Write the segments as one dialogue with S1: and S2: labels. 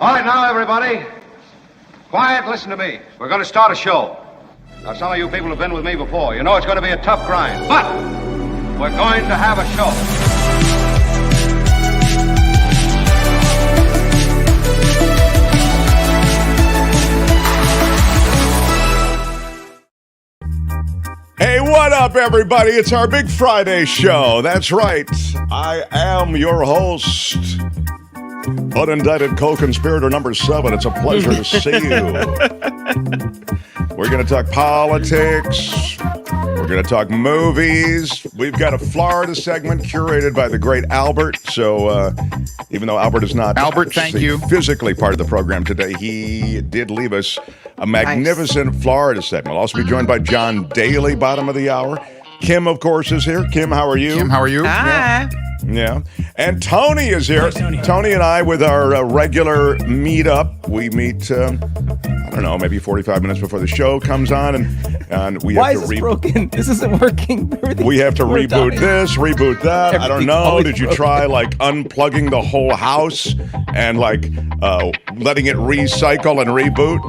S1: All right, now, everybody. Quiet, listen to me. We're going to start a show. Now, some of you people have been with me before. You know it's going to be a tough grind, but we're going to have a show.
S2: Hey, what up, everybody? It's our Big Friday show. That's right. I am your host, unindicted co-conspirator number 7. It's a pleasure to see you. We're going to talk politics. We're going to talk movies. We've got a Florida segment curated by the great Albert. So even though Albert is not physically part of the program today, he did leave us a magnificent Florida segment. We'll also be joined by John Daly, bottom of the hour. Kim, of course, is here. Kim, how are you?
S3: Kim, how are you?
S4: Hi.
S2: Yeah. And Tony is here. Tony and I, with our regular meet-up, we meet, I don't know, maybe 45 minutes before the show comes on, and we
S4: Why
S2: have
S4: is
S2: to
S4: this broken? This isn't working.
S2: we have to reboot this, reboot that. I don't know. Did you try, like, unplugging the whole house and, like, letting it recycle and reboot?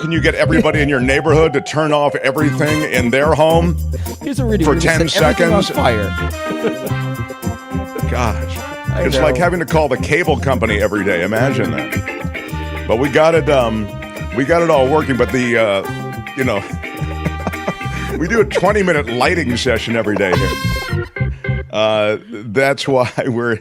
S2: Can you get everybody in your neighborhood to turn off everything in their home for 10 seconds?
S4: On fire.
S2: Gosh, it's like having to call the cable company every day. Imagine that. But we got it all working. But the, we do a 20-minute lighting session every day here. That's why we're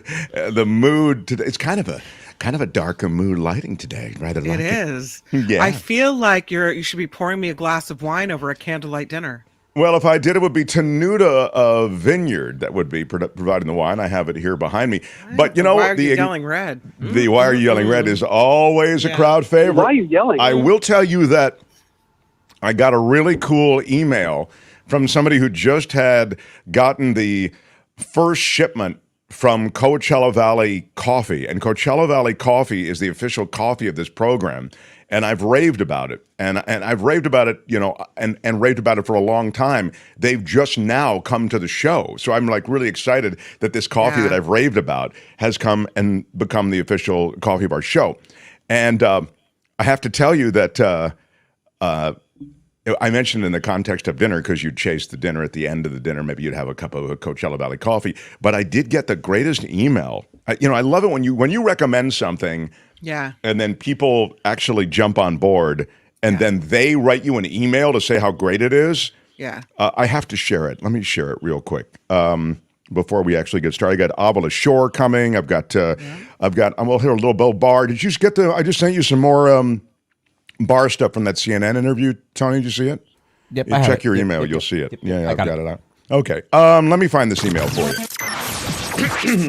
S2: the mood today. It's kind of a darker mood lighting today, right?
S5: It is.
S2: Yeah.
S5: I feel like you should be pouring me a glass of wine over a candlelight dinner.
S2: Well, if I did, it would be Tenuta Vineyard that would be providing the wine. I have it here behind me. But you know,
S5: Why are you yelling red?
S2: The Why Are You Yelling Red is always a crowd favorite.
S6: Why are you yelling?
S2: I will tell you that I got a really cool email from somebody who just had gotten the first shipment from Coachella Valley Coffee. And Coachella Valley Coffee is the official coffee of this program. And I've raved about it. And I've raved about it, and raved about it for a long time. They've just now come to the show. So I'm like really excited that this coffee that I've raved about has come and become the official coffee of our show. And I have to tell you that I mentioned in the context of dinner, because you'd chase the dinner at the end of the dinner, maybe you'd have a cup of Coachella Valley coffee. But I did get the greatest email. I love it when you recommend something.
S5: Yeah.
S2: And then people actually jump on board, and then they write you an email to say how great it is.
S5: Yeah.
S2: I have to share it. Let me share it real quick before we actually get started. I got Avila Shure coming. I'll hear a little bit Barr. Did you get I just sent you some more Barr stuff from that CNN interview. Tony, did you see it?
S4: Yep.
S2: Check your email. You'll see it.
S4: Yep.
S2: Yeah, I've got it out. Okay. Let me find this email for you.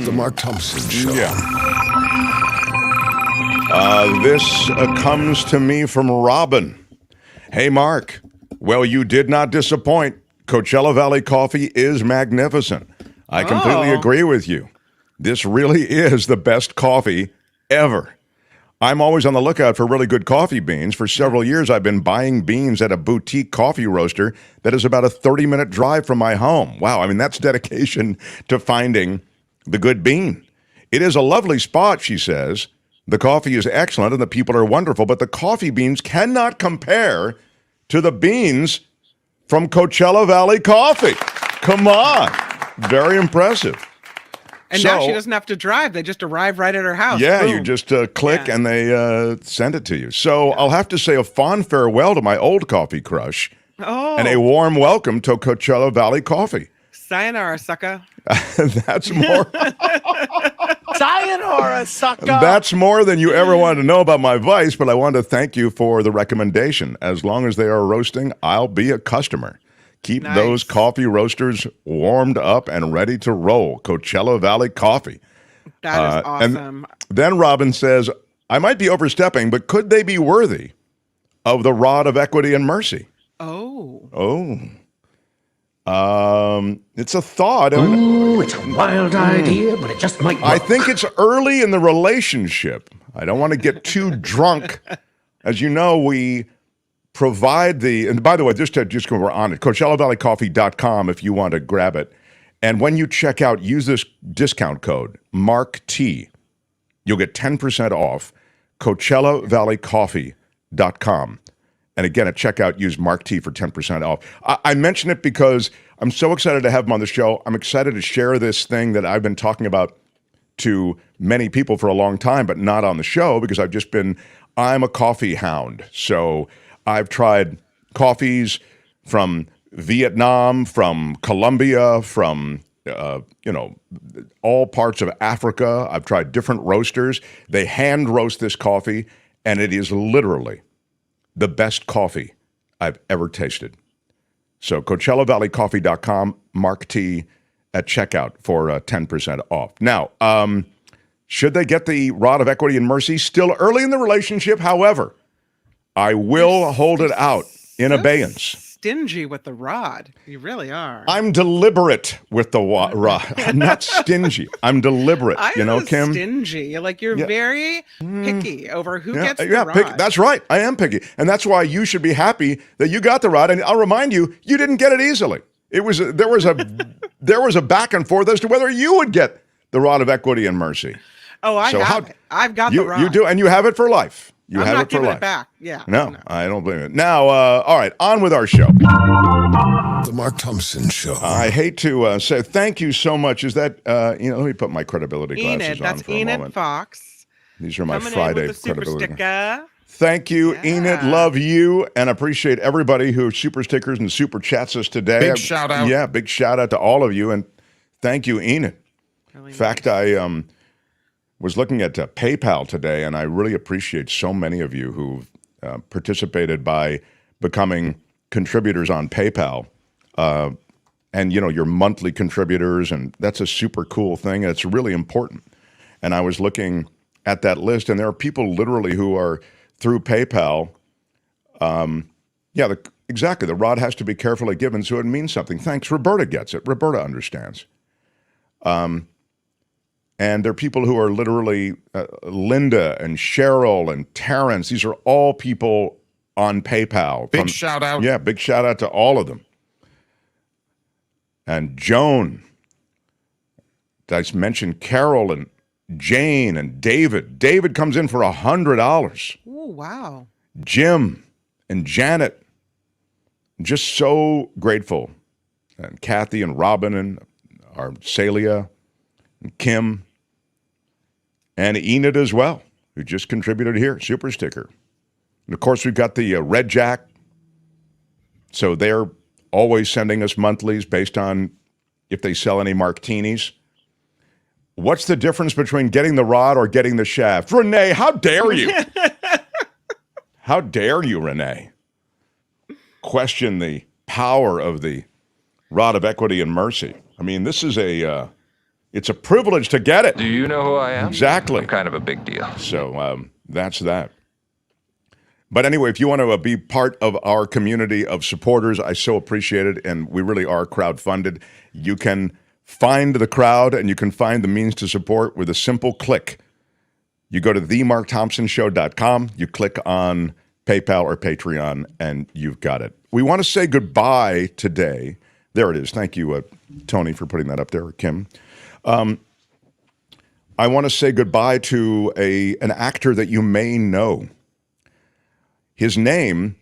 S3: The Mark Thompson Show.
S2: Yeah. This comes to me from Robin. Hey, Mark. Well, you did not disappoint. Coachella Valley coffee is magnificent. I completely agree with you. This really is the best coffee ever. I'm always on the lookout for really good coffee beans. For several years, I've been buying beans at a boutique coffee roaster that is about a 30-minute drive from my home. Wow, I mean, that's dedication to finding the good bean. It is a lovely spot, she says. The coffee is excellent and the people are wonderful, but the coffee beans cannot compare to the beans from Coachella Valley Coffee. Come on. Very impressive.
S5: And now she doesn't have to drive. They just arrive right at her house.
S2: Yeah,
S5: Boom.
S2: you just click and they send it to you. So I'll have to say a fond farewell to my old coffee crush and a warm welcome to Coachella Valley Coffee.
S5: Sayonara, sucker.
S2: That's more.
S6: Sayonara, sucker.
S2: That's more than you ever wanted to know about my vice, but I wanted to thank you for the recommendation. As long as they are roasting, I'll be a customer. Keep those coffee roasters warmed up and ready to roll. Coachella Valley Coffee.
S5: That is awesome.
S2: And then Robin says, I might be overstepping, but could they be worthy of the rod of equity and mercy? Oh. It's a thought.
S7: Ooh, it's a wild idea, but it just might work.
S2: I think it's early in the relationship. I don't want to get too drunk. As you know, we provide and by the way, just when we're on it, CoachellaValleyCoffee.com if you want to grab it. And when you check out, use this discount code, MARK-T. You'll get 10% off. CoachellaValleyCoffee.com. And again, at checkout, use Mark T for 10% off. I mention it because I'm so excited to have him on the show. I'm excited to share this thing that I've been talking about to many people for a long time, but not on the show because I'm a coffee hound. So I've tried coffees from Vietnam, from Colombia, from all parts of Africa. I've tried different roasters. They hand roast this coffee, and it is literally the best coffee I've ever tasted. So CoachellaValleyCoffee.com, Mark T at checkout for 10% off. Now, should they get the rod of equity and mercy? Still early in the relationship, however, I will hold it out in abeyance.
S5: Stingy with the rod. You really are.
S2: I'm deliberate with the rod. I'm not stingy. I'm deliberate. Kim?
S5: Stingy. Like you're very picky over who gets the rod.
S2: That's right. I am picky. And that's why you should be happy that you got the rod. And I'll remind you, you didn't get it easily. There was a back and forth as to whether you would get the rod of equity and mercy.
S5: Oh, I have it. I've got the rod.
S2: You do, and you have it for life.
S5: I'm not giving it back. Yeah.
S2: No, I don't believe it. Now, all right, on with our show.
S3: The Mark Thompson Show.
S2: I hate to say thank you so much. Is that, let me put my credibility glasses on for a moment.
S5: Enid Fox.
S2: These are my
S5: Coming
S2: Friday
S5: in with the super
S2: credibility.
S5: sticker.
S2: Thank you, Enid. Love you, and appreciate everybody who super stickers and super chats us today.
S3: Big shout out.
S2: Yeah, big shout out to all of you, and thank you, Enid.
S5: Really
S2: In fact, I was looking at PayPal today, and I really appreciate so many of you who've participated by becoming contributors on PayPal. And, your monthly contributors, and that's a super cool thing, and it's really important. And I was looking at that list, and there are people literally who are through PayPal. Exactly. The rod has to be carefully given so it means something. Thanks. Roberta gets it. Roberta understands. And there are people who are literally Linda and Cheryl and Terrence. These are all people on PayPal.
S3: Big shout out.
S2: Yeah, big shout out to all of them. And Joan. I mentioned Carol and Jane and David. David comes in for $100.
S5: Oh, wow.
S2: Jim and Janet. Just so grateful. And Kathy and Robin and our Celia and Kim. And Enid as well, who just contributed here, super sticker. And of course, we've got the Red Jack. So they're always sending us monthlies based on if they sell any martinis. What's the difference between getting the rod or getting the shaft? Renee, how dare you? How dare you, Renee? Question the power of the rod of equity and mercy. I mean, this is it's a privilege to get it.
S6: Do you know who I am?
S2: Exactly.
S6: I'm kind of a big deal.
S2: So that's that. But anyway, if you want to be part of our community of supporters, I so appreciate it. And we really are crowd-funded. You can find the crowd and you can find the means to support with a simple click. You go to themarkthompsonshow.com, you click on PayPal or Patreon, and you've got it. We want to say goodbye today. There it is. Thank you, Tony, for putting that up there, Kim. I want to say goodbye to an actor that you may know. His name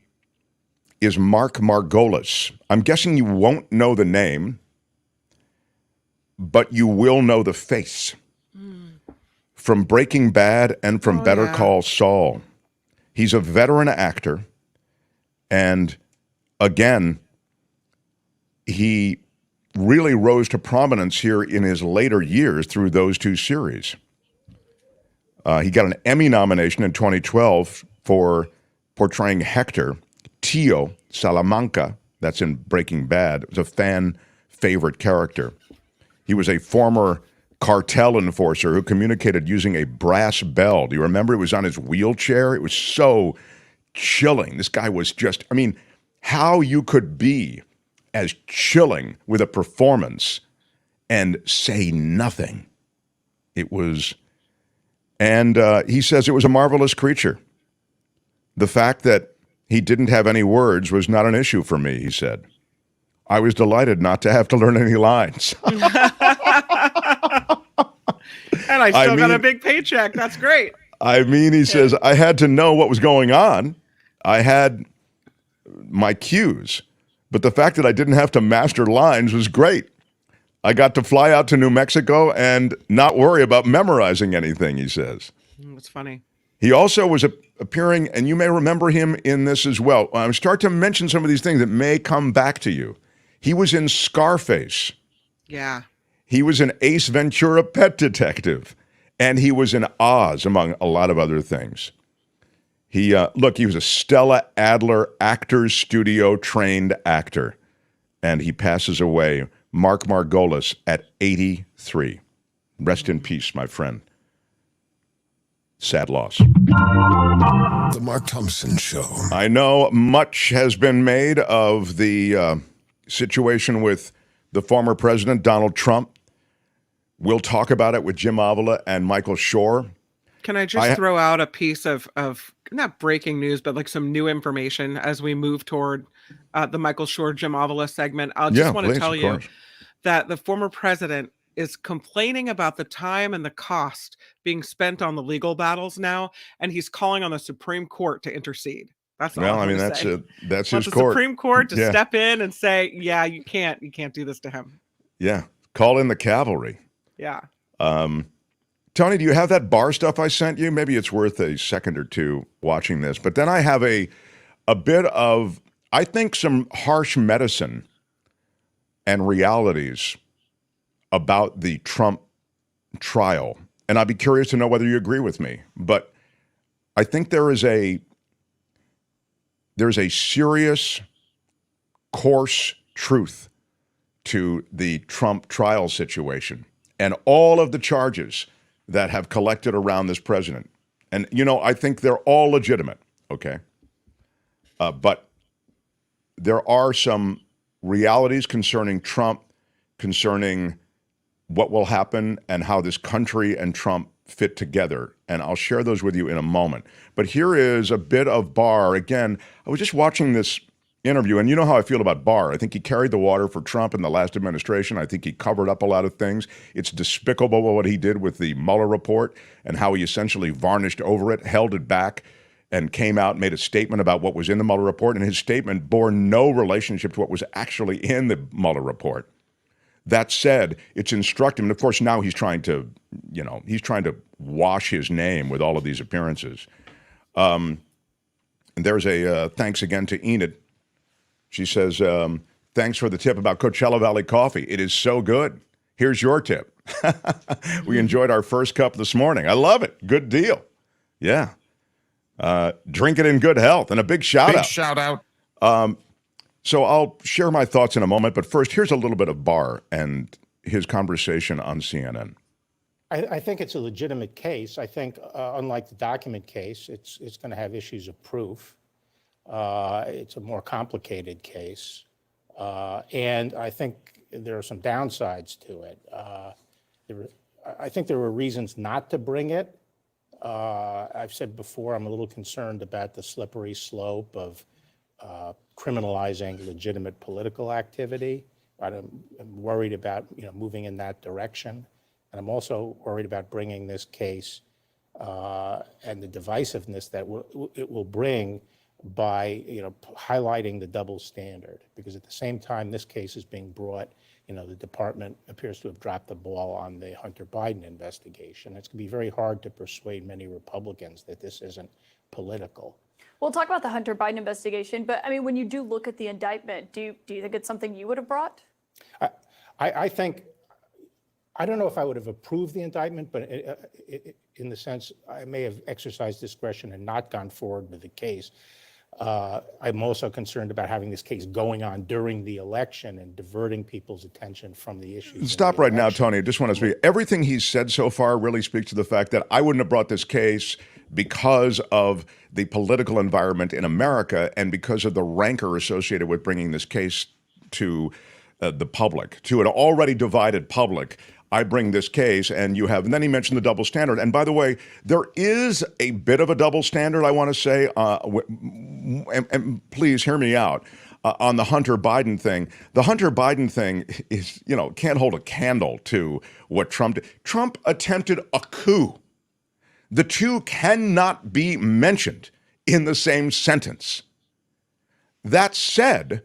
S2: is Mark Margolis. I'm guessing you won't know the name, but you will know the face. From Breaking Bad and from Better Call Saul. He's a veteran actor, and again, he really rose to prominence here in his later years through those two series. He got an Emmy nomination in 2012 for portraying Hector. Tio Salamanca, that's in Breaking Bad, was a fan favorite character. He was a former cartel enforcer who communicated using a brass bell. Do you remember? It was on his wheelchair. It was so chilling. This guy was just, how you could be as chilling with a performance and say nothing. It was, and he says it was a marvelous creature. The fact that he didn't have any words was not an issue for me, he said. I was delighted not to have to learn any lines.
S5: And I still got a big paycheck. That's great.
S2: I mean, he says, I had to know what was going on. I had my cues, but the fact that I didn't have to master lines was great. I got to fly out to New Mexico and not worry about memorizing anything, he says.
S5: It's funny.
S2: He also was appearing, and you may remember him in this as well. I'm start to mention some of these things that may come back to you. He was in Scarface.
S5: Yeah.
S2: He was an Ace Ventura Pet Detective, and he was in Oz, among a lot of other things. He was a Stella Adler Actors Studio trained actor, and he passes away. Mark Margolis at 83. Rest in peace, my friend. Sad loss.
S3: The Mark Thompson Show.
S2: I know much has been made of the situation with the former president, Donald Trump. We'll talk about it with Jim Avila and Michael Shure.
S5: Can I just throw out a piece of not breaking news, but like some new information as we move toward the Michael Shure, Jim Avila segment? I just want to tell you that the former president is complaining about the time and the cost being spent on the legal battles now, and he's calling on the Supreme Court to intercede. That's all.
S2: Well, I mean, that's his court.
S5: Supreme Court to step in and say, yeah, you can't do this to him.
S2: Yeah, call in the cavalry.
S5: Yeah.
S2: Tony, do you have that Barr stuff I sent you? Maybe it's worth a second or two watching this. But then I have a bit of, I think, some harsh medicine and realities about the Trump trial. And I'd be curious to know whether you agree with me. But I think there's a serious, coarse truth to the Trump trial situation and all of the charges that have collected around this president. And, I think they're all legitimate, okay? But there are some realities concerning Trump, concerning what will happen and how this country and Trump fit together. And I'll share those with you in a moment. But here is a bit of Barr. Again, I was just watching this interview, and you know how I feel about Barr. I think he carried the water for Trump in the last administration. I think he covered up a lot of things. It's despicable what he did with the Mueller report and how he essentially varnished over it, held it back, and came out and made a statement about what was in the Mueller report, and his statement bore no relationship to what was actually in the Mueller report. That said, it's instructive, and of course now he's trying to wash his name with all of these appearances. And there's a thanks again to Enid. She says, thanks for the tip about Coachella Valley coffee. It is so good. Here's your tip. We enjoyed our first cup this morning. I love it. Good deal. Yeah. Drink it in good health. And a big shout out. So I'll share my thoughts in a moment, but first, here's a little bit of Barr and his conversation on CNN.
S8: I think it's a legitimate case. I think, unlike the document case, it's going to have issues of proof. It's a more complicated case, and I think there are some downsides to it. I think there were reasons not to bring it. I've said before, I'm a little concerned about the slippery slope of criminalizing legitimate political activity. I'm worried about moving in that direction, and I'm also worried about bringing this case and the divisiveness that it will bring by highlighting the double standard. Because at the same time this case is being brought, the department appears to have dropped the ball on the Hunter Biden investigation. It's going to be very hard to persuade many Republicans that this isn't political.
S9: We'll talk about the Hunter Biden investigation, but I mean, when you do look at the indictment, do you think it's something you would have brought?
S8: I think, I don't know if I would have approved the indictment, but in the sense I may have exercised discretion and not gone forward with the case. I'm also concerned about having this case going on during the election and diverting people's attention from the issues.
S2: Stop right now, Tony. I just want to speak. Everything he's said so far really speaks to the fact that I wouldn't have brought this case because of the political environment in America and because of the rancor associated with bringing this case to the public, to an already divided public. I bring this case and you have, and then he mentioned the double standard. And by the way, there is a bit of a double standard, I want to say, and please hear me out, on the Hunter Biden thing. The Hunter Biden thing is, can't hold a candle to what Trump did. Trump attempted a coup. The two cannot be mentioned in the same sentence. That said,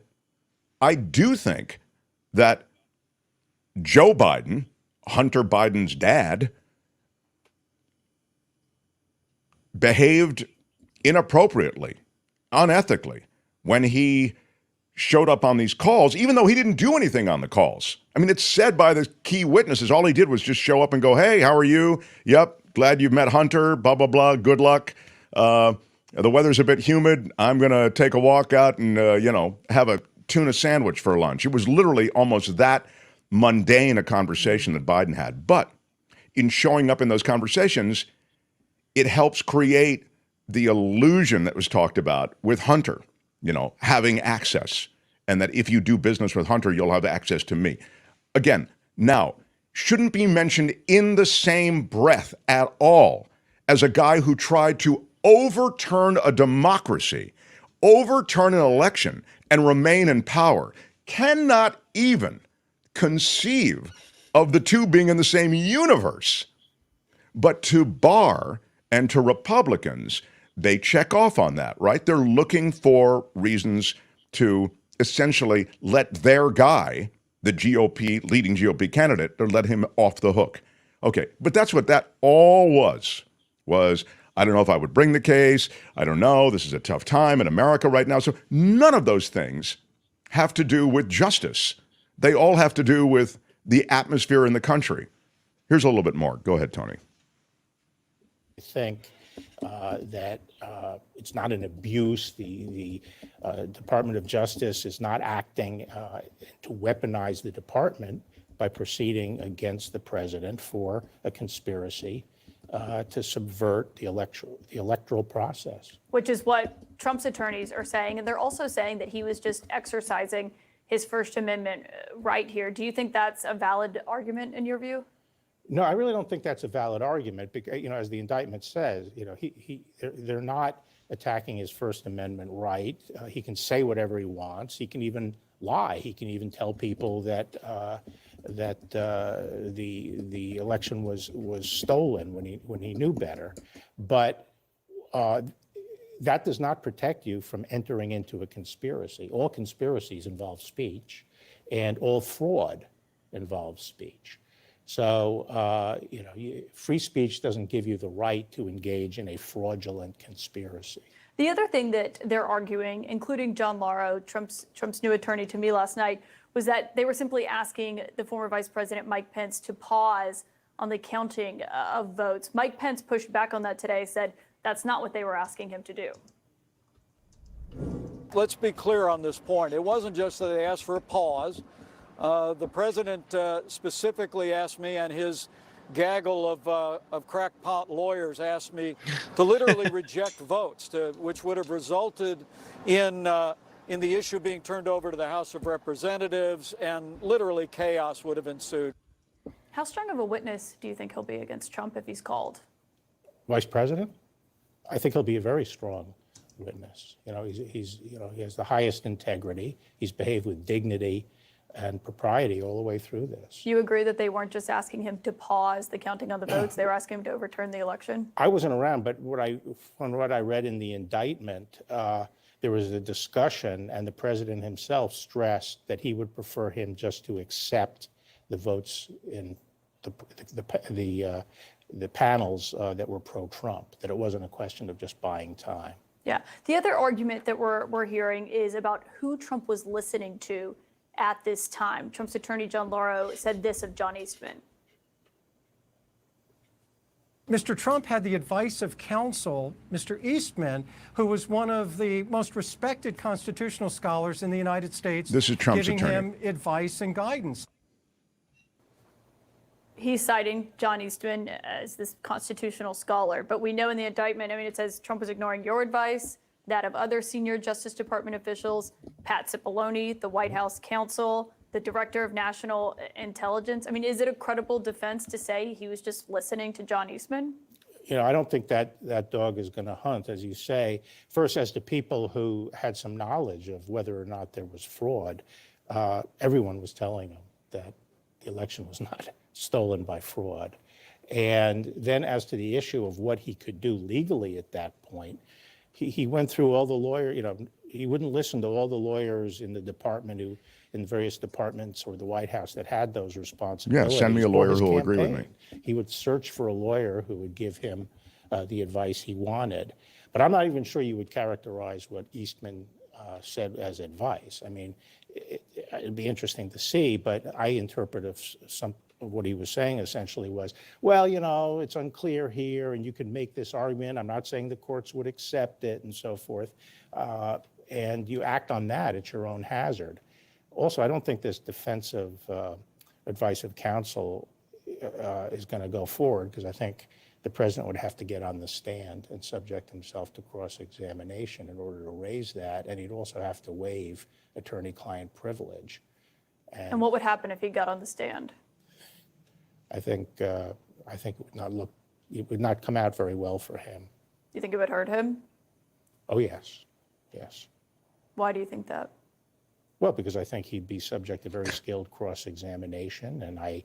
S2: I do think that Joe Biden, Hunter Biden's dad, behaved inappropriately, unethically, when he showed up on these calls, even though he didn't do anything on the calls. I mean, it's said by the key witnesses, all he did was just show up and go, hey, how are you? Yep, glad you've met Hunter, blah, blah, blah, good luck. The weather's a bit humid. I'm going to take a walk out and, have a tuna sandwich for lunch. It was literally almost that mundane a conversation that Biden had. But in showing up in those conversations, it helps create the illusion that was talked about with Hunter, having access, and that if you do business with Hunter, you'll have access to me. Again, now, shouldn't be mentioned in the same breath at all as a guy who tried to overturn a democracy, overturn an election, and remain in power. Cannot even conceive of the two being in the same universe. But to Barr and to Republicans, they check off on that, right? They're looking for reasons to essentially let their guy, the leading GOP candidate, to let him off the hook. Okay, but that's what that all was, I don't know if I would bring the case. I don't know. This is a tough time in America right now. So none of those things have to do with justice. They all have to do with the atmosphere in the country. Here's a little bit more. Go ahead, Tony.
S8: I think that it's not an abuse. The Department of Justice is not acting to weaponize the department by proceeding against the president for a conspiracy to subvert the electoral process.
S9: Which is what Trump's attorneys are saying. And they're also saying that he was just exercising his First Amendment right here. Do you think that's a valid argument in your view?
S8: No, I really don't think that's a valid argument because, as the indictment says, they're not attacking his First Amendment right. He can say whatever he wants. He can even lie. He can even tell people that the election was stolen when he knew better. But that does not protect you from entering into a conspiracy. All conspiracies involve speech, and all fraud involves speech. So, free speech doesn't give you the right to engage in a fraudulent conspiracy.
S9: The other thing that they're arguing, including John Lauro, Trump's new attorney, to me last night, was that they were simply asking the former Vice President Mike Pence to pause on the counting of votes. Mike Pence pushed back on that today, said that's not what they were asking him to do.
S10: Let's be clear on this point. It wasn't just that they asked for a pause. The president specifically asked me, and his gaggle of crackpot lawyers asked me to literally reject votes, which would have resulted in the issue being turned over to the House of Representatives, and literally chaos would have ensued.
S9: How strong of a witness do you think he'll be against Trump if he's called?
S8: Vice President? I think he'll be a very strong witness. He has the highest integrity. He's behaved with dignity and propriety all the way through this.
S9: You agree that they weren't just asking him to pause the counting of the votes, they were asking him to overturn the election?
S8: I wasn't around, but from what I read in the indictment, there was a discussion, and the president himself stressed that he would prefer him just to accept the votes in the panels that were pro-Trump, that it wasn't a question of just buying time.
S9: Yeah. The other argument that we're hearing is about who Trump was listening to at this time. Trump's attorney, John Lauro, said this of John Eastman.
S11: Mr. Trump had the advice of counsel, Mr. Eastman, who was one of the most respected constitutional scholars in the United States.
S2: This is Trump's
S11: giving
S2: attorney.
S11: him advice and guidance.
S9: He's citing John Eastman as this constitutional scholar, but we know in the indictment, it says Trump was ignoring your advice, that of other senior Justice Department officials, Pat Cipollone, the White House counsel, the Director of National Intelligence. Is it a credible defense to say he was just listening to John Eastman?
S8: I don't think that dog is going to hunt, as you say. First, as to people who had some knowledge of whether or not there was fraud, everyone was telling them that the election was not stolen by fraud. And then as to the issue of what he could do legally at that point, he went through all the lawyers, he wouldn't listen to all the lawyers in the department in various departments or the White House that had those responsibilities.
S2: Yeah, send me a lawyer who will agree with me.
S8: He would search for a lawyer who would give him the advice he wanted. But I'm not even sure you would characterize what Eastman said as advice. I mean, it'd be interesting to see, but I interpret what he was saying essentially was, well, it's unclear here and you can make this argument. I'm not saying the courts would accept it and so forth. And you act on that at your own hazard. Also, I don't think this defensive advice of counsel is going to go forward, because I think the president would have to get on the stand and subject himself to cross-examination in order to raise that, and he'd also have to waive attorney-client privilege.
S9: And what would happen if he got on the stand?
S8: I think it would not come out very well for him.
S9: Do you think it would hurt him?
S8: Oh, yes.
S9: Why do you think that?
S8: Well, because I think he'd be subject to very skilled cross-examination, and I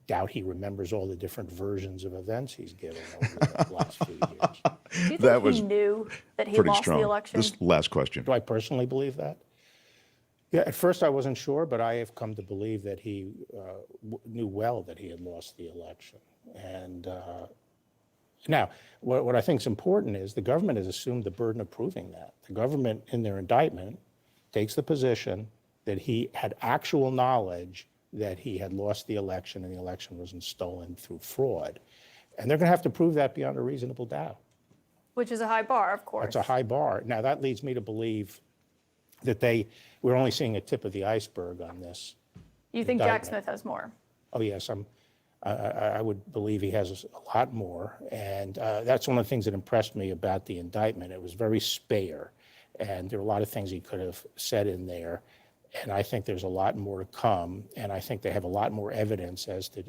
S8: doubt he remembers all the different versions of events he's given over the last few years.
S9: Do you think he knew that he lost the election?
S2: This last question.
S8: Do I personally believe that? Yeah, at first I wasn't sure, but I have come to believe that he knew well that he had lost the election. And now, what I think is important is the government has assumed the burden of proving that. The government, in their indictment, takes the position that he had actual knowledge that he had lost the election and the election wasn't stolen through fraud. And they're going to have to prove that beyond a reasonable doubt.
S9: Which is a high bar, of course.
S8: That's a high bar. Now, that leads me to believe that we're only seeing a tip of the iceberg on this.
S9: You think Jack Smith has more?
S8: Oh, yes. I would believe he has a lot more. And that's one of the things that impressed me about the indictment. It was very spare. And there are a lot of things he could have said in there. And I think there's a lot more to come. And I think they have a lot more evidence as to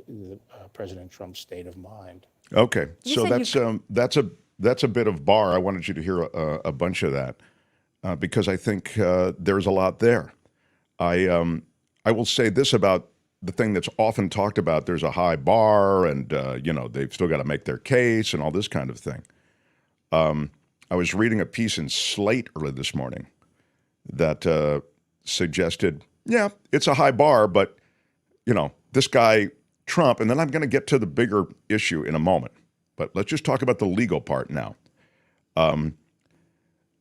S8: President Trump's state of mind.
S2: Okay. So that's a bit of Barr. I wanted you to hear a bunch of that because I think there's a lot there. I will say this about the thing that's often talked about. There's a high bar and, they've still got to make their case and all this kind of thing. I was reading a piece in Slate early this morning that suggested, yeah, it's a high bar, but, this guy, Trump, and then I'm going to get to the bigger issue in a moment. But let's just talk about the legal part now.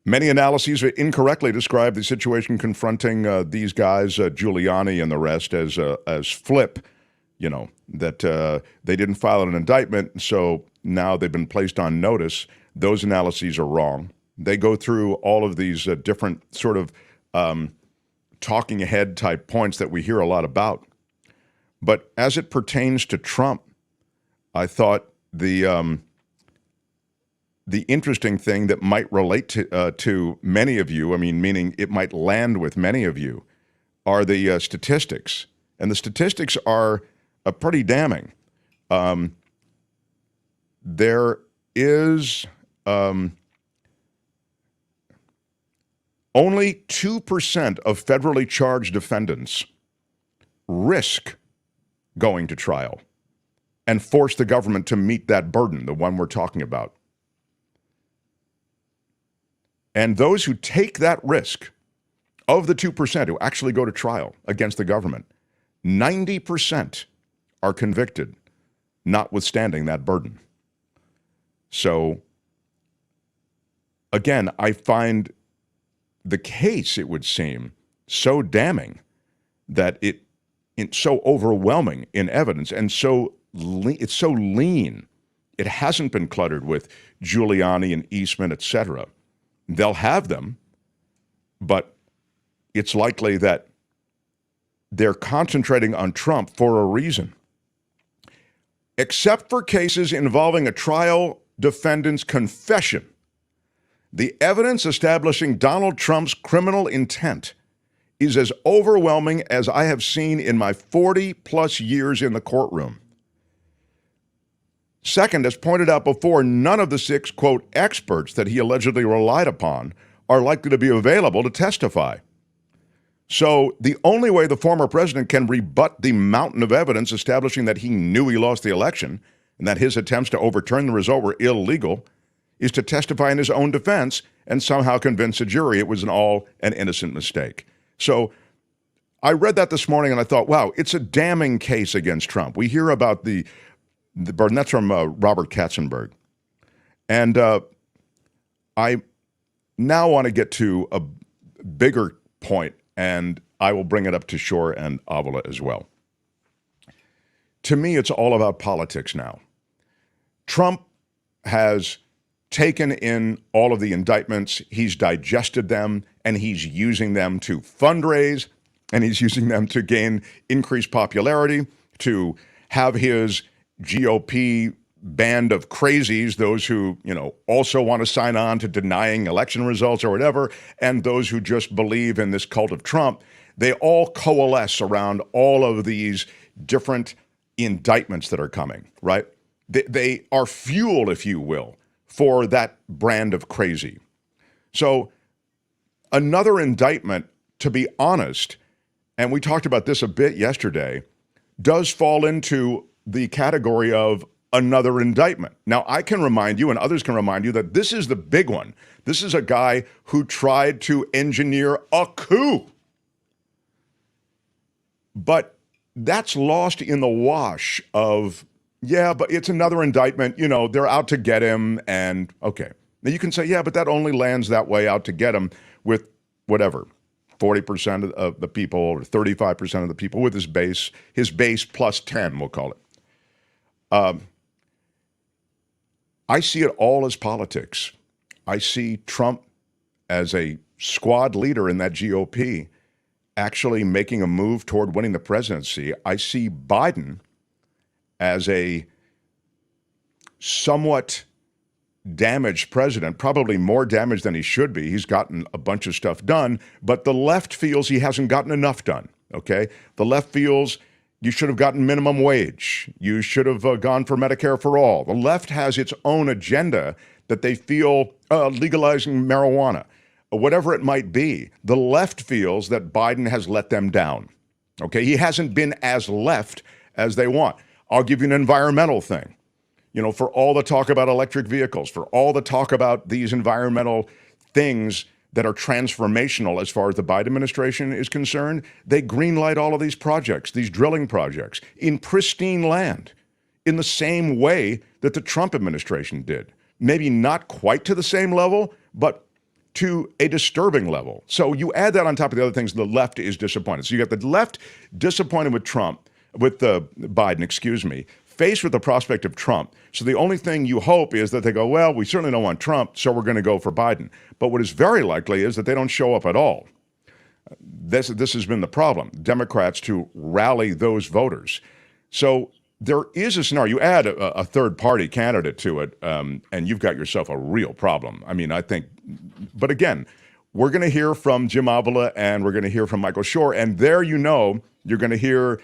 S2: Many analyses incorrectly describe the situation confronting these guys, Giuliani and the rest, as flip, that they didn't file an indictment, so now they've been placed on notice. Those analyses are wrong. They go through all of these different sort of talking head type points that we hear a lot about. But as it pertains to Trump, I thought the interesting thing that might relate to many of you, meaning it might land with many of you, are the statistics. And the statistics are pretty damning. There is only 2% of federally charged defendants risk going to trial and force the government to meet that burden, the one we're talking about. And those who take that risk, of the 2% who actually go to trial against the government, 90% are convicted, notwithstanding that burden. So, again, I find the case, it would seem, so damning that it's so overwhelming in evidence and it's so lean. It hasn't been cluttered with Giuliani and Eastman, etc. They'll have them, but it's likely that they're concentrating on Trump for a reason. Except for cases involving a trial defendant's confession, the evidence establishing Donald Trump's criminal intent is as overwhelming as I have seen in my 40-plus years in the courtroom. Second, as pointed out before, none of the 6, quote, experts that he allegedly relied upon are likely to be available to testify. So the only way the former president can rebut the mountain of evidence establishing that he knew he lost the election, and that his attempts to overturn the result were illegal, is to testify in his own defense and somehow convince a jury it was an innocent mistake. So I read that this morning and I thought, wow, it's a damning case against Trump. We hear about and that's from Robert Katzenberg. And I now want to get to a bigger point, and I will bring it up to Shure and Avila as well. To me, it's all about politics now. Trump has taken in all of the indictments, he's digested them, and he's using them to fundraise, and he's using them to gain increased popularity, to have his GOP band of crazies, those who, also want to sign on to denying election results or whatever, and those who just believe in this cult of Trump, they all coalesce around all of these different indictments that are coming, right? They are fuel, if you will, for that brand of crazy. So another indictment, to be honest, and we talked about this a bit yesterday, does fall into the category of another indictment. Now, I can remind you, and others can remind you, that this is the big one. This is a guy who tried to engineer a coup. But that's lost in the wash of, yeah, but it's another indictment. They're out to get him. And okay. Now you can say, yeah, but that only lands that way, out to get him, with whatever, 40% of the people or 35% of the people, with his base plus 10, we'll call it. I see it all as politics. I see Trump as a squad leader in that GOP actually making a move toward winning the presidency. I see Biden as a somewhat damaged president, probably more damaged than he should be. He's gotten a bunch of stuff done, but the left feels he hasn't gotten enough done, okay? The left feels you should have gotten minimum wage. You should have gone for Medicare for all. The left has its own agenda that they feel legalizing marijuana, whatever it might be. The left feels that Biden has let them down, okay? He hasn't been as left as they want. I'll give you an environmental thing. For all the talk about electric vehicles, for all the talk about these environmental things that are transformational as far as the Biden administration is concerned, they greenlight all of these projects, these drilling projects, in pristine land, in the same way that the Trump administration did. Maybe not quite to the same level, but to a disturbing level. So you add that on top of the other things, the left is disappointed. So you got the left disappointed with Biden, faced with the prospect of Trump. So the only thing you hope is that they go, well, we certainly don't want Trump, so we're going to go for Biden. But what is very likely is that they don't show up at all. This has been the problem, Democrats to rally those voters. So there is a scenario. You add a third-party candidate to it, and you've got yourself a real problem. I think, but again, we're going to hear from Jim Avila and we're going to hear from Michael Shure, and there you're going to hear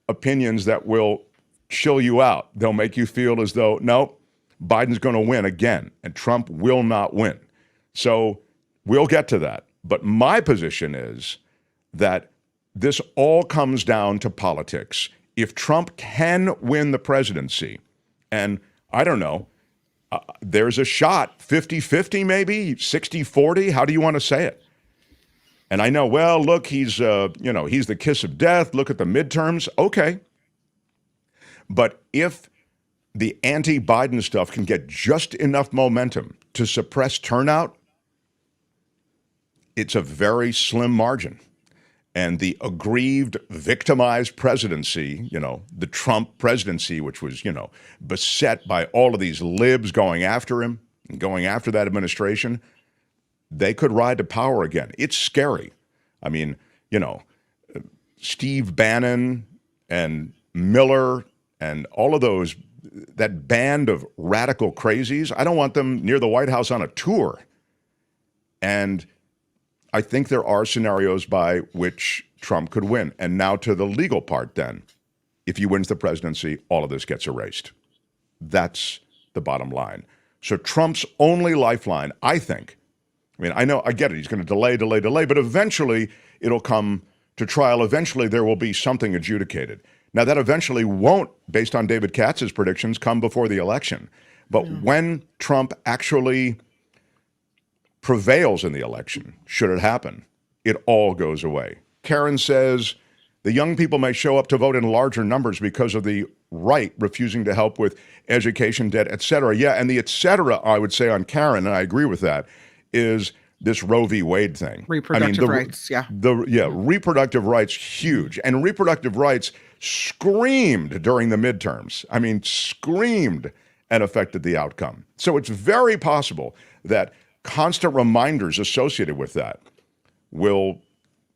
S2: opinions that will chill you out. They'll make you feel as though, no, Biden's going to win again, and Trump will not win. So we'll get to that. But my position is that this all comes down to politics. If Trump can win the presidency, and I don't know, there's a shot, 50-50 maybe, 60-40, how do you want to say it? And I know, well, look, he's the kiss of death, look at the midterms, okay. But if the anti-Biden stuff can get just enough momentum to suppress turnout, it's a very slim margin. And the aggrieved, victimized presidency, the Trump presidency, which was, beset by all of these libs going after him and going after that administration, they could ride to power again. It's scary. Steve Bannon and Miller and all of those, that band of radical crazies, I don't want them near the White House on a tour. And I think there are scenarios by which Trump could win. And now to the legal part then. If he wins the presidency, all of this gets erased. That's the bottom line. So Trump's only lifeline, I think, I get it. He's going to delay, but eventually it'll come to trial. Eventually there will be something adjudicated. Now, that eventually won't, based on David Katz's predictions, come before the election. But when Trump actually prevails in the election, should it happen, it all goes away. Karen says the young people may show up to vote in larger numbers because of the right refusing to help with education debt, et cetera. Yeah, and the et cetera, I would say on Karen, and I agree with that, is this Roe v. Wade thing.
S5: Reproductive rights, yeah.
S2: Reproductive rights, huge. And reproductive rights screamed during the midterms. I mean, screamed and affected the outcome. So it's very possible that constant reminders associated with that will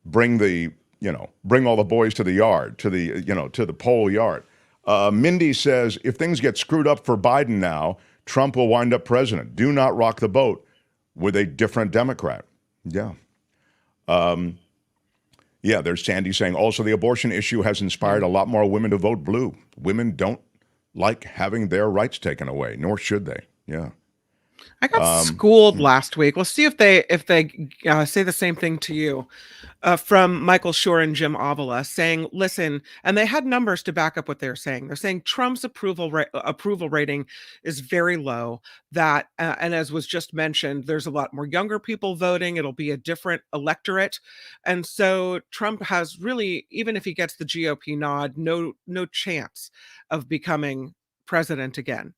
S2: bring all the boys to the yard, to the poll yard. Mindy says, if things get screwed up for Biden now, Trump will wind up president. Do not rock the boat with a different Democrat. Yeah. There's Sandy saying, also the abortion issue has inspired a lot more women to vote blue. Women don't like having their rights taken away, nor should they. Yeah.
S5: I got schooled last week. We'll see if they say the same thing to you. From Michael Shure and Jim Avila saying, listen, and they had numbers to back up what they're saying. They're saying Trump's approval rating is very low. That and as was just mentioned, there's a lot more younger people voting. It'll be a different electorate, and so Trump has really, even if he gets the GOP nod, no chance of becoming president again.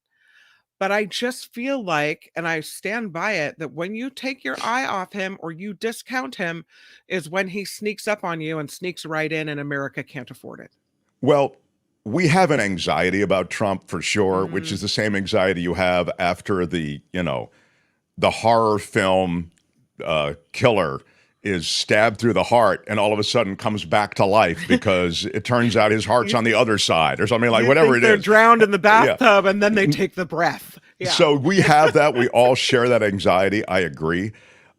S5: But I just feel like, and I stand by it, that when you take your eye off him or you discount him is when he sneaks up on you and sneaks right in and America can't afford it.
S2: Well, we have an anxiety about Trump for sure, which is the same anxiety you have after the horror film killer is stabbed through the heart and all of a sudden comes back to life because it turns out his heart's on the other side or something, like whatever it is.
S5: They're drowned in the bathtub and then they take the breath. Yeah.
S2: So we have that. We all share that anxiety. I agree.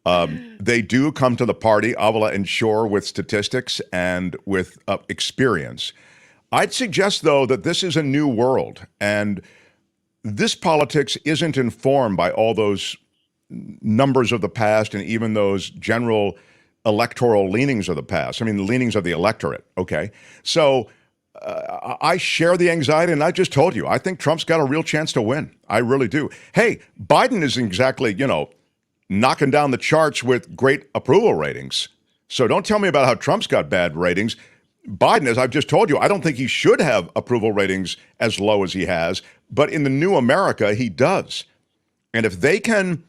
S2: They do come to the party, Avila and Shure, with statistics and with experience. I'd suggest, though, that this is a new world and this politics isn't informed by all those numbers of the past and even those general electoral leanings of the past. I mean, the leanings of the electorate, okay? So I share the anxiety, and I just told you, I think Trump's got a real chance to win. I really do. Hey, Biden isn't exactly, knocking down the charts with great approval ratings. So don't tell me about how Trump's got bad ratings. Biden, as I've just told you, I don't think he should have approval ratings as low as he has, but in the new America, he does. And if they can,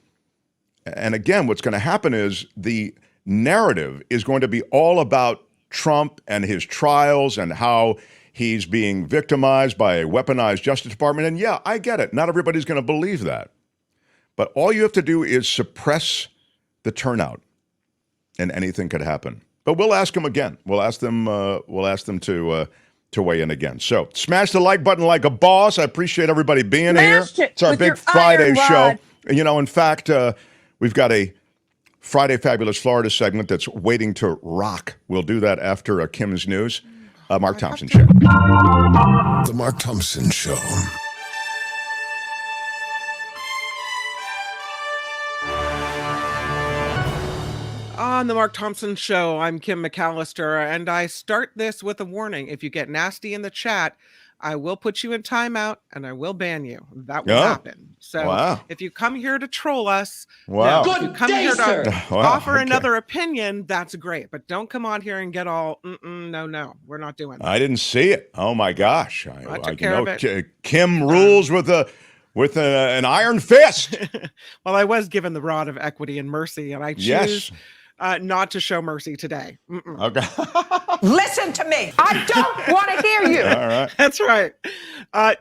S2: and again, what's going to happen is the narrative is going to be all about Trump and his trials and how he's being victimized by a weaponized Justice Department. And yeah, I get it. Not everybody's going to believe that. But all you have to do is suppress the turnout and anything could happen. But we'll ask them again. We'll ask them to weigh in again. So smash the like button like a boss. I appreciate everybody being here. It's our big Friday show. In fact, we've got a Friday Fabulous Florida segment that's waiting to rock. We'll do that after Kim's news. Mark Thompson Show.
S3: The Mark Thompson Show.
S5: On the Mark Thompson Show, I'm Kim McAllister, and I start this with a warning. If you get nasty in the chat, I will put you in timeout and I will ban you. That will happen. So if you come here to troll us, if you come here to offer another opinion, that's great. But don't come on here and get all, no, we're not doing that.
S2: I didn't see it. Oh my gosh.
S5: I took care of it.
S2: Kim rules with an iron fist.
S5: Well, I was given the rod of equity and mercy, and I choose not to show mercy today.
S2: Okay.
S12: Listen to me. I don't want to hear you.
S2: All right.
S5: That's right.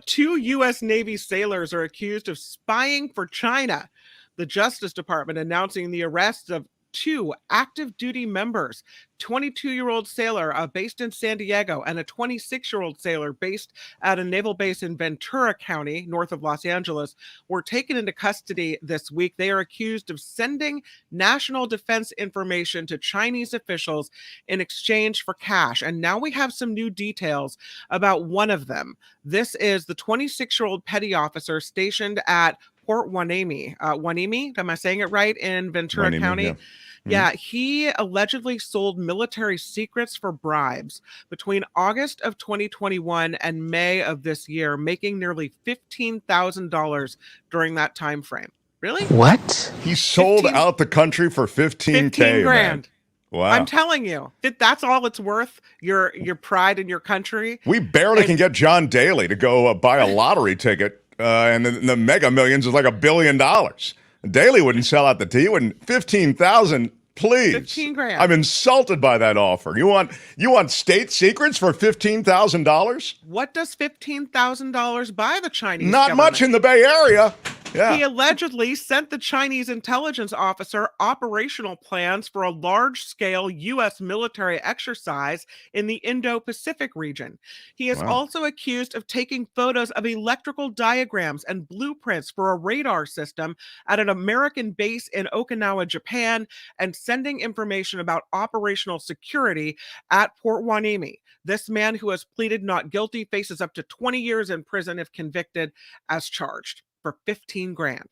S5: 2 U.S. Navy sailors are accused of spying for China. The Justice Department announcing the arrest of 2 active duty members, 22-year-old sailor based in San Diego and a 26-year-old sailor based at a naval base in Ventura County, north of Los Angeles, were taken into custody this week. They are accused of sending national defense information to Chinese officials in exchange for cash. And now we have some new details about one of them. This is the 26-year-old petty officer stationed at Port Hueneme. Hueneme, am I saying it right, in Ventura
S2: Hueneme,
S5: County?
S2: yeah.
S5: Yeah, he allegedly sold military secrets for bribes between August of 2021 and May of this year, making nearly $15,000 during that time frame. Really?
S7: What?
S2: He sold
S5: 15
S2: out the country for 15K,
S5: 15 grand.
S2: Man. Wow.
S5: I'm telling you, that's all it's worth, your pride in your country.
S2: We barely can get John Daly to go buy a lottery ticket, and the Mega Millions is like $1 billion. Daly wouldn't sell out the tea. Wouldn't 15,000, please.
S5: 15 grand.
S2: I'm insulted by that offer. You want state secrets for $15,000?
S5: What does $15,000 buy the Chinese
S2: Not
S5: government?
S2: much in the Bay Area. Yeah.
S5: He allegedly sent the Chinese intelligence officer operational plans for a large-scale U.S. military exercise in the Indo-Pacific region. He is also accused of taking photos of electrical diagrams and blueprints for a radar system at an American base in Okinawa, Japan, and sending information about operational security at Port Hueneme. This man, who has pleaded not guilty, faces up to 20 years in prison if convicted as charged. For 15 grand.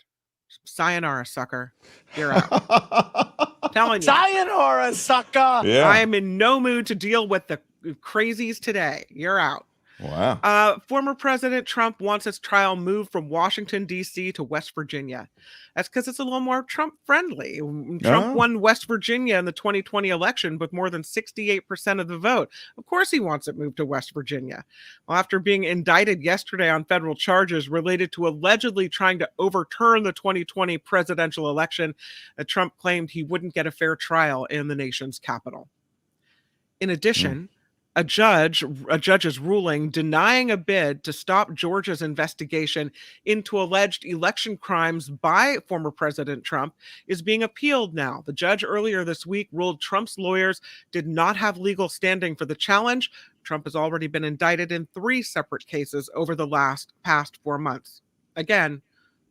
S5: Sayonara, sucker. You're out. Telling you.
S12: Sayonara, sucker.
S2: Yeah.
S5: I am in no mood to deal with the crazies today. You're out.
S2: Wow.
S5: Former President Trump wants his trial moved from Washington, D.C. to West Virginia. That's because it's a little more Trump-friendly. Trump won West Virginia in the 2020 election with more than 68% of the vote. Of course he wants it moved to West Virginia. Well, after being indicted yesterday on federal charges related to allegedly trying to overturn the 2020 presidential election, Trump claimed he wouldn't get a fair trial in the nation's capital. In addition, a judge's ruling denying a bid to stop Georgia's investigation into alleged election crimes by former President Trump is being appealed now. The judge earlier this week ruled Trump's lawyers did not have legal standing for the challenge. Trump has already been indicted in 3 separate cases over the past 4 months. Again,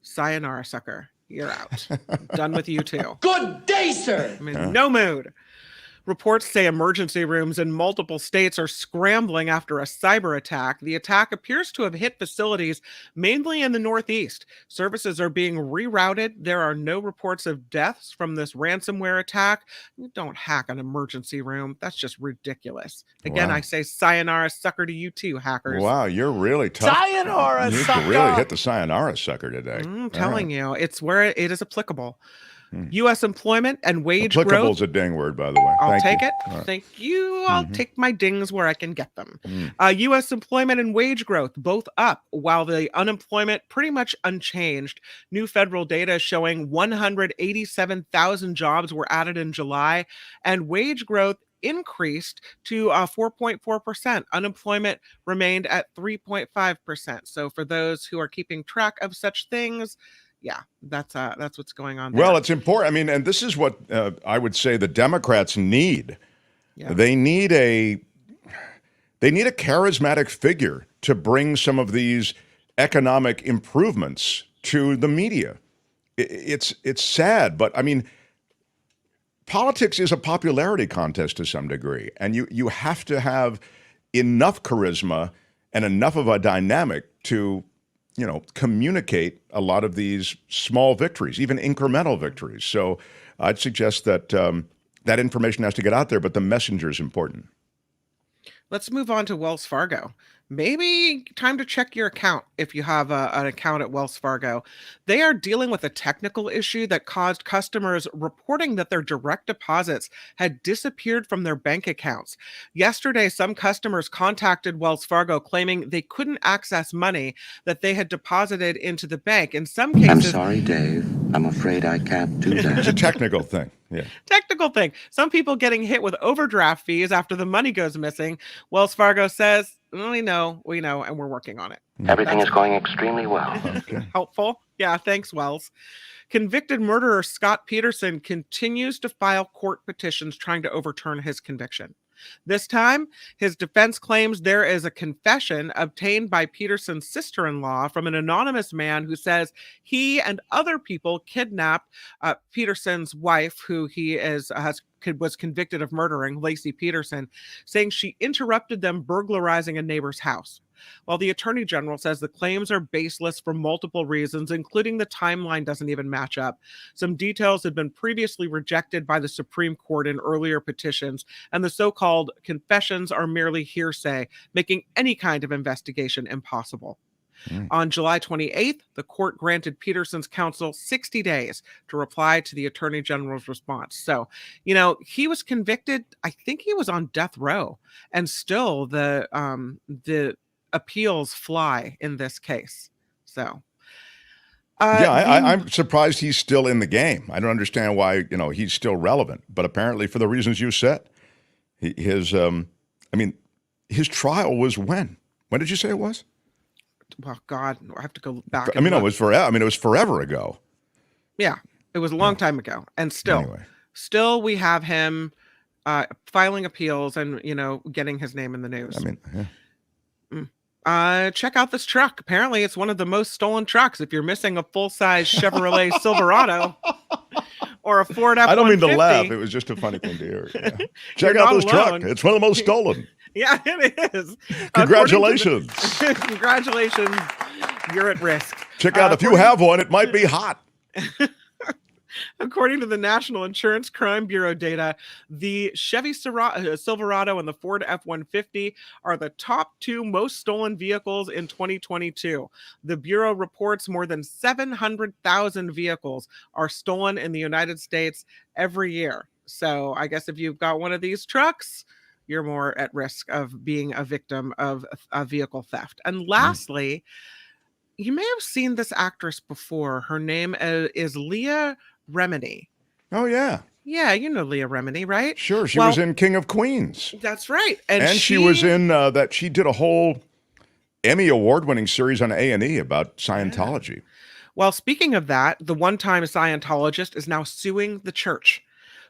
S5: sayonara, sucker. You're out. Done with you too.
S7: Good day, sir.
S5: I'm in no mood. Reports say emergency rooms in multiple states are scrambling after a cyber attack. The attack appears to have hit facilities mainly in the Northeast. Services are being rerouted. There are no reports of deaths from this ransomware attack. You don't hack an emergency room. That's just ridiculous. Again, I say sayonara, sucker to you too, hackers.
S2: Wow, you're really tough.
S12: Sayonara,
S2: you
S12: sucker.
S2: You really hit the sayonara sucker today.
S5: I'm telling you, it's where it is applicable. U.S. employment and wage growth.
S2: Applicable is a ding word, by the way.
S5: I'll take it.
S2: Right.
S5: Thank you. I'll take my dings where I can get them. U.S. employment and wage growth both up, while the unemployment pretty much unchanged. New federal data showing 187,000 jobs were added in July, and wage growth increased to 4.4%. Unemployment remained at 3.5%. So for those who are keeping track of such things, yeah, that's what's going on there.
S2: Well, it's important. I mean, and this is what I would say the Democrats need. Yeah. They need a charismatic figure to bring some of these economic improvements to the media. It's sad, but I mean, politics is a popularity contest to some degree, and you have to have enough charisma and enough of a dynamic to communicate a lot of these small victories, even incremental victories. So I'd suggest that that information has to get out there, but the messenger is important.
S5: Let's move on to Wells Fargo. Maybe time to check your account if you have an account at Wells Fargo. They are dealing with a technical issue that caused customers reporting that their direct deposits had disappeared from their bank accounts. Yesterday, some customers contacted Wells Fargo claiming they couldn't access money that they had deposited into the bank. In some cases...
S13: I'm sorry, Dave. I'm afraid I can't do that.
S2: It's a technical thing. Yeah.
S5: Technical thing. Some people getting hit with overdraft fees after the money goes missing. Wells Fargo says, we know, and we're working on it.
S13: Everything is going extremely well.
S2: Okay.
S5: Helpful. Yeah, thanks, Wells. Convicted murderer Scott Peterson continues to file court petitions trying to overturn his conviction. This time, his defense claims there is a confession obtained by Peterson's sister-in-law from an anonymous man who says he and other people kidnapped Peterson's wife, who he was convicted of murdering, Lacey Peterson, saying she interrupted them burglarizing a neighbor's house. While the Attorney General says the claims are baseless for multiple reasons, including the timeline doesn't even match up. Some details had been previously rejected by the Supreme Court in earlier petitions, and the so-called confessions are merely hearsay, making any kind of investigation impossible. On July 28th, the court granted Peterson's counsel 60 days to reply to the Attorney General's response. So, he was convicted. I think he was on death row, and still the appeals fly in this case. So,
S2: I'm surprised he's still in the game. I don't understand why he's still relevant, but apparently for the reasons you said, his trial was when? When did you say it was?
S5: Well, God, I have to go back.
S2: It was forever. It was forever ago.
S5: Yeah, it was a long time ago, and still we have him filing appeals and getting his name in the news. Check out this truck. Apparently, it's one of the most stolen trucks. If you're missing a full-size Chevrolet Silverado or a Ford F-150,
S2: I don't mean to laugh. It was just a funny thing to hear. Yeah. Check out this truck. It's one of the most stolen.
S5: Yeah, it is.
S2: Congratulations.
S5: Congratulations. You're at risk.
S2: Check out, if you have one, it might be hot.
S5: According to the National Insurance Crime Bureau data, the Chevy Silverado and the Ford F-150 are the top 2 most stolen vehicles in 2022. The Bureau reports more than 700,000 vehicles are stolen in the United States every year. So I guess if you've got one of these trucks, you're more at risk of being a victim of a vehicle theft. And lastly, you may have seen this actress before. Her name is Leah Remini.
S2: Oh, yeah.
S5: Yeah, you know Leah Remini, right?
S2: Sure. She was in King of Queens.
S5: That's right.
S2: And she was in she did a whole Emmy award-winning series on A&E about Scientology.
S5: Yeah. Well, speaking of that, the one-time Scientologist is now suing the church.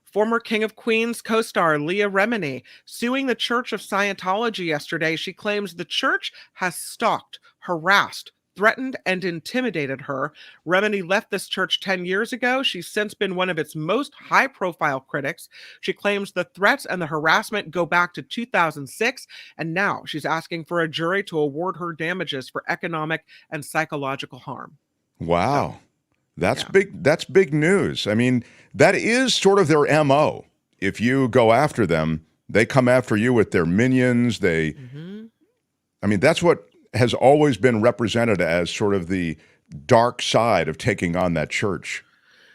S5: Former King of Queens co-star Leah Remini suing the Church of Scientology yesterday. She claims the church has stalked, harassed, threatened, and intimidated her. Remini left this church 10 years ago. She's since been one of its most high-profile critics. She claims the threats and the harassment go back to 2006, and now she's asking for a jury to award her damages for economic and psychological harm.
S2: Wow. That's big. That's big news. I mean, that is sort of their MO. If you go after them, they come after you with their minions. I mean, that's what has always been represented as sort of the dark side of taking on that church.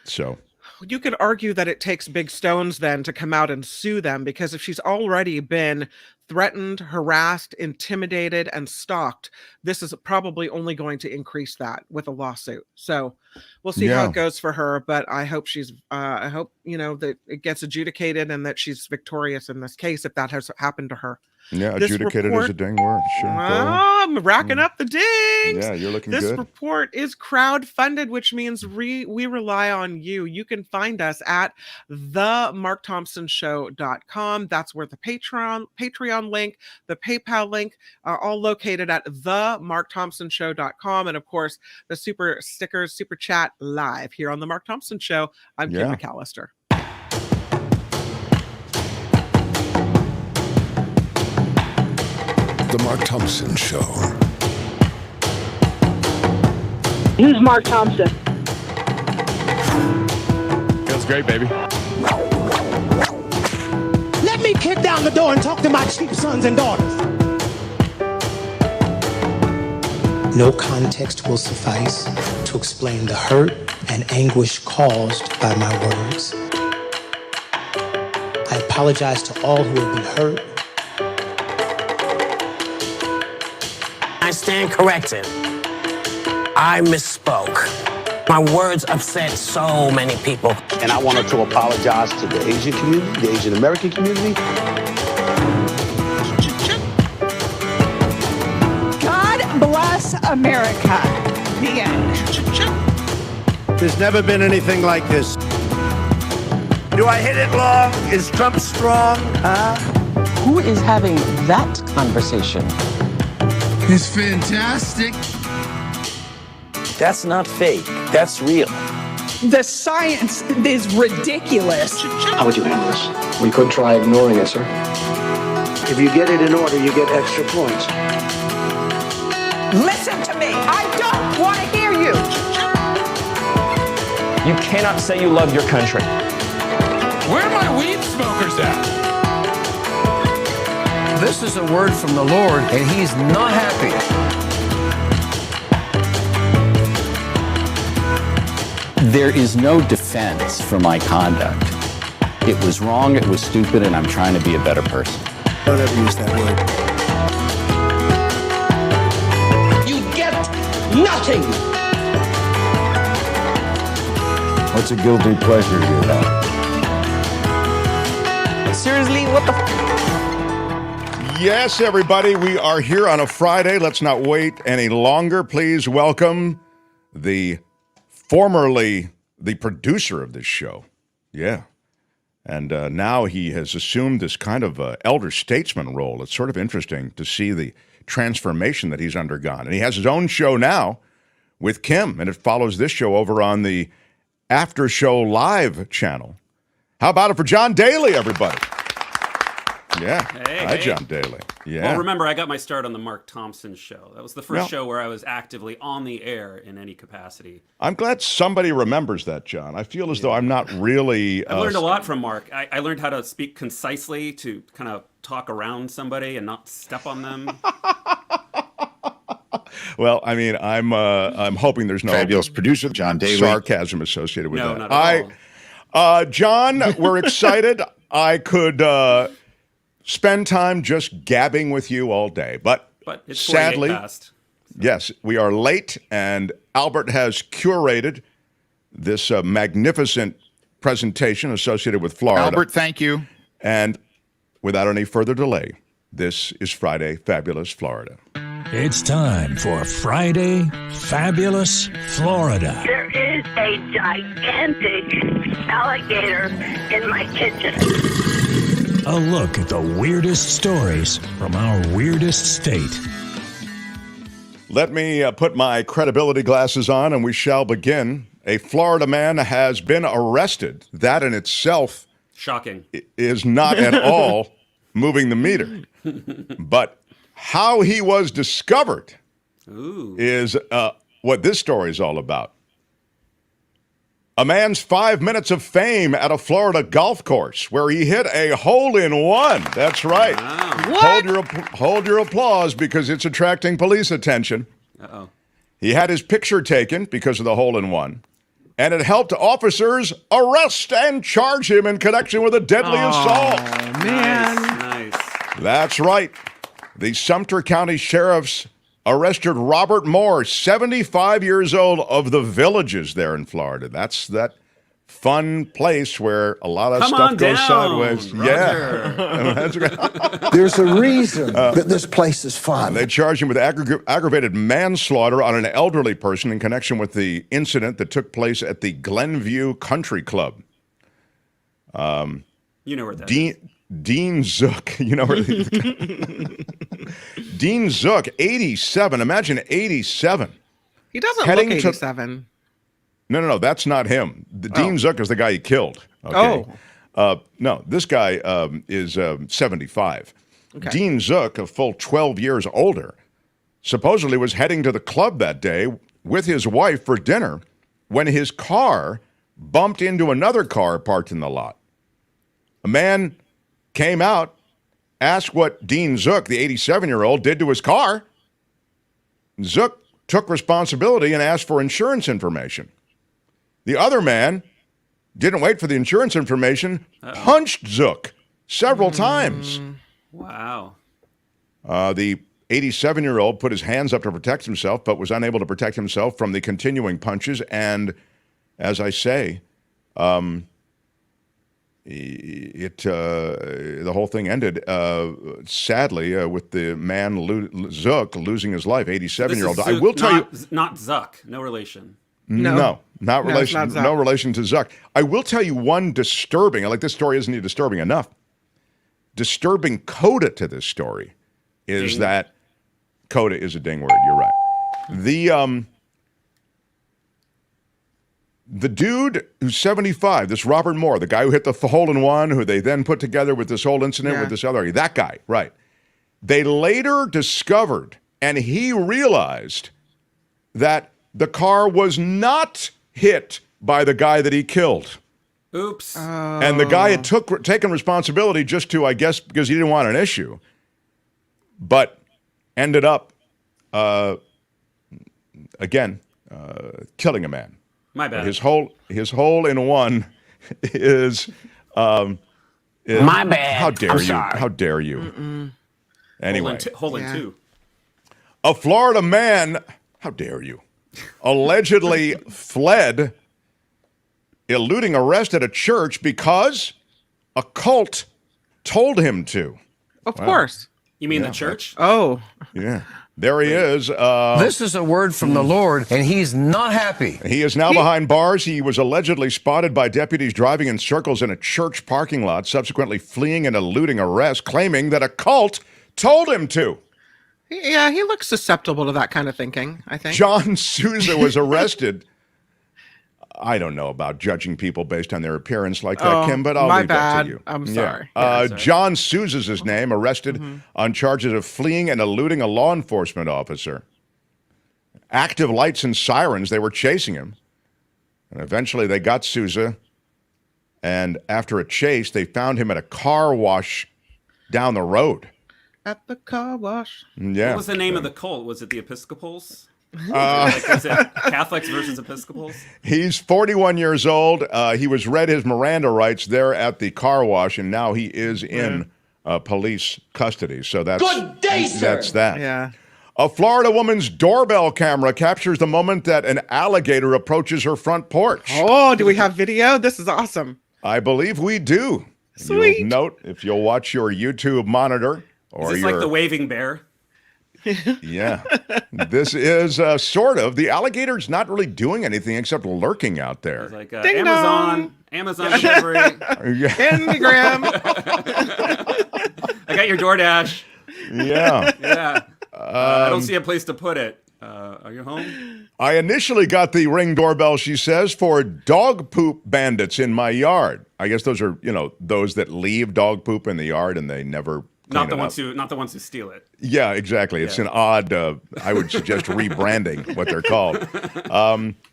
S2: So
S5: you could argue that it takes big stones then to come out and sue them, because if she's already been threatened, harassed, intimidated, and stalked, this is probably only going to increase that with a lawsuit. So we'll see how it goes for her, but I hope I hope that it gets adjudicated and that she's victorious in this case if that has happened to her.
S2: Yeah, adjudicated is a ding word. Sure.
S5: I'm racking up the dings.
S2: Yeah, you're looking good.
S5: This report is crowd-funded, which means we rely on you. You can find us at themarkthompsonshow.com. That's where the Patreon link, the PayPal link are all located at themarkthompsonshow.com. And of course, the super stickers, super chat live here on The Mark Thompson Show. I'm Kim McAllister.
S3: The Mark Thompson Show.
S14: Who's Mark Thompson?
S15: Feels great, baby.
S16: Let me kick down the door and talk to my cheap sons and daughters.
S17: No context will suffice to explain the hurt and anguish caused by my words. I apologize to all who have been hurt.
S18: I stand corrected. I misspoke. My words upset so many people.
S19: And I wanted to apologize to the Asian community, the Asian American community.
S12: God bless America. The end.
S20: There's never been anything like this. Do I hit it long? Is Trump strong?
S21: Who is having that conversation?
S22: It's fantastic.
S18: That's not fake. That's real.
S12: The science is ridiculous.
S19: How would you handle this? We could try ignoring it, sir. If you get it in order, you get extra points.
S12: Listen to me. I don't want to hear you.
S1: You cannot say you love your country.
S22: Where are my weed smokers at?
S15: This is a word from the Lord, and he's not happy.
S23: There is no defense for my conduct. It was wrong, it was stupid, and I'm trying to be a better person.
S15: Don't ever use that word.
S18: You get nothing.
S15: What's a guilty pleasure you have?
S1: Seriously, what the
S2: Yes, everybody, we are here on a Friday. Let's not wait any longer. Please welcome formerly the producer of this show. Yeah. And now he has assumed this kind of elder statesman role. It's sort of interesting to see the transformation that he's undergone. And he has his own show now with Kim, and it follows this show over on the After Show Live channel. How about it for John Daly, everybody? Yeah. Hi, John Daly. Yeah.
S24: Well, remember, I got my start on the Mark Thompson show. That was the first show where I was actively on the air in any capacity.
S2: I'm glad somebody remembers that, John. I feel as though I'm not really...
S24: I've learned a lot from Mark. I learned how to speak concisely, to kind of talk around somebody and not step on them.
S2: Well, I mean, I'm hoping there's no
S25: fabulous producer John Daly
S2: sarcasm associated with that.
S24: Not at all.
S2: John, we're excited. I could spend time just gabbing with you all day, but
S24: it's
S2: sadly,
S24: past,
S2: yes, we are late, and Albert has curated this magnificent presentation associated with Florida.
S25: Albert, thank you.
S2: And without any further delay, this is Friday Fabulous Florida.
S26: It's time for Friday Fabulous Florida.
S27: There is a gigantic alligator in my kitchen.
S26: A look at the weirdest stories from our weirdest state.
S2: Let me put my credibility glasses on, and we shall begin. A Florida man has been arrested. That in itself
S24: shocking
S2: is not at all moving the meter. But how he was discovered is what this story is all about. A man's 5 minutes of fame at a Florida golf course where he hit a hole-in-one. That's right.
S24: Wow.
S2: Hold your applause because it's attracting police attention.
S24: Uh-oh.
S2: He had his picture taken because of the hole-in-one, and it helped officers arrest and charge him in connection with a deadly assault.
S5: Man.
S24: Nice.
S2: That's right. The Sumter County Sheriff's arrested Robert Moore, 75 years old, of the Villages there in Florida. That's that fun place where a lot of stuff goes sideways.
S24: Roger.
S2: Yeah. That's right.
S3: There's a reason that this place is fun.
S2: They charged him with aggravated manslaughter on an elderly person in connection with the incident that took place at the Glenview Country Club.
S24: You know where that is.
S2: Dean Zook, you know where Dean Zook, 87. Imagine 87.
S5: He doesn't look 87.
S2: No, that's not him. Dean Zook is the guy he killed. Okay? No, this guy is 75. Okay. Dean Zook, a full 12 years older, supposedly was heading to the club that day with his wife for dinner when his car bumped into another car parked in the lot. A man came out, asked what Dean Zook, the 87-year-old, did to his car. Zook took responsibility and asked for insurance information. The other man didn't wait for the insurance information, punched Zook several times.
S24: Wow.
S2: The 87-year-old put his hands up to protect himself, but was unable to protect himself from the continuing punches. And as I say, the whole thing ended sadly with the man Zook losing his life. 87-year-old. I will tell you,
S24: not Zuck, no relation.
S2: No, relation. No relation to Zuck. I will tell you one disturbing. Like this story isn't even disturbing enough. Disturbing coda to this story is that coda is a ding word. You're right. The dude who's 75, this Robert Moore, the guy who hit the hole-in-one, who they then put together with this whole incident with this other guy, that guy, right. They later discovered and he realized that the car was not hit by the guy that he killed.
S24: Oops.
S2: And the guy had taken responsibility just to, I guess, because he didn't want an issue, but ended up, killing a man.
S24: My bad.
S2: His hole in one is
S18: my bad.
S2: How dare
S18: I'm
S2: you?
S18: sorry.
S2: How dare you? Anyway.
S24: Hole in two.
S2: A Florida man, how dare you, allegedly fled, eluding arrest at a church because a cult told him to.
S5: Of course.
S24: You mean the church?
S5: Oh.
S2: Yeah. There he is.
S15: This is a word from the Lord, and he's not happy.
S2: He is now behind bars. He was allegedly spotted by deputies driving in circles in a church parking lot, subsequently fleeing and eluding arrest, claiming that a cult told him to.
S5: Yeah, he looks susceptible to that kind of thinking, I think.
S2: John Souza was arrested. I don't know about judging people based on their appearance like that, Kim, but I'll leave that to you.
S5: I'm sorry.
S2: Yeah. John Souza's his name, arrested on charges of fleeing and eluding a law enforcement officer. Active lights and sirens, they were chasing him. And eventually they got Souza. And after a chase, they found him at a car wash down the road.
S5: At the car wash.
S2: Yeah.
S24: What was the name of the cult? Was it the Episcopals? Was it Catholics versus Episcopals?
S2: He's 41 years old. He was read his Miranda rights there at the car wash, and now he is in police custody. So that's
S18: Good day, sir.
S2: That's that.
S5: Yeah.
S2: A Florida woman's doorbell camera captures the moment that an alligator approaches her front porch.
S5: Oh, do we have video? This is awesome.
S2: I believe we do.
S5: Sweet.
S2: You'll note if you'll watch your YouTube monitor or
S24: Is this like the waving bear?
S2: Yeah, this is sort of. The alligator's not really doing anything except lurking out there.
S24: It's like
S5: Ding
S24: Amazon delivery.
S5: Candygram.
S24: I got your DoorDash.
S2: Yeah.
S24: Yeah. I don't see a place to put it. Are you home?
S2: I initially got the Ring doorbell, she says, for dog poop bandits in my yard. I guess those are, those that leave dog poop in the yard and they never
S24: Not the ones who steal it.
S2: Yeah, exactly. It's an odd, I would suggest rebranding what they're called.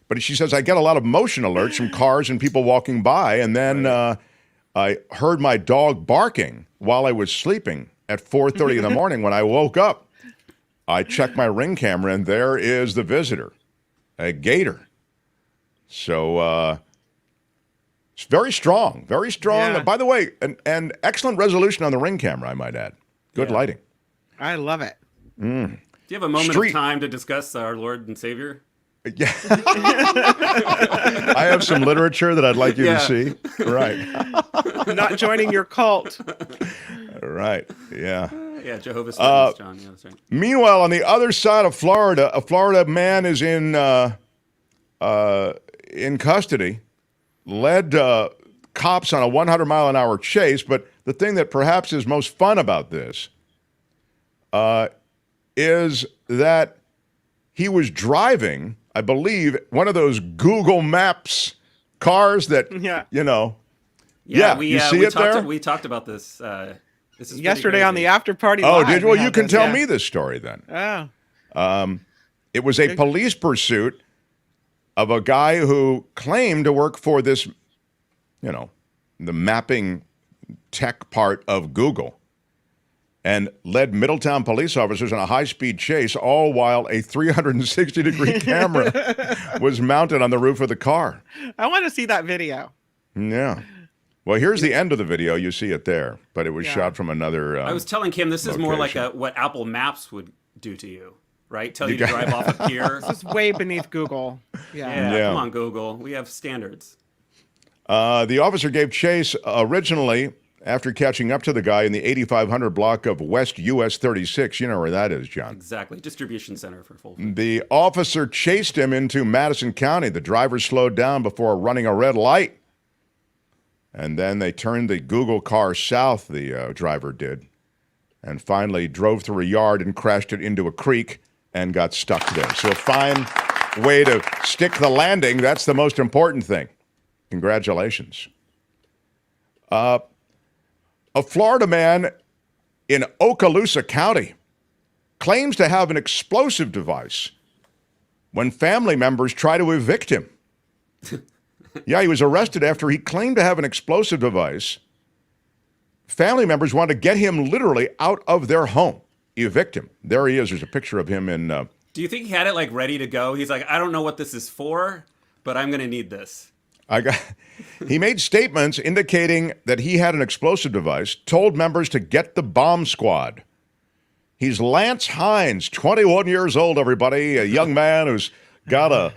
S2: But she says, I get a lot of motion alerts from cars and people walking by. And then I heard my dog barking while I was sleeping at 4:30 in the morning. When I woke up, I checked my Ring camera and there is the visitor, a gator. So it's very strong, very strong.
S5: Yeah.
S2: By the way, an excellent resolution on the Ring camera, I might add. Good lighting.
S5: I love it.
S24: Do you have a moment of time to discuss our Lord and Savior?
S2: Yeah. I have some literature that I'd like you to see. Right.
S5: Not joining your cult.
S2: Right. Yeah.
S24: Yeah, Jehovah's Witnesses, John. Yeah, that's right.
S2: Meanwhile, on the other side of Florida, a Florida man is in custody, led cops on a 100-mile-an-hour chase. But the thing that perhaps is most fun about this is that he was driving, I believe, one of those Google Maps cars that, you see it there?
S24: We talked about this. This is
S5: yesterday on the after party.
S2: Oh,
S5: live,
S2: did you? Well, you can tell me this story then.
S5: Oh.
S2: It was a police pursuit of a guy who claimed to work for this, the mapping tech part of Google, and led Middletown police officers on a high-speed chase, all while a 360-degree camera was mounted on the roof of the car.
S5: I want to see that video.
S2: Yeah. Well, here's the end of the video. You see it there, but it was shot from another
S24: I was telling Kim, this is more like what Apple Maps would do to you, right? Tell you to drive off a pier.
S5: This is way beneath Google.
S24: Yeah, come on, Google. We have standards.
S2: The officer gave chase originally after catching up to the guy in the 8500 block of West US 36. You know where that is, John.
S24: Exactly. Distribution center for full.
S2: The officer chased him into Madison County. The driver slowed down before running a red light. And then they turned the Google car south, the driver did, and finally drove through a yard and crashed it into a creek and got stuck there. So a fine way to stick the landing. That's the most important thing. Congratulations. A Florida man in Okaloosa County claims to have an explosive device when family members try to evict him. Yeah, he was arrested after he claimed to have an explosive device. Family members wanted to get him literally out of their home, evict him. There he is. There's a picture of him in...
S24: Do you think he had it like ready to go? He's like, I don't know what this is for, but I'm going to need this.
S2: He made statements indicating that he had an explosive device, told members to get the bomb squad. He's Lance Hines, 21 years old, everybody, a young man who's got a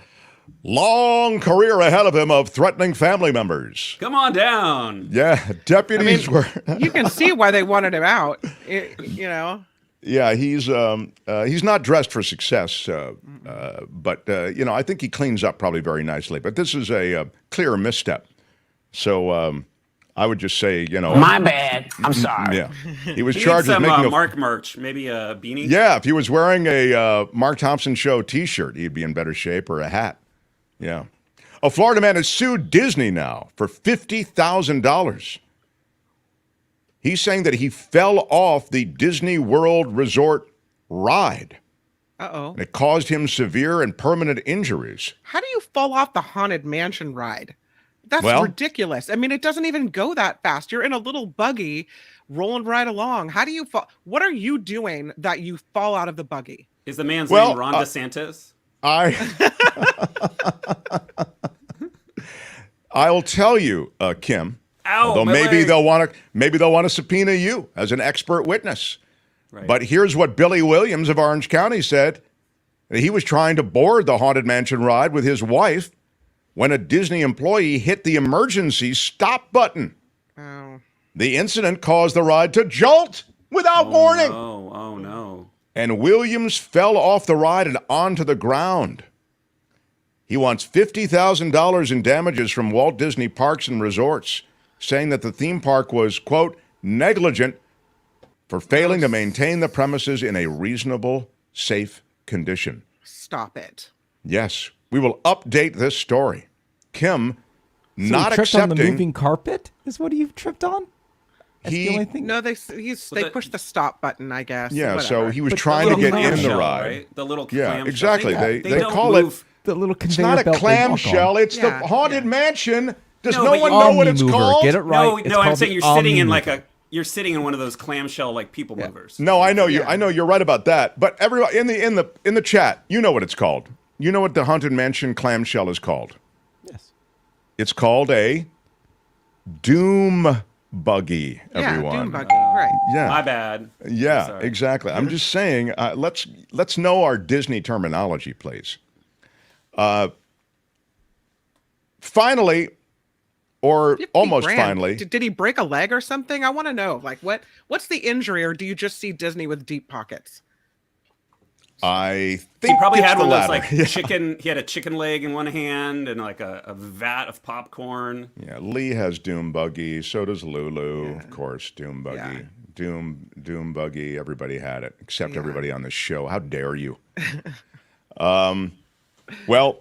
S2: long career ahead of him of threatening family members.
S24: Come on down.
S2: Yeah, deputies were...
S5: You can see why they wanted him out, you know.
S2: Yeah, he's not dressed for success, but, I think he cleans up probably very nicely. But this is a clear misstep. So I would just say,
S18: My bad. I'm sorry.
S2: Yeah. He was charged with making
S24: Mark merch, maybe a beanie.
S2: Yeah, if he was wearing a Mark Thompson Show T-shirt, he'd be in better shape, or a hat. Yeah. A Florida man has sued Disney now for $50,000. He's saying that he fell off the Disney World Resort ride.
S5: Uh-oh.
S2: And it caused him severe and permanent injuries.
S5: How do you fall off the Haunted Mansion ride? That's ridiculous. I mean, it doesn't even go that fast. You're in a little buggy rolling right along. How do you fall? What are you doing that you fall out of the buggy?
S24: Is the man's name Ron DeSantis?
S2: I'll tell you, Kim. Although maybe they'll want to subpoena you as an expert witness. Right. But here's what Billy Williams of Orange County said. He was trying to board the Haunted Mansion ride with his wife when a Disney employee hit the emergency stop button.
S5: Oh.
S2: The incident caused the ride to jolt without warning.
S24: Oh no.
S2: And Williams fell off the ride and onto the ground. He wants $50,000 in damages from Walt Disney Parks and Resorts, saying that the theme park was, quote, negligent for failing to maintain the premises in a reasonable, safe condition.
S5: Stop it.
S2: Yes, we will update this story. Kim,
S4: not accepting... on the moving carpet is what he tripped on? That's the only thing?
S5: No, they pushed the stop button, I guess.
S2: Yeah,
S5: whatever.
S2: so he was trying to get in the ride.
S24: Right? The little
S2: clamshell. Exactly.
S24: They
S2: call it...
S4: The little
S2: it's
S4: conveyor
S2: not a
S4: belt
S2: clamshell. It's the Haunted Mansion. Does no one know what it's called?
S4: Get it right.
S24: No, I'm saying you're sitting in one of those clamshell people movers.
S2: No, I know you. I know you're right about that. But everybody in the chat, you know what it's called. You know what the Haunted Mansion clamshell is called.
S4: Yes.
S2: It's called a doom buggy. Everyone.
S5: Yeah, doom buggy. Right.
S2: Yeah.
S24: My bad.
S2: Yeah, exactly. I'm just saying. Let's know our Disney terminology, please. Finally, or almost finally.
S5: Did he break a leg or something? I want to know. Like, what's the injury, or do you just see Disney with deep pockets?
S2: I think
S24: he probably had one of those
S2: latter.
S24: chicken. He had a chicken leg in one hand and like a vat of popcorn.
S2: Yeah, Lee has Doom Buggy. So does Lulu, of course. Doom Buggy.
S5: Yeah.
S2: Doom Buggy. Everybody had it, except everybody on this show. How dare you? Well,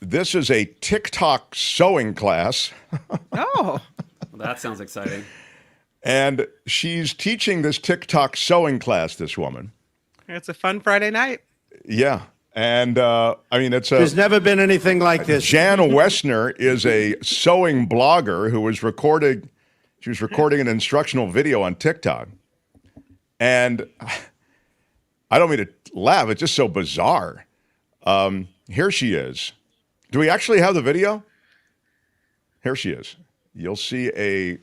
S2: this is a TikTok sewing class.
S5: Oh.
S24: Well, that sounds exciting.
S2: And she's teaching this TikTok sewing class, this woman.
S5: It's a fun Friday night.
S2: Yeah. And,
S20: There's never been anything like this.
S2: Jan Wessner is a sewing blogger who was recording an instructional video on TikTok. And I don't mean to laugh. It's just so bizarre. Here she is. Do we actually have the video? Here she is. You'll see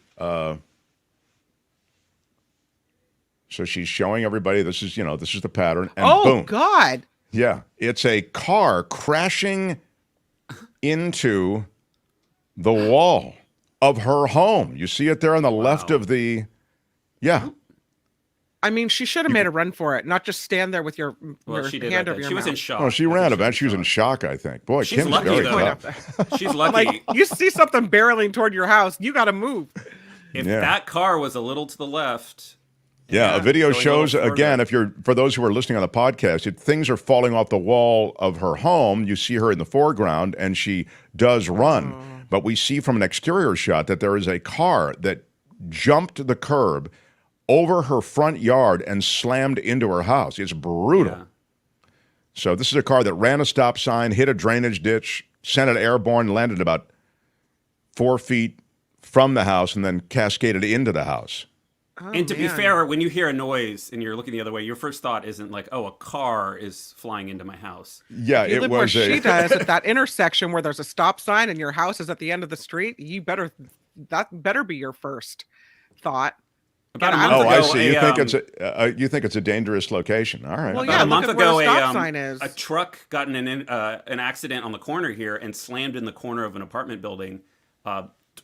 S2: so she's showing everybody this is the pattern. And boom.
S5: God.
S2: Yeah. It's a car crashing into the wall of her home. You see it there on the left of the, yeah.
S5: I mean, she should have made a run for it, not just stand there with your
S24: she did
S5: hand
S24: right
S5: over your
S24: She
S5: mouth.
S24: was in shock.
S2: Oh, she ran eventually. She was in shock, I think. Boy,
S24: She's
S2: Kim's
S24: lucky,
S2: very
S24: though.
S2: tough.
S24: She's lucky.
S5: Like, you see something barreling toward your house, you got to move.
S24: If that car was a little to the left.
S2: Yeah, a video shows, again, for those who are listening on the podcast, things are falling off the wall of her home. You see her in the foreground, and she does run. But we see from an exterior shot that there is a car that jumped the curb over her front yard and slammed into her house. It's brutal.
S24: Yeah.
S2: So this is a car that ran a stop sign, hit a drainage ditch, sent it airborne, landed about 4 feet from the house, and then cascaded into the house.
S24: Oh, and to be fair, when you hear a noise and you're looking the other way, your first thought isn't like, "Oh, a car is flying into my house."
S2: Yeah,
S5: you live where she does at that intersection where there's a stop sign and your house is at the end of the street. That better be your first thought.
S24: About a month ago,
S2: I see. You think it's a dangerous location. All right.
S24: Well, about a month ago, a truck got in an accident on the corner here and slammed in the corner of an apartment building.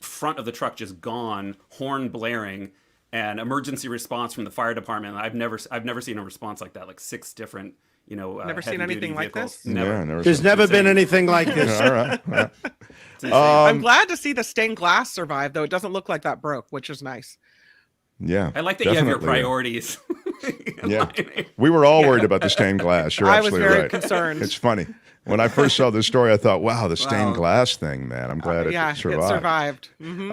S24: Front of the truck just gone, horn blaring. And emergency response from the fire department. I've never seen a response like that. Like 6 different,
S5: never seen anything like this.
S24: Never.
S2: Yeah,
S20: There's never been anything like this.
S2: All right.
S5: I'm glad to see the stained glass survive, though. It doesn't look like that broke, which is nice.
S2: Yeah,
S24: I like that you have your priorities.
S2: Yeah, we were all worried about the stained glass. You're absolutely right.
S5: I was very concerned.
S2: It's funny. When I first saw this story, I thought, "Wow, the stained glass thing, man! I'm glad it survived."
S5: It survived. Mm-hmm.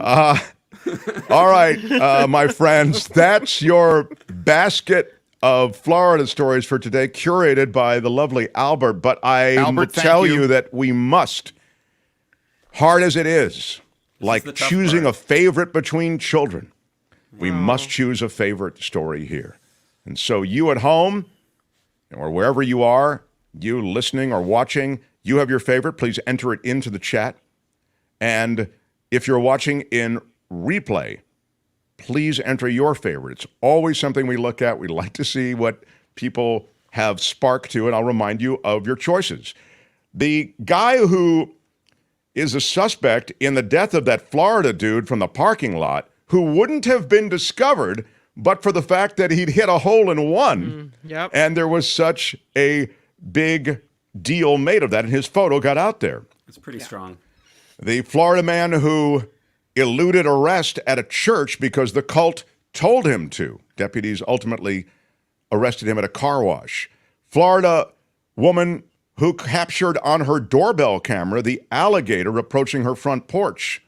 S2: All right, my friends, that's your basket of Florida stories for today, curated by the lovely Albert. But I will tell you that we must, hard as it is, like choosing a favorite between children, we must choose a favorite story here. And so you at home, or wherever you are, you listening or watching, you have your favorite, please enter it into the chat. And if you're watching in replay, please enter your favorite. It's always something we look at. We like to see what people have sparked to, and I'll remind you of your choices. The guy who is a suspect in the death of that Florida dude from the parking lot, who wouldn't have been discovered but for the fact that he'd hit a hole in one, and there was such a big deal made of that, and his photo got out there.
S24: It's pretty strong.
S2: The Florida man who eluded arrest at a church because the cult told him to. Deputies ultimately arrested him at a car wash. Florida woman who captured on her doorbell camera the alligator approaching her front porch.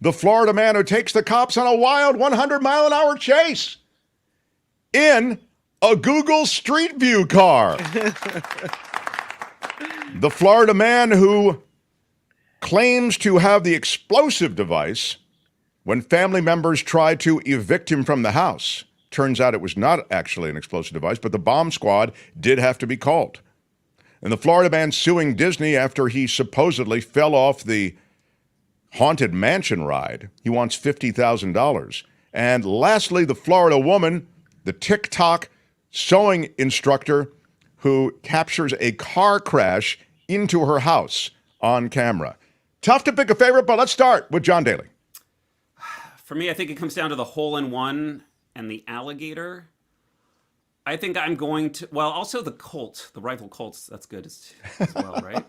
S2: The Florida man who takes the cops on a wild 100-mile-an-hour chase in a Google Street View car. The Florida man who claims to have the explosive device when family members tried to evict him from the house. Turns out it was not actually an explosive device, but the bomb squad did have to be called. And the Florida man suing Disney after he supposedly fell off the Haunted Mansion ride. He wants $50,000. And lastly, the Florida woman, the TikTok sewing instructor who captures a car crash into her house on camera. Tough to pick a favorite, but let's start with John Daly.
S24: For me, I think it comes down to the hole-in-one and the alligator. I think I'm going to, well, also the Colt, the rival Colts. That's good as well, right?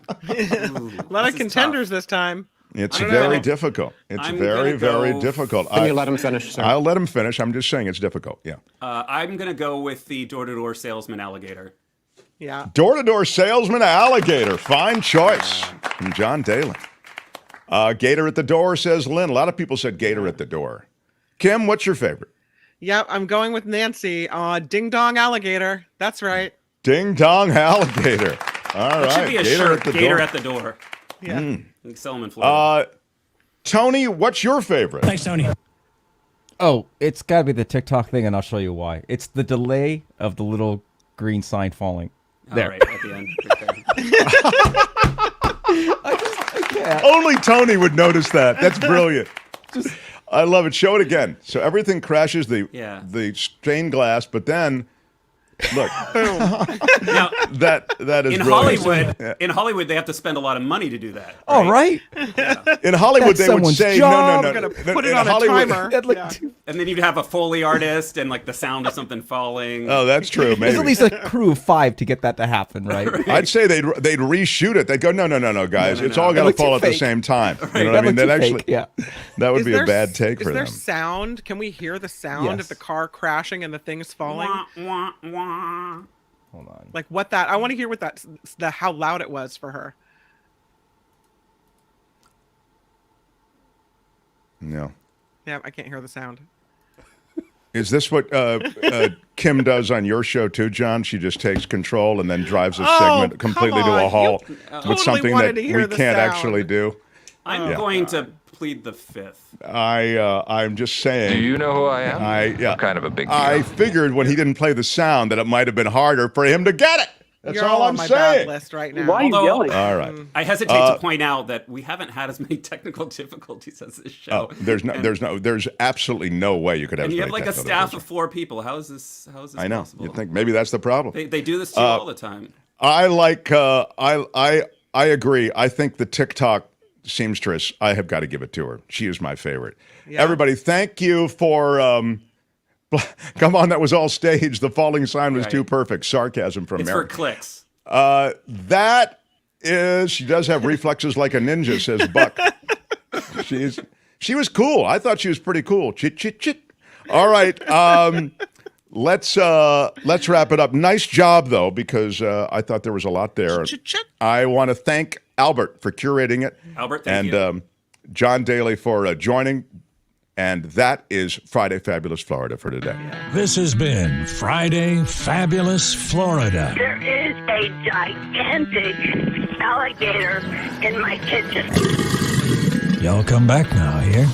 S5: Ooh, a lot of contenders this time.
S2: It's very difficult. It's very difficult.
S6: Can you let him finish, sir?
S2: I'll let him finish. I'm just saying it's difficult. Yeah.
S24: I'm going to go with the door-to-door salesman alligator.
S5: Yeah.
S2: Door-to-door salesman alligator. Fine choice from John Daly. Gator at the door, says Lynn. A lot of people said gator at the door. Kim, what's your favorite?
S5: Yep, I'm going with Nancy. Ding-dong alligator. That's right.
S2: Ding-dong alligator. All right.
S24: It should be a shirt, gator at the door.
S5: Yeah.
S24: You can sell them in Florida.
S2: Tony, what's your favorite?
S6: Thanks, Tony.
S4: Oh, it's got to be the TikTok thing, and I'll show you why. It's the delay of the little green sign falling. There.
S24: Right, at the end. Right there.
S2: I can't. Only Tony would notice that. That's brilliant. I love it. Show it again. So everything crashes, the stained glass, but then look.
S24: Now,
S2: that is
S24: in
S2: brilliant.
S24: Hollywood. In Hollywood, they have to spend a lot of money to do that. Right?
S4: Oh, right.
S24: Yeah.
S2: In Hollywood, they would say no.
S5: I'm gonna put it on a timer.
S24: And then you'd have a Foley artist and like the sound of something falling.
S2: Oh, that's true. Maybe.
S4: There's at least a crew of 5 to get that to happen, right?
S2: I'd say they'd reshoot it. They'd go, no, guys, it's all got to fall at the same time. Right. You know what I mean? That actually, that would be a bad take for them.
S5: Is there sound? Can we hear the sound of the car crashing and the things falling?
S24: Wah, wah.
S4: Hold on.
S5: Like what that? I want to hear what how loud it was for her.
S2: No.
S5: Yeah, I can't hear the sound.
S2: Is this what Kim does on your show too, John? She just takes control and then drives a segment completely to a halt with something that we can't actually do.
S24: I'm going to plead the fifth.
S2: I'm just saying.
S6: Do you know who I am? I'm kind of a big deal.
S2: I figured when he didn't play the sound that it might have been harder for him to get it. That's
S5: You're
S2: all
S5: on
S2: I'm
S5: my
S2: saying.
S5: bad list right now.
S14: Why are you yelling?
S2: All right.
S24: I hesitate to point out that we haven't had as many technical difficulties as this show.
S2: There's absolutely no way you could have.
S24: And you have like a staff of 4 people. How is this
S2: I know.
S24: possible?
S2: You'd think maybe that's the problem.
S24: They do this to you all the time.
S2: I agree. I think the TikTok seamstress, I have got to give it to her. She is my favorite. Yeah. Everybody, thank you for. Come on, that was all staged. The falling sign was too perfect. Sarcasm from Mary.
S24: It's for clicks.
S2: That is, she does have reflexes like a ninja, says Buck. She was cool. I thought she was pretty cool. Chit, chit, chit. All right. Let's wrap it up. Nice job, though, because I thought there was a lot there. I want to thank Albert for curating it.
S24: Albert, thank you.
S2: And John Daly for joining. And that is Friday Fabulous Florida for today.
S26: This has been Friday Fabulous Florida.
S27: There is a gigantic alligator in my kitchen.
S26: Y'all come back now here.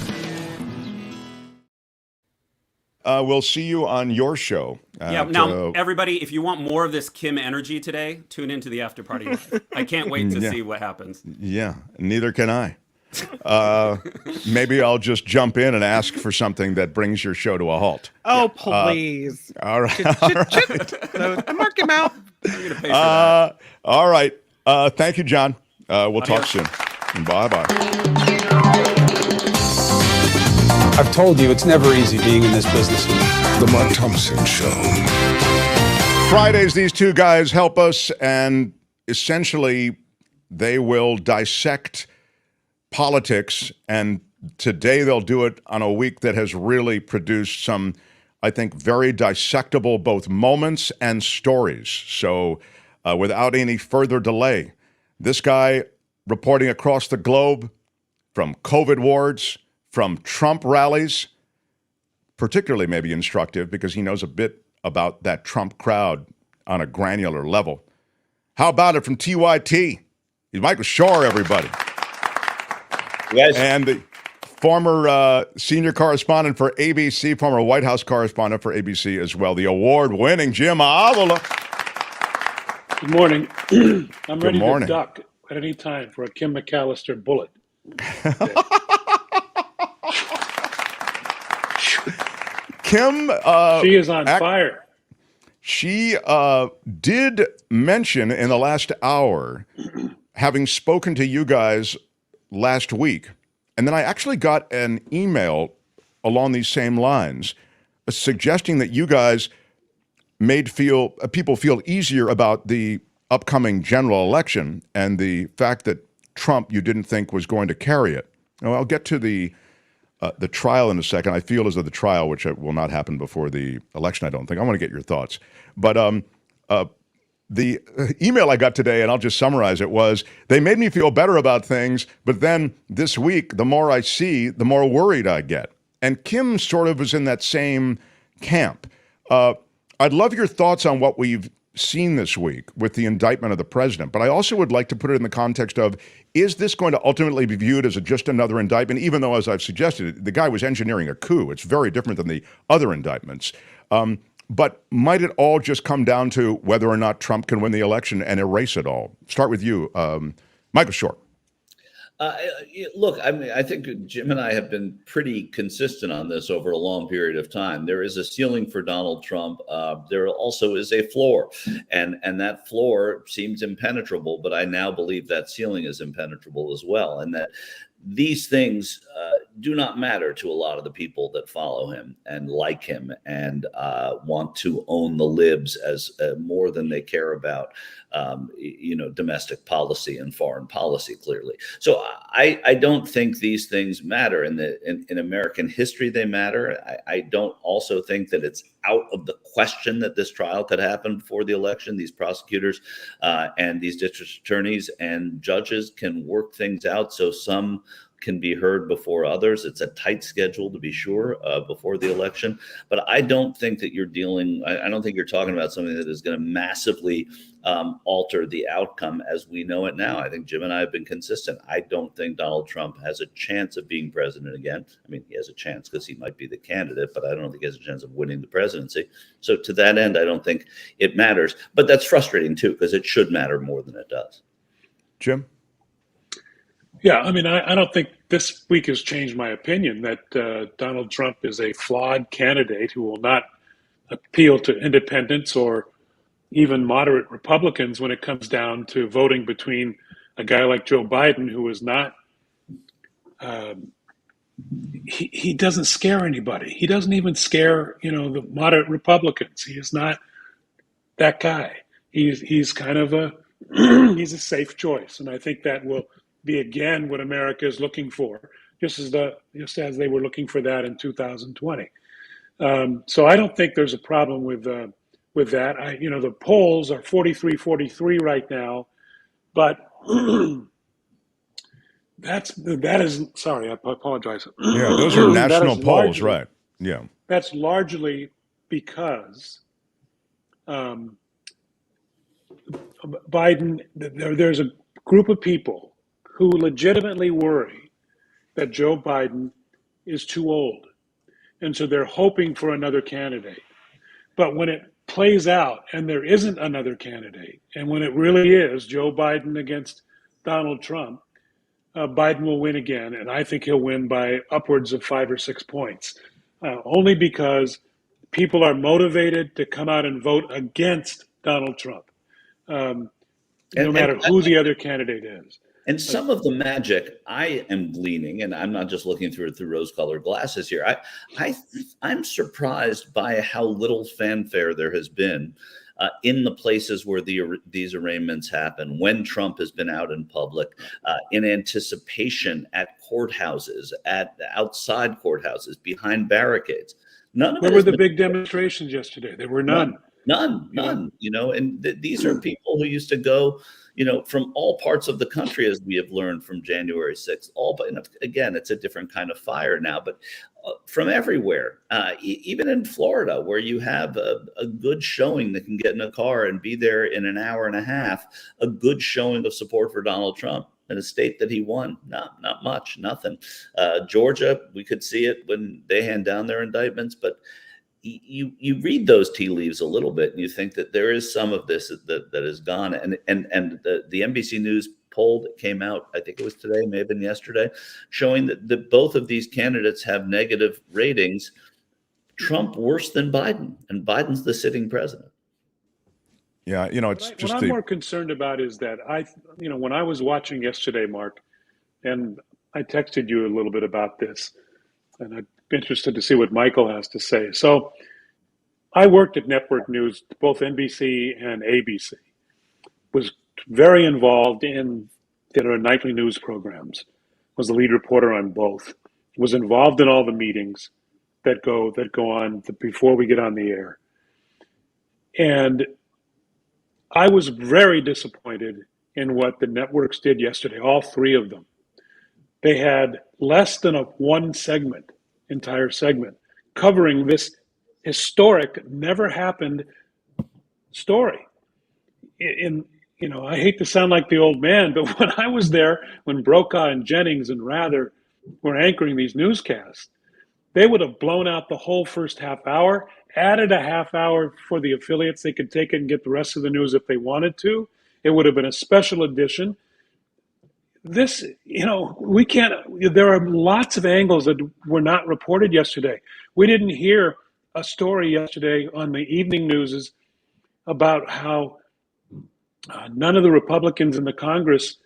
S2: We'll see you on your show.
S24: Now, everybody, if you want more of this Kim energy today, tune into the After Party Live. I can't wait to see what happens.
S2: Yeah, neither can I. Maybe I'll just jump in and ask for something that brings your show to a halt.
S5: Oh, please.
S2: All right.
S5: Mark him out.
S24: I'm going to pay for that.
S2: All right. Thank you, John. We'll talk soon. Bye-bye.
S7: I've told you it's never easy being in this business.
S8: The Mark Thompson Show.
S2: Fridays, these two guys help us, and essentially they will dissect politics, and today they'll do it on a week that has really produced some, I think, very dissectable both moments and stories. So without any further delay, this guy reporting across the globe from COVID wards, from Trump rallies, particularly maybe instructive because he knows a bit about that Trump crowd on a granular level. How about it from TYT? He's Michael Shure, everybody.
S9: Yes.
S2: And the former senior correspondent for ABC, former White House correspondent for ABC as well, the award-winning Jim Avila.
S10: Good morning. I'm ready to duck at any time for a Kim McAllister bullet.
S2: Kim,
S10: she is on fire.
S2: She did mention in the last hour having spoken to you guys last week, and then I actually got an email along these same lines suggesting that you guys made people feel easier about the upcoming general election and the fact that Trump you didn't think was going to carry it. Now, I'll get to the trial in a second. I feel as though the trial, which will not happen before the election, I don't think. I want to get your thoughts. But the email I got today, and I'll just summarize it, was they made me feel better about things, but then this week, the more I see, the more worried I get. And Kim sort of was in that same camp. I'd love your thoughts on what we've seen this week with the indictment of the president, but I also would like to put it in the context of, is this going to ultimately be viewed as just another indictment, even though, as I've suggested, the guy was engineering a coup. It's very different than the other indictments. But might it all just come down to whether or not Trump can win the election and erase it all? Start with you, Michael Shure.
S9: Look, I mean, I think Jim and I have been pretty consistent on this over a long period of time. There is a ceiling for Donald Trump. There also is a floor, and that floor seems impenetrable. But I now believe that ceiling is impenetrable as well, and that these things do not matter to a lot of the people that follow him and like him and want to own the libs as more than they care about, domestic policy and foreign policy, clearly. So I don't think these things matter. In American history, they matter. I don't also think that it's out of the question that this trial could happen before the election. These prosecutors and these district attorneys and judges can work things out so some can be heard before others. It's a tight schedule, to be sure, before the election. But I don't think that you're I don't think you're talking about something that is going to massively alter the outcome as we know it now. I think Jim and I have been consistent. I don't think Donald Trump has a chance of being president again. I mean, he has a chance because he might be the candidate, but I don't think he has a chance of winning the presidency. So to that end, I don't think it matters. But that's frustrating, too, because it should matter more than it does.
S2: Jim?
S10: Yeah, I mean, I don't think this week has changed my opinion that Donald Trump is a flawed candidate who will not appeal to independents or even moderate Republicans when it comes down to voting between a guy like Joe Biden, who is not, he doesn't scare anybody. He doesn't even scare, the moderate Republicans. He is not that guy. He's kind of he's a safe choice. And I think that will be again what America is looking for, just as they were looking for that in 2020. So I don't think there's a problem with that. The polls are 43-43 right now, but that is sorry, I apologize.
S2: Yeah, those are national polls, right? Yeah,
S10: that's largely because Biden. There's a group of people who legitimately worry that Joe Biden is too old. And so they're hoping for another candidate. But when it plays out and there isn't another candidate, and when it really is Joe Biden against Donald Trump, Biden will win again. And I think he'll win by upwards of 5 or 6 points, only because people are motivated to come out and vote against Donald Trump, no matter who the other candidate is.
S9: And some of the magic I am gleaning, and I'm not just looking through rose-colored glasses here. I'm surprised by how little fanfare there has been in the places where these arraignments happen, when Trump has been out in public, in anticipation at courthouses, outside courthouses, behind barricades. None of it.
S10: Where were the big demonstrations yesterday? There were none.
S9: None. And these are people who used to go, from all parts of the country, as we have learned from January 6th. But again, it's a different kind of fire now, but from everywhere, even in Florida, where you have a good showing that can get in a car and be there in an hour and a half, a good showing of support for Donald Trump in a state that he won. Not much, nothing. Georgia, we could see it when they hand down their indictments, but you read those tea leaves a little bit and you think that there is some of this that is gone. And the NBC News poll that came out, I think it was today, may have been yesterday, showing that both of these candidates have negative ratings. Trump worse than Biden, and Biden's the sitting president.
S2: Yeah, it's just
S10: what I'm more concerned about is that when I was watching yesterday, Mark, and I texted you a little bit about this, and I'm interested to see what Michael has to say. So I worked at network news, both NBC and ABC, was very involved in their nightly news programs, was the lead reporter on both, was involved in all the meetings that go on before we get on the air. And I was very disappointed in what the networks did yesterday, all three of them. They had less than entire segment, covering this historic, never happened story. I hate to sound like the old man, but when I was there, when Brokaw and Jennings and Rather were anchoring these newscasts, they would have blown out the whole first half hour, added a half hour for the affiliates. They could take it and get the rest of the news if they wanted to. It would have been a special edition. This, we can't, there are lots of angles that were not reported yesterday. We didn't hear a story yesterday on the evening news about how none of the Republicans in the Congress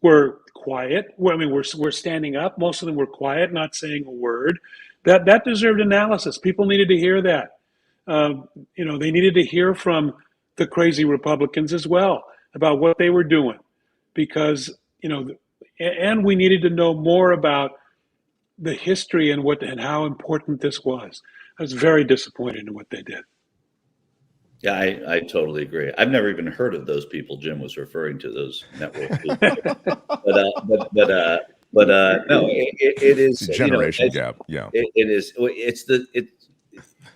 S10: were quiet. We're standing up. Most of them were quiet, not saying a word. That deserved analysis. People needed to hear that. They needed to hear from the crazy Republicans as well about what they were doing, because, and we needed to know more about the history and how important this was. I was very disappointed in what they did.
S9: Yeah, I totally agree. I've never even heard of those people Jim was referring to, those network people. but But no, it is
S2: it's a generation gap. Yeah,
S9: it is.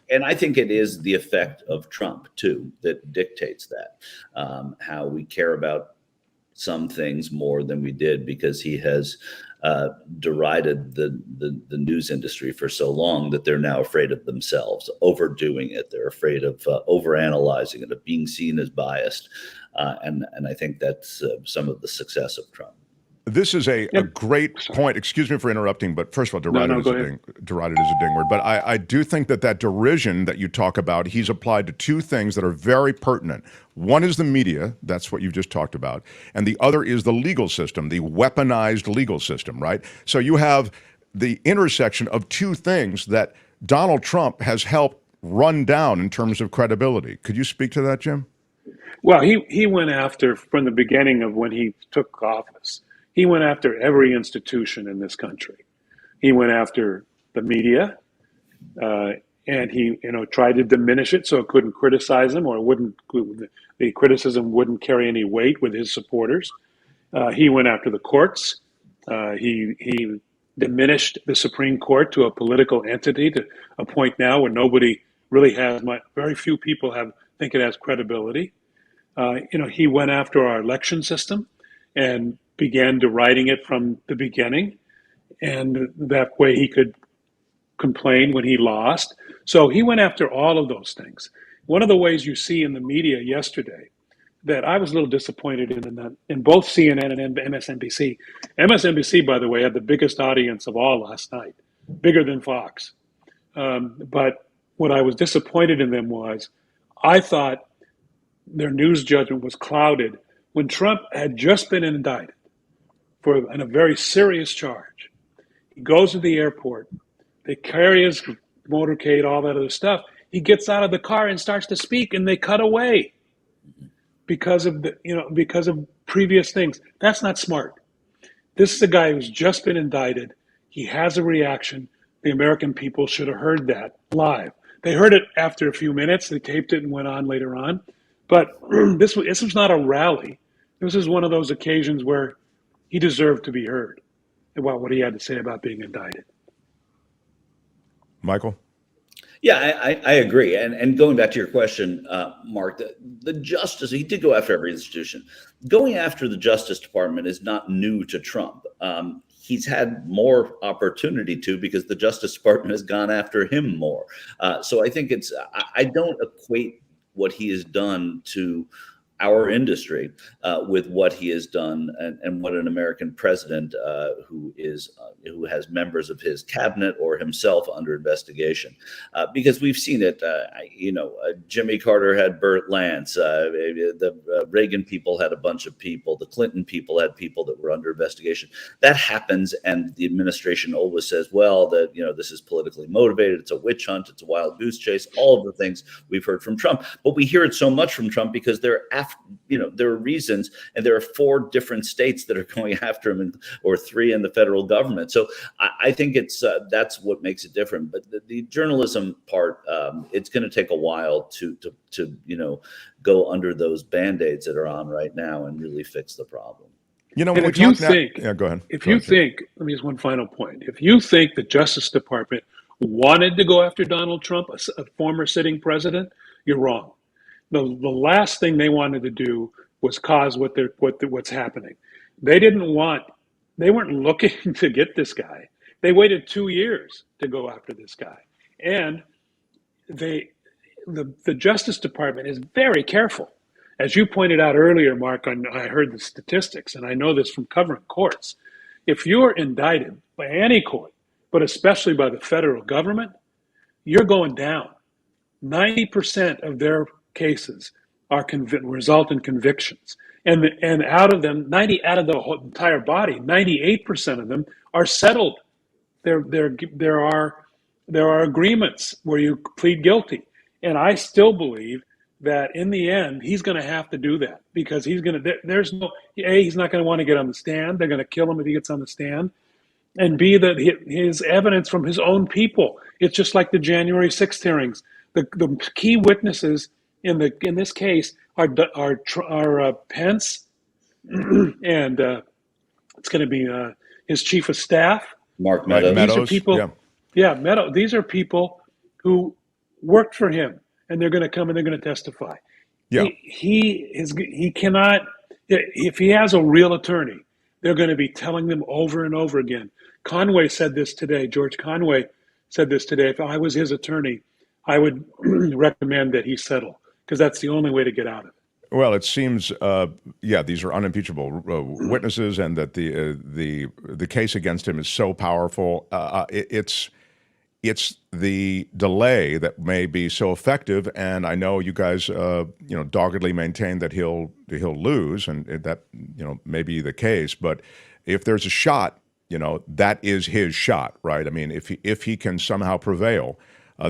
S9: And I think it is the effect of Trump too that dictates that, how we care about some things more than we did, because he has derided the news industry for so long that they're now afraid of themselves, overdoing it. They're afraid of overanalyzing it, of being seen as biased. And I think that's some of the success of Trump.
S2: This is a great point. Excuse me for interrupting, but first of all, derided is a ding word. But I do think that derision that you talk about, he's applied to two things that are very pertinent. One is the media, that's what you've just talked about, and the other is the legal system, the weaponized legal system, right? So you have the intersection of two things that Donald Trump has helped run down in terms of credibility. Could you speak to that, Jim?
S10: Well, he went after, from the beginning of when he took office, he went after every institution in this country. He went after the media, and he, tried to diminish it so it couldn't criticize him, or the criticism wouldn't carry any weight with his supporters. He went after the courts. He diminished the Supreme Court to a political entity, to a point now where nobody really has, very few people think it has credibility. He went after our election system and began deriding it from the beginning, and that way he could complain when he lost. So he went after all of those things. One of the ways you see in the media yesterday that I was a little disappointed in both CNN and MSNBC. MSNBC, by the way, had the biggest audience of all last night, bigger than Fox. But what I was disappointed in them was, I thought their news judgment was clouded when Trump had just been indicted in a very serious charge. He goes to the airport. They carry his motorcade, all that other stuff. He gets out of the car and starts to speak, and they cut away because of previous things. That's not smart. This is a guy who's just been indicted. He has a reaction. The American people should have heard that live. They heard it after a few minutes. They taped it and went on later on. But this was not a rally. This is one of those occasions where he deserved to be heard about what he had to say about being indicted.
S2: Michael?
S9: Yeah, I agree. And going back to your question, Mark, the justice, he did go after every institution. Going after the Justice Department is not new to Trump. He's had more opportunity to, because the Justice Department has gone after him more. So I think I don't equate what he has done to our industry with what he has done and what an American president who has members of his cabinet or himself under investigation, because we've seen it. Jimmy Carter had Burt Lance. The Reagan people had a bunch of people. The Clinton people had people that were under investigation. That happens, and the administration always says, "Well, that this is politically motivated. It's a witch hunt. It's a wild goose chase." All of the things we've heard from Trump, but we hear it so much from Trump because there are reasons, and there are 4 different states that are going after him, or 3 in the federal government. So I think that's what makes it different. But the journalism part, it's going to take a while to go under those band-aids that are on right now and really fix the problem.
S10: If you think,
S2: yeah, go ahead.
S10: If you think, let me just one final point. If you think the Justice Department wanted to go after Donald Trump, a former sitting president, you're wrong. The last thing they wanted to do was cause what's happening. They weren't looking to get this guy. They waited 2 years to go after this guy. And the Justice Department is very careful. As you pointed out earlier, Mark, I heard the statistics, and I know this from covering courts. If you're indicted by any court, but especially by the federal government, you're going down. 90% of their cases result in convictions, and out of them, 90 out of the whole entire body, 98% of them are settled. There are agreements where you plead guilty, and I still believe that in the end he's going to have to do that, because he's not going to want to get on the stand. They're going to kill him if he gets on the stand, and B, that his evidence from his own people. It's just like the January 6th hearings. The key witnesses in this case are Pence, and it's going to be his chief of staff.
S9: Mark Meadows.
S10: These are people. Yeah, Meadows. These are people who worked for him, and they're going to come and they're going to testify.
S2: Yeah.
S10: He cannot. If he has a real attorney, they're going to be telling them over and over again. Conway said this today. George Conway said this today. If I was his attorney, I would recommend that he settle, because that's the only way to get out of it.
S2: Well, it seems, these are unimpeachable witnesses, and that the case against him is so powerful. It's the delay that may be so effective, and I know you guys, doggedly maintain that he'll lose, and that may be the case. But if there's a shot, that is his shot, right? I mean, if he can somehow prevail,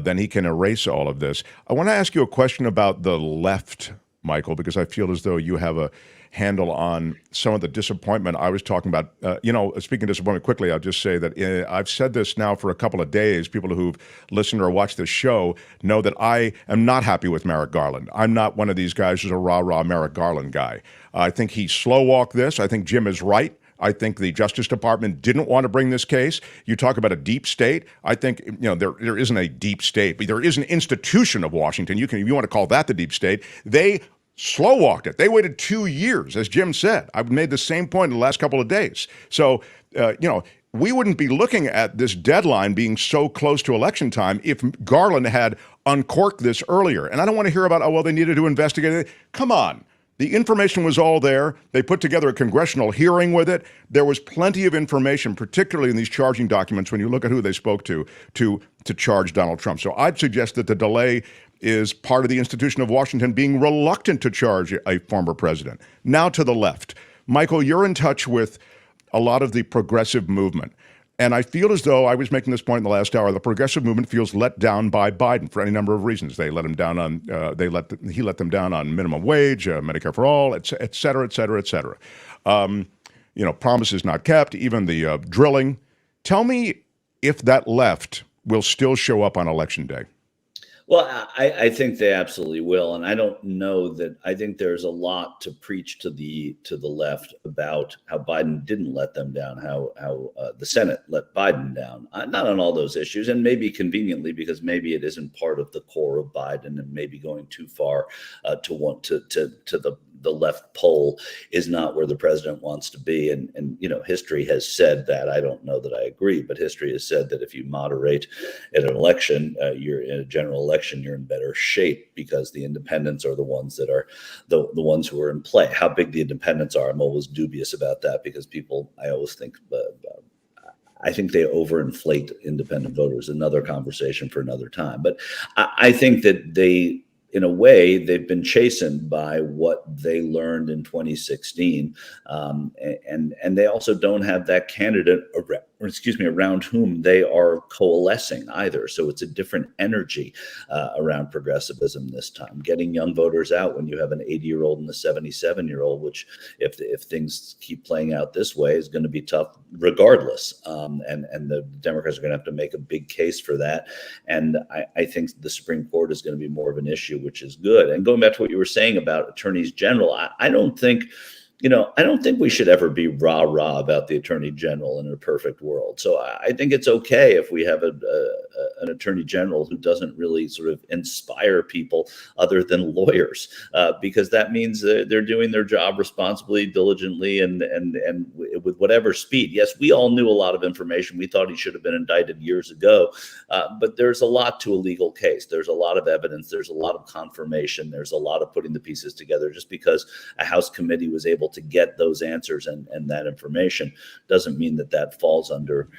S2: then he can erase all of this. I want to ask you a question about the left, Michael, because I feel as though you have a handle on some of the disappointment I was talking about. Speaking of disappointment, quickly, I'll just say that I've said this now for a couple of days. People who've listened or watched this show know that I am not happy with Merrick Garland. I'm not one of these guys who's a rah-rah Merrick Garland guy. I think he slow-walked this. I think Jim is right. I think the Justice Department didn't want to bring this case. You talk about a deep state. I think there isn't a deep state, but there is an institution of Washington. If you want to call that the deep state, they slow-walked it. They waited 2 years, as Jim said. I've made the same point in the last couple of days. So, we wouldn't be looking at this deadline being so close to election time if Garland had uncorked this earlier. And I don't want to hear about, they needed to investigate it. Come on. The information was all there. They put together a congressional hearing with it. There was plenty of information, particularly in these charging documents, when you look at who they spoke to charge Donald Trump. So I'd suggest that the delay is part of the institution of Washington being reluctant to charge a former president. Now to the left. Michael, you're in touch with a lot of the progressive movement. And I feel as though, I was making this point in the last hour, the progressive movement feels let down by Biden for any number of reasons. They let him down on, he let them down on minimum wage, Medicare for all, et cetera, et cetera, et cetera. Promises not kept, even the drilling. Tell me if that left will still show up on Election Day.
S9: Well, I think they absolutely will, and I don't know that. I think there's a lot to preach to the left about how Biden didn't let them down, how the Senate let Biden down. Not on all those issues, and maybe conveniently because maybe it isn't part of the core of Biden, and maybe going too far to want to the left pole is not where the president wants to be. And history has said that. I don't know that I agree, but history has said that if you moderate at an election, you're in a general election, you're in better shape because the independents are the ones that are the ones who are in play. How big the independents are, I'm always dubious about that because I always think, I think they overinflate independent voters. Another conversation for another time. But I think that they, in a way, they've been chastened by what they learned in 2016, and they also don't have that candidate around whom they are coalescing either. So it's a different energy around progressivism this time. Getting young voters out when you have an 80-year-old and a 77-year-old, which if things keep playing out this way, is going to be tough regardless. And the Democrats are going to have to make a big case for that. And I think the Supreme Court is going to be more of an issue, which is good. And going back to what you were saying about attorneys general, I don't think we should ever be rah-rah about the attorney general in a perfect world. So I think it's okay if we have an attorney general who doesn't really sort of inspire people other than lawyers, because that means they're doing their job responsibly, diligently, and with whatever speed. Yes, we all knew a lot of information. We thought he should have been indicted years ago, but there's a lot to a legal case. There's a lot of evidence. There's a lot of confirmation. There's a lot of putting the pieces together. Just because a House committee was able to get those answers and that information doesn't mean that falls under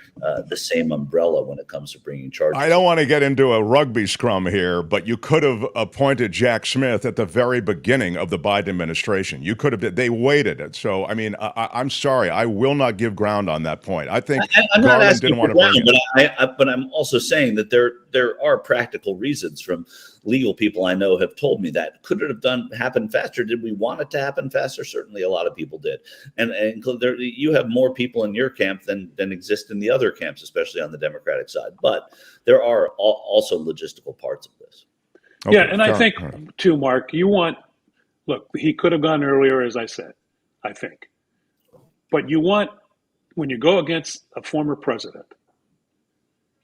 S9: the same umbrella when it comes to bringing charges.
S2: I don't want to get into a rugby scrum here, but you could have appointed Jack Smith at the very beginning of the Biden administration. You could have. They waited. So, I mean, I'm sorry. I will not give ground on that point. I think
S9: I'm not
S2: Garland
S9: asking
S2: didn't want to
S9: ground,
S2: bring it.
S9: but I'm also saying that there are practical reasons from legal people I know have told me that. Could it have happened faster? Did we want it to happen faster? Certainly a lot of people did. And you have more people in your camp than exist in the other camps, especially on the Democratic side. But there are also logistical parts of this.
S10: Okay, yeah, and I think, too, Mark, look, he could have gone earlier, as I said, I think. But you want when you go against a former president,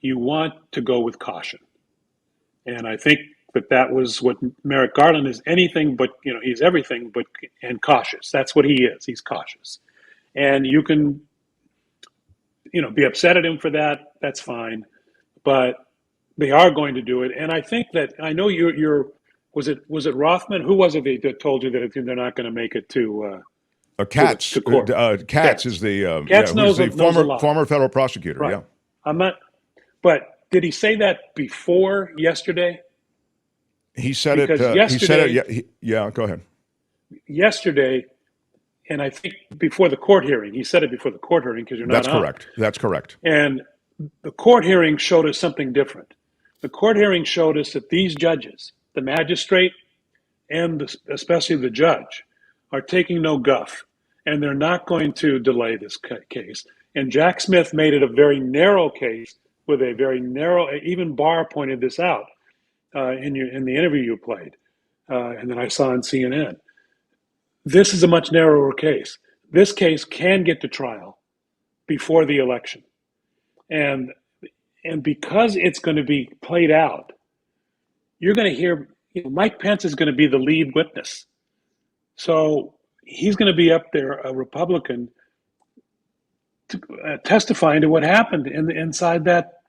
S10: you want to go with caution. And I think that was what Merrick Garland is, anything but, he's everything but, and cautious. That's what he is. He's cautious. And you can, be upset at him for that. That's fine. But they are going to do it. And I think that, I know was it Rothman? Who was it that told you that they're not going to make it to
S2: Katz?
S10: to court?
S2: Katz is the
S10: knows
S2: the former federal prosecutor.
S10: Right.
S2: Yeah.
S10: I'm not. But did he say that before yesterday?
S2: He said
S10: because
S2: it.
S10: Yesterday,
S2: he said it. Yeah. Go ahead.
S10: Yesterday, and I think before the court hearing, he said it before the court hearing because you're not.
S2: That's correct. That's correct.
S10: And the court hearing showed us something different. The court hearing showed us that these judges, the magistrate and especially the judge, are taking no guff, and they're not going to delay this case. And Jack Smith made it a very narrow case with a very narrow, even Barr pointed this out in the interview you played, and then I saw on CNN. This is a much narrower case. This case can get to trial before the election. And because it's going to be played out, you're going to hear Mike Pence is going to be the lead witness. So he's going to be up there, a Republican, testifying to what happened inside that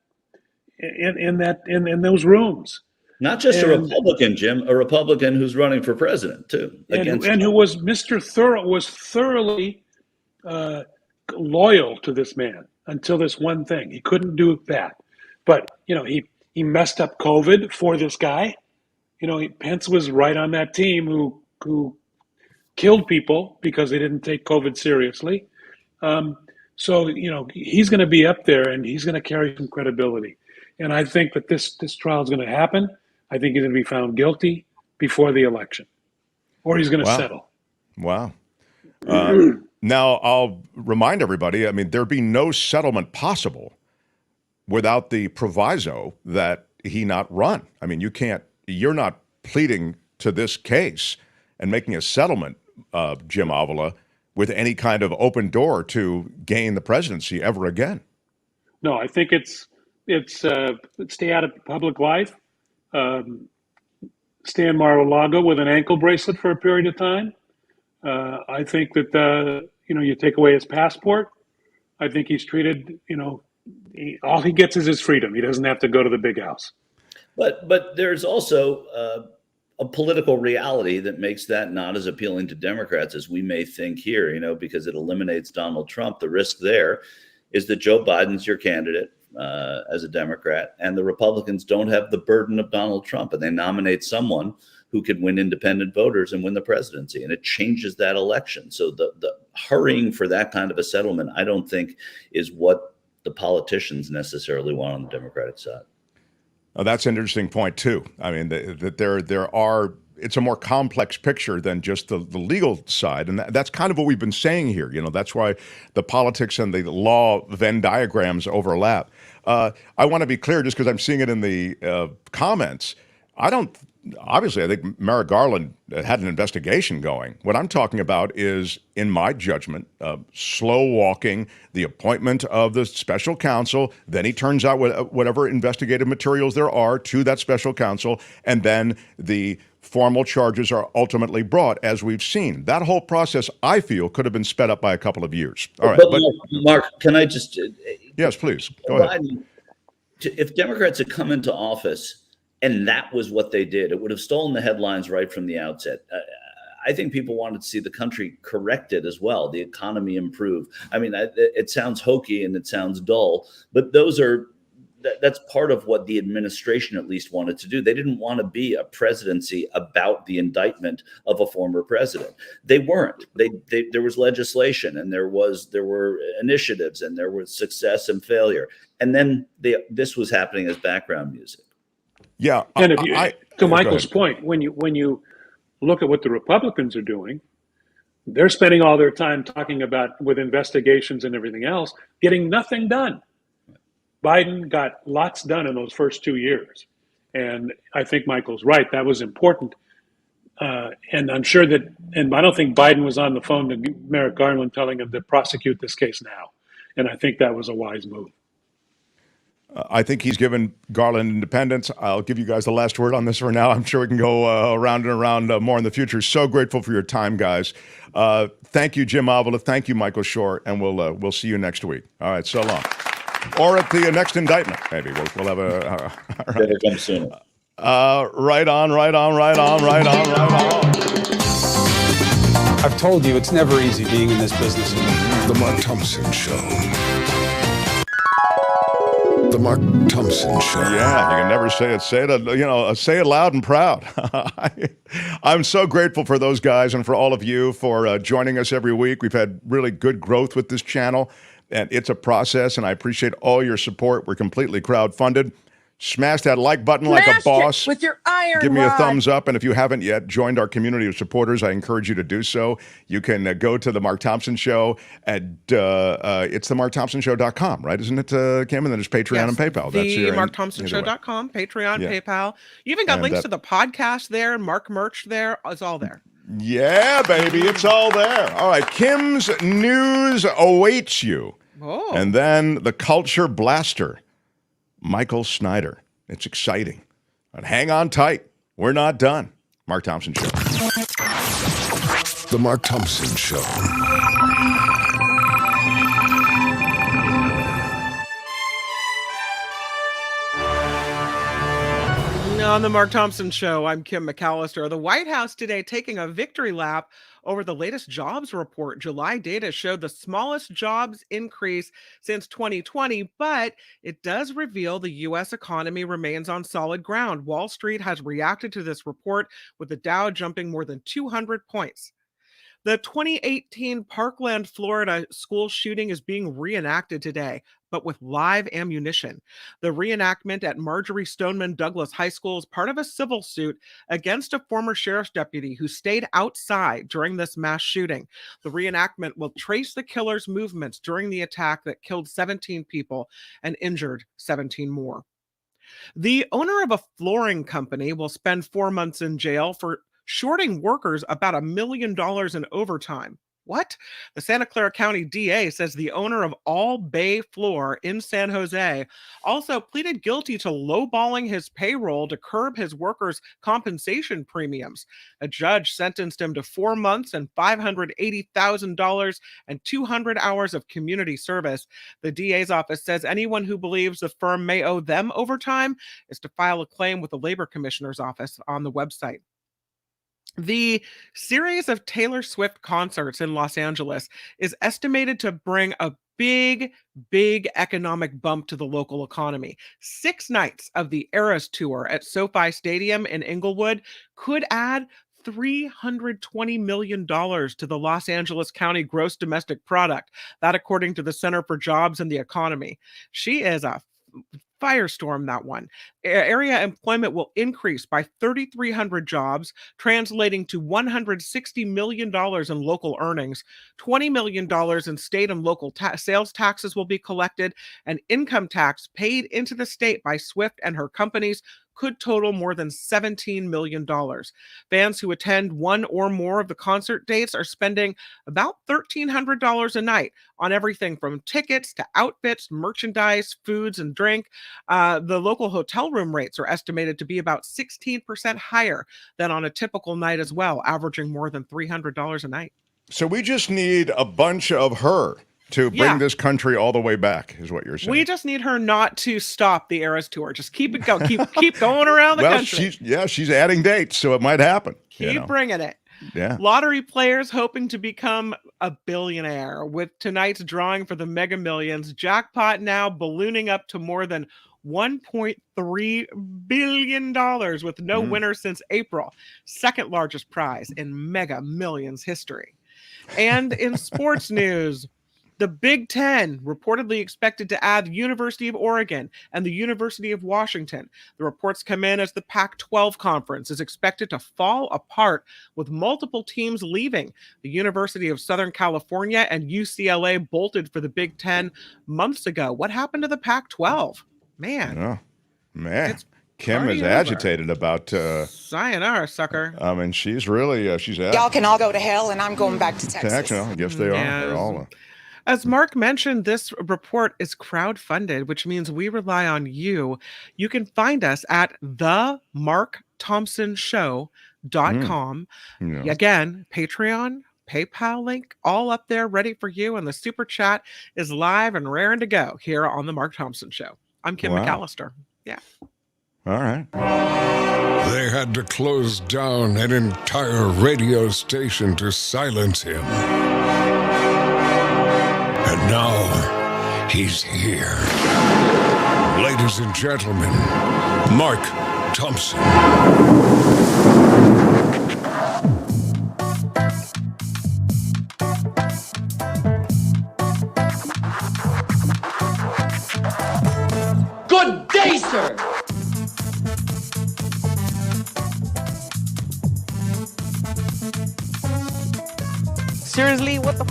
S10: in those rooms.
S9: Not just a Republican, Jim, a Republican who's running for president too,
S10: and who was thoroughly loyal to this man until this one thing. He couldn't do that, but he messed up COVID for this guy. Pence was right on that team who killed people because they didn't take COVID seriously. So he's going to be up there and he's going to carry some credibility. And I think that this trial is going to happen. I think he's going to be found guilty before the election, or he's going to settle.
S2: Wow. Now, I'll remind everybody, there'd be no settlement possible without the proviso that he not run. You're not pleading to this case and making a settlement, Jim Avila, with any kind of open door to gain the presidency ever again.
S10: No, I think it's stay out of public life. Stay in Mar-a-Lago with an ankle bracelet for a period of time. I think that you take away his passport. I think he's treated. All he gets is his freedom. He doesn't have to go to the big house.
S9: But there's also a political reality that makes that not as appealing to Democrats as we may think here. Because it eliminates Donald Trump. The risk there is that Joe Biden's your candidate. As a Democrat, and the Republicans don't have the burden of Donald Trump, and they nominate someone who could win independent voters and win the presidency, and it changes that election. So the hurrying for that kind of a settlement, I don't think, is what the politicians necessarily want on the Democratic side.
S2: Oh, that's an interesting point too. That there are. It's a more complex picture than just the legal side. And that's kind of what we've been saying here. That's why the politics and the law Venn diagrams overlap. I want to be clear, just because I'm seeing it in the comments. I think Merrick Garland had an investigation going. What I'm talking about is, in my judgment, slow walking the appointment of the special counsel. Then he turns out whatever investigative materials there are to that special counsel, and then the formal charges are ultimately brought, as we've seen. That whole process, I feel, could have been sped up by a couple of years. All right,
S9: but Mark, can I just?
S2: Yes, please. Go ahead.
S9: If Democrats had come into office and that was what they did, it would have stolen the headlines right from the outset. I think people wanted to see the country corrected as well, the economy improve. It sounds hokey and it sounds dull, but that's part of what the administration at least wanted to do. They didn't want to be a presidency about the indictment of a former president. They weren't. There was legislation, and there were initiatives, and there was success and failure. And then this was happening as background music.
S2: Yeah.
S10: And to Michael's point, when you look at what the Republicans are doing, they're spending all their time talking about, with investigations and everything else, getting nothing done. Biden got lots done in those first 2 years. And I think Michael's right. That was important. And I'm sure and I don't think Biden was on the phone to Merrick Garland telling him to prosecute this case now. And I think that was a wise move.
S2: I think he's given Garland independence. I'll give you guys the last word on this for now. I'm sure we can go around and around more in the future. So grateful for your time, guys. Thank you, Jim Avila. Thank you, Michael Shure. And we'll see you next week. All right, so long. Or at the next indictment, maybe. We'll have a...
S9: Better come sooner.
S2: Right on.
S7: I've told you it's never easy being in this business.
S8: The Mark Thompson Show. The Mark Thompson Show.
S2: Yeah, you can never say it. Say it, say it loud and proud. I'm so grateful for those guys and for all of you for joining us every week. We've had really good growth with this channel, and it's a process, and I appreciate all your support. We're completely crowdfunded. Smash that like button like a boss.
S11: With your iron
S2: Give me a
S11: rod.
S2: thumbs up. And if you haven't yet joined our community of supporters, I encourage you to do so. You can go to The Mark Thompson Show at it's themarkthompsonshow.com, right? Isn't it, Kim? And then there's Patreon and PayPal.
S5: That's themarkthompsonshow.com, Patreon, PayPal. You even got links to the podcast there, Mark merch there. It's all there.
S2: Yeah, baby. It's all there. All right. Kim's news awaits you.
S5: Oh.
S2: And then the culture blaster. Michael Snyder. It's exciting. But hang on tight. We're not done. Mark Thompson Show.
S8: The Mark Thompson Show.
S5: On the Mark Thompson Show, I'm Kim McAllister. The White House today taking a victory lap over the latest jobs report. July data showed the smallest jobs increase since 2020, but it does reveal the U.S. economy remains on solid ground. Wall Street has reacted to this report, with the Dow jumping more than 200 points. The 2018 Parkland, Florida school shooting is being reenacted today, but with live ammunition. The reenactment at Marjorie Stoneman Douglas High School is part of a civil suit against a former sheriff's deputy who stayed outside during this mass shooting. The reenactment will trace the killer's movements during the attack that killed 17 people and injured 17 more. The owner of a flooring company will spend 4 months in jail for shorting workers about $1 million in overtime. What? The Santa Clara County DA says the owner of All Bay Floor in San Jose also pleaded guilty to lowballing his payroll to curb his workers' compensation premiums. A judge sentenced him to 4 months and $580,000 and 200 hours of community service. The DA's office says anyone who believes the firm may owe them overtime is to file a claim with the Labor Commissioner's office on the website. The series of Taylor Swift concerts in Los Angeles is estimated to bring a big economic bump to the local economy. 6 nights of the Eras Tour at SoFi Stadium in Inglewood could add $320 million to the Los Angeles County gross domestic product. That according to the Center for Jobs and the Economy. She is a firestorm, that one. Area employment will increase by 3,300 jobs, translating to $160 million in local earnings. $20 million in state and local sales taxes will be collected, and income tax paid into the state by Swift and her companies could total more than $17 million. Fans who attend one or more of the concert dates are spending about $1,300 a night on everything from tickets to outfits, merchandise, foods, and drink. The local hotel room rates are estimated to be about 16% higher than on a typical night as well, averaging more than $300 a night.
S2: So we just need a bunch of her to bring this country all the way back, is what you're saying.
S5: We just need her not to stop the Eras Tour. Just keep it going. Keep going around the country.
S2: She's adding dates, so it might happen.
S5: Keep bringing it.
S2: Yeah.
S5: Lottery players hoping to become a billionaire with tonight's drawing for the Mega Millions. Jackpot now ballooning up to more than $1.3 billion with no winner since April. Second largest prize in Mega Millions history. And in sports news, the Big Ten reportedly expected to add the University of Oregon and the University of Washington. The reports come in as the Pac-12 conference is expected to fall apart with multiple teams leaving. The University of Southern California and UCLA bolted for the Big Ten months ago. What happened to the Pac-12? Man.
S2: Kim is agitated about
S5: sayonara, sucker.
S2: I mean, she's really she's
S11: Y'all can all go to hell, and I'm going back to Texas.
S2: I guess they are. They're all
S5: As Mark mentioned, this report is crowdfunded, which means we rely on you. You can find us at themarkthompsonshow.com.
S2: Yeah.
S5: Again, Patreon, PayPal link, all up there ready for you. And the super chat is live and raring to go here on The Mark Thompson Show. I'm Kim McAllister. Yeah.
S2: All right.
S8: They had to close down an entire radio station to silence him. And now he's here. Ladies and gentlemen, Mark Thompson.
S18: Good day, sir.
S1: Seriously, what the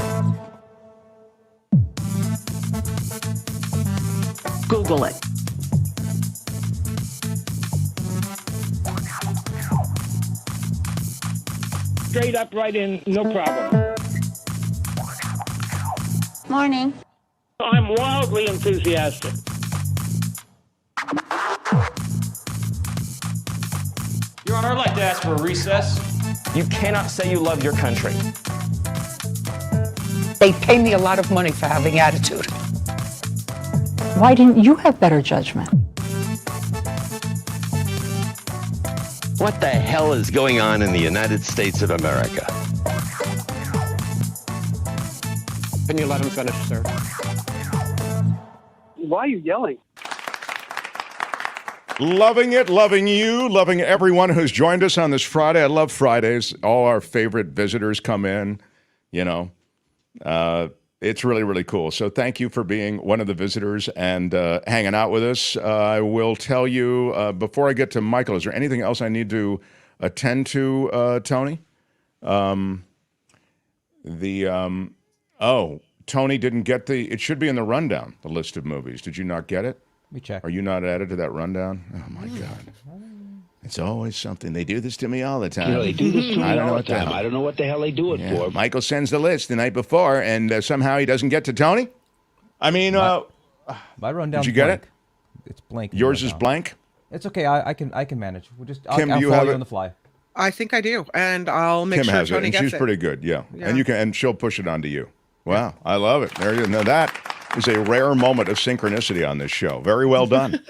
S14: Google it.
S18: Straight up right in, no problem.
S11: Morning.
S18: I'm wildly enthusiastic.
S12: Your Honor, I'd like to ask for a recess.
S1: You cannot say you love your country.
S13: They pay me a lot of money for having attitude.
S14: Why didn't you have better judgment?
S16: What the hell is going on in the United States of America?
S18: Can you let him finish, sir? Why are you yelling?
S2: Loving it, loving you, loving everyone who's joined us on this Friday. I love Fridays. All our favorite visitors come in, you know. It's really, really cool. So thank you for being one of the visitors and hanging out with us. I will tell you, before I get to Michael, is there anything else I need to attend to, Tony? Tony didn't get it should be in the rundown, the list of movies. Did you not get it?
S4: Let me check.
S2: Are you not added to that rundown? Oh, my God. It's always something. They do this to me all the time.
S18: You know, they do this to me all the time. I don't know what the hell they do it for.
S2: Michael sends the list the night before, and somehow he doesn't get to Tony? I mean,
S4: my rundown.
S2: Did you get it?
S4: It's blank.
S2: Yours is blank?
S4: It's okay. I can manage.
S2: Kim,
S4: I'll
S2: do you
S4: follow
S2: have
S4: you
S2: it?
S4: on the fly.
S5: I think I do, and I'll make
S2: Kim
S5: sure
S2: has
S5: Tony
S2: it, and
S5: gets
S2: she's
S5: it.
S2: pretty good, yeah.
S5: Yeah.
S2: And she'll push it onto you. Wow, I love it. There you go. Now that is a rare moment of synchronicity on this show. Very well done.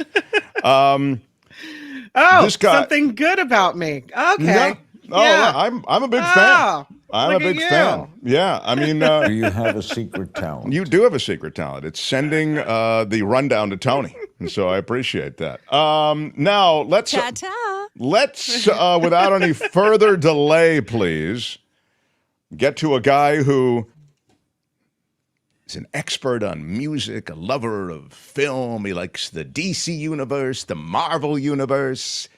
S5: This guy, something good about me. Okay.
S2: No, I'm a big fan. I'm a big fan. Yeah, I mean,
S15: do you have a secret talent?
S2: You do have a secret talent. It's sending the rundown to Tony, and so I appreciate that. Now let's without any further delay, please get to a guy who is an expert on music, a lover of film. He likes the DC universe, the Marvel universe.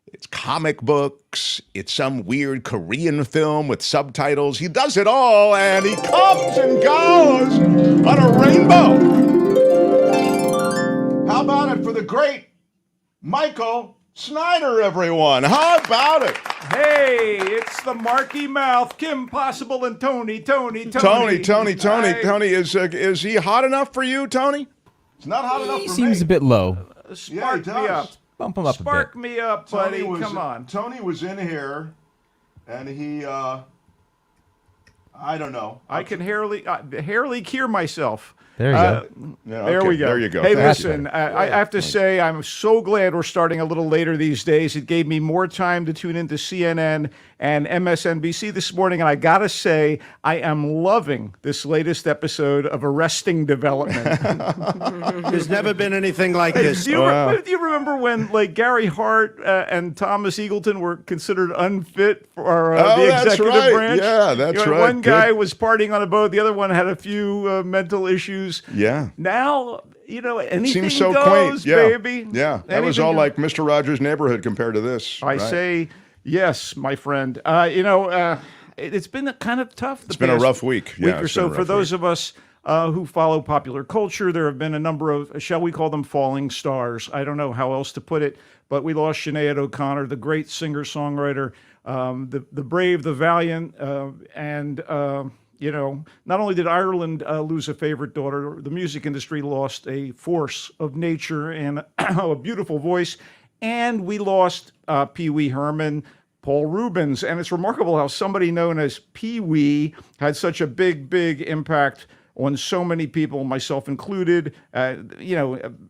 S2: It's comic books. It's some weird Korean film with subtitles. He does it all, and he comes and goes on a rainbow. How about it for the great Michael Snyder, everyone? How about it?
S17: Hey, it's the Marky Mouth, Kim Possible, and Tony.
S2: Tony, is he hot enough for you, Tony? It's not hot enough for me.
S4: He seems a bit low.
S17: Spark me up.
S4: Bump him up
S17: Spark
S4: a bit.
S17: me up, buddy. Come on.
S2: Tony was in here, and he, I don't know.
S17: I can hairily cure myself.
S4: There you go.
S17: There we go.
S2: There you go.
S17: Hey,
S2: Thank
S17: listen, I have to say I'm so glad we're starting a little later these days. It gave me more time to tune into CNN and MSNBC this morning, and I got to say I am loving this latest episode of Arresting Development.
S20: There's never been anything like this.
S17: Do you remember when like Gary Hart and Thomas Eagleton were considered unfit for the executive branch?
S2: Yeah, that's right.
S17: One guy was partying on a boat, the other one had a few mental issues.
S2: Yeah.
S17: Now, anything
S2: seems so
S17: goes,
S2: quaint. Yeah.
S17: baby.
S2: Yeah, that was all like Mr. Rogers' Neighborhood compared to this.
S17: I say yes, my friend. It's been kind of tough.
S2: It's been a rough week. Yeah,
S17: or so. For those of us who follow popular culture, there have been a number of, shall we call them falling stars? I don't know how else to put it, but we lost Sinead O'Connor, the great singer-songwriter, the brave, the valiant, and not only did Ireland lose a favorite daughter, the music industry lost a force of nature and a beautiful voice, and we lost Pee Wee Herman, Paul Rubens. And it's remarkable how somebody known as Pee Wee had such a big, big impact on so many people, myself included.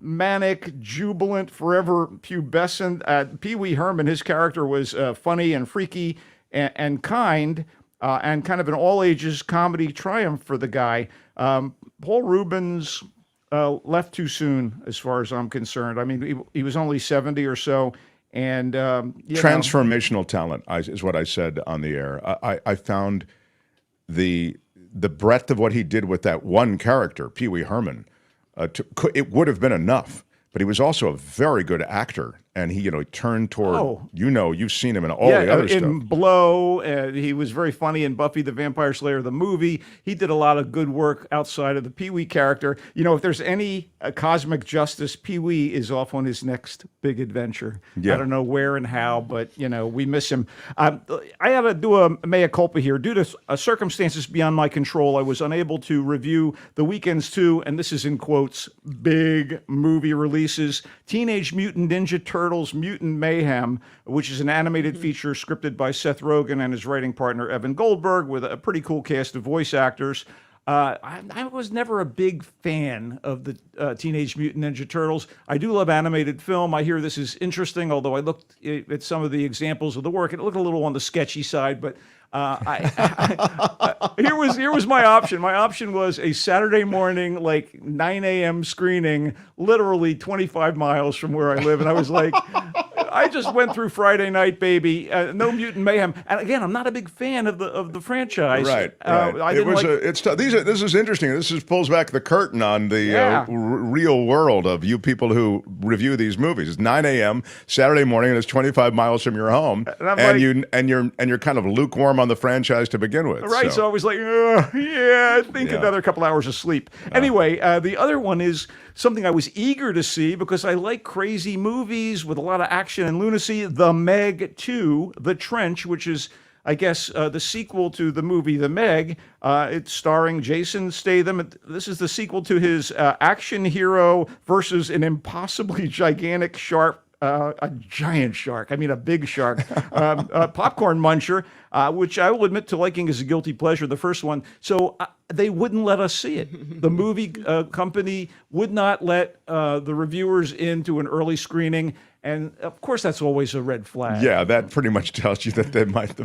S17: Manic, jubilant, forever pubescent. Pee Wee Herman, his character was funny and freaky and kind, and kind of an all-ages comedy triumph for the guy. Paul Rubens left too soon, as far as I'm concerned. I mean, he was only 70 or so, and
S2: transformational talent is what I said on the air. I found the breadth of what he did with that one character, Pee Wee Herman. It would have been enough, but he was also a very good actor. And he, turned toward, you've seen him in all the other stuff.
S17: In Blow, he was very funny in Buffy the Vampire Slayer, the movie. He did a lot of good work outside of the Pee Wee character. If there's any cosmic justice, Pee Wee is off on his next big adventure. Yeah. I don't know where and how, but, we miss him. I had to do a mea culpa here. Due to circumstances beyond my control, I was unable to review the weekend's two, and this is in quotes, big movie releases. Teenage Mutant Ninja Turtles Mutant Mayhem, which is an animated feature scripted by Seth Rogen and his writing partner Evan Goldberg with a pretty cool cast of voice actors. I was never a big fan of the Teenage Mutant Ninja Turtles. I do love animated film. I hear this is interesting, although I looked at some of the examples of the work. It looked a little on the sketchy side, but here was my option. My option was a Saturday morning, 9 a.m. screening, literally 25 miles from where I live. And I was like, I just went through Friday night, baby. No Mutant Mayhem. And again, I'm not a big fan of the franchise.
S2: Right. This is interesting. This pulls back the curtain on the real world of you people who review these movies. It's 9 a.m. Saturday morning, and it's 25 miles from your home, and you're kind of lukewarm on the franchise to begin with.
S17: Right. So I was like, I think another couple hours of sleep. Anyway, the other one is something I was eager to see because I like crazy movies with a lot of action and lunacy. The Meg 2, The Trench, which is, I guess, the sequel to the movie The Meg. It's starring Jason Statham. This is the sequel to his action hero versus an impossibly gigantic shark. A giant shark. I mean, a big shark. A popcorn muncher, which I will admit to liking as a guilty pleasure, the first one. So they wouldn't let us see it. The movie company would not let the reviewers into an early screening. And, of course, that's always a red flag.
S2: Yeah, that pretty much tells you that the film might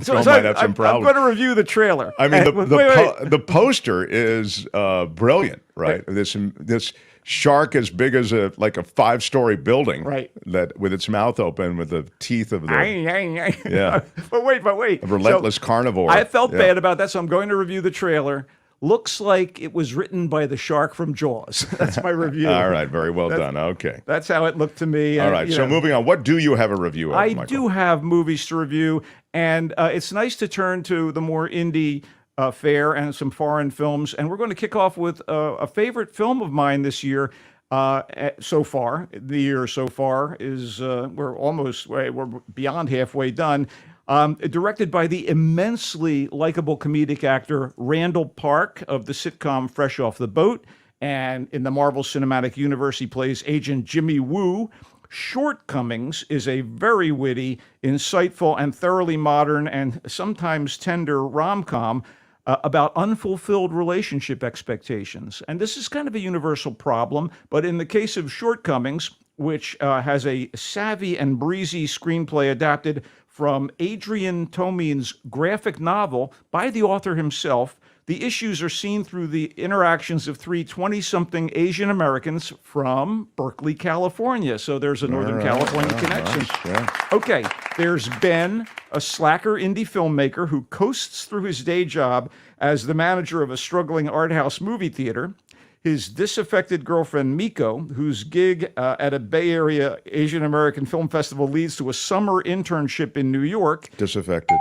S2: have some problems.
S17: I'm going to review the trailer.
S2: I mean, the poster is brilliant, right? This shark as big as a 5-story building,
S17: right?
S2: That with its mouth open, with the teeth of the
S17: yeah. But wait,
S2: a relentless carnivore.
S17: I felt bad about that, so I'm going to review the trailer. Looks like it was written by the shark from Jaws. That's my review.
S2: All right, very well done. Okay,
S17: that's how it looked to me.
S2: All right, so moving on. What do you have a review of, Michael?
S17: I do have movies to review, and it's nice to turn to the more indie fare and some foreign films. And we're going to kick off with a favorite film of mine this year. So far, the year so far is we're beyond halfway done. Directed by the immensely likable comedic actor Randall Park of the sitcom Fresh Off the Boat, and in the Marvel Cinematic Universe, he plays Agent Jimmy Woo. Shortcomings is a very witty, insightful, and thoroughly modern and sometimes tender rom-com about unfulfilled relationship expectations. And this is kind of a universal problem, but in the case of Shortcomings, which has a savvy and breezy screenplay adapted from Adrian Tomein's graphic novel by the author himself, the issues are seen through the interactions of three 20-something Asian Americans from Berkeley, California. So there's a Northern California connection.
S2: Nice, yeah.
S17: Okay, there's Ben, a slacker indie filmmaker who coasts through his day job as the manager of a struggling art house movie theater. His disaffected girlfriend, Miko, whose gig at a Bay Area Asian American Film Festival leads to a summer internship in New York.
S2: Disaffected.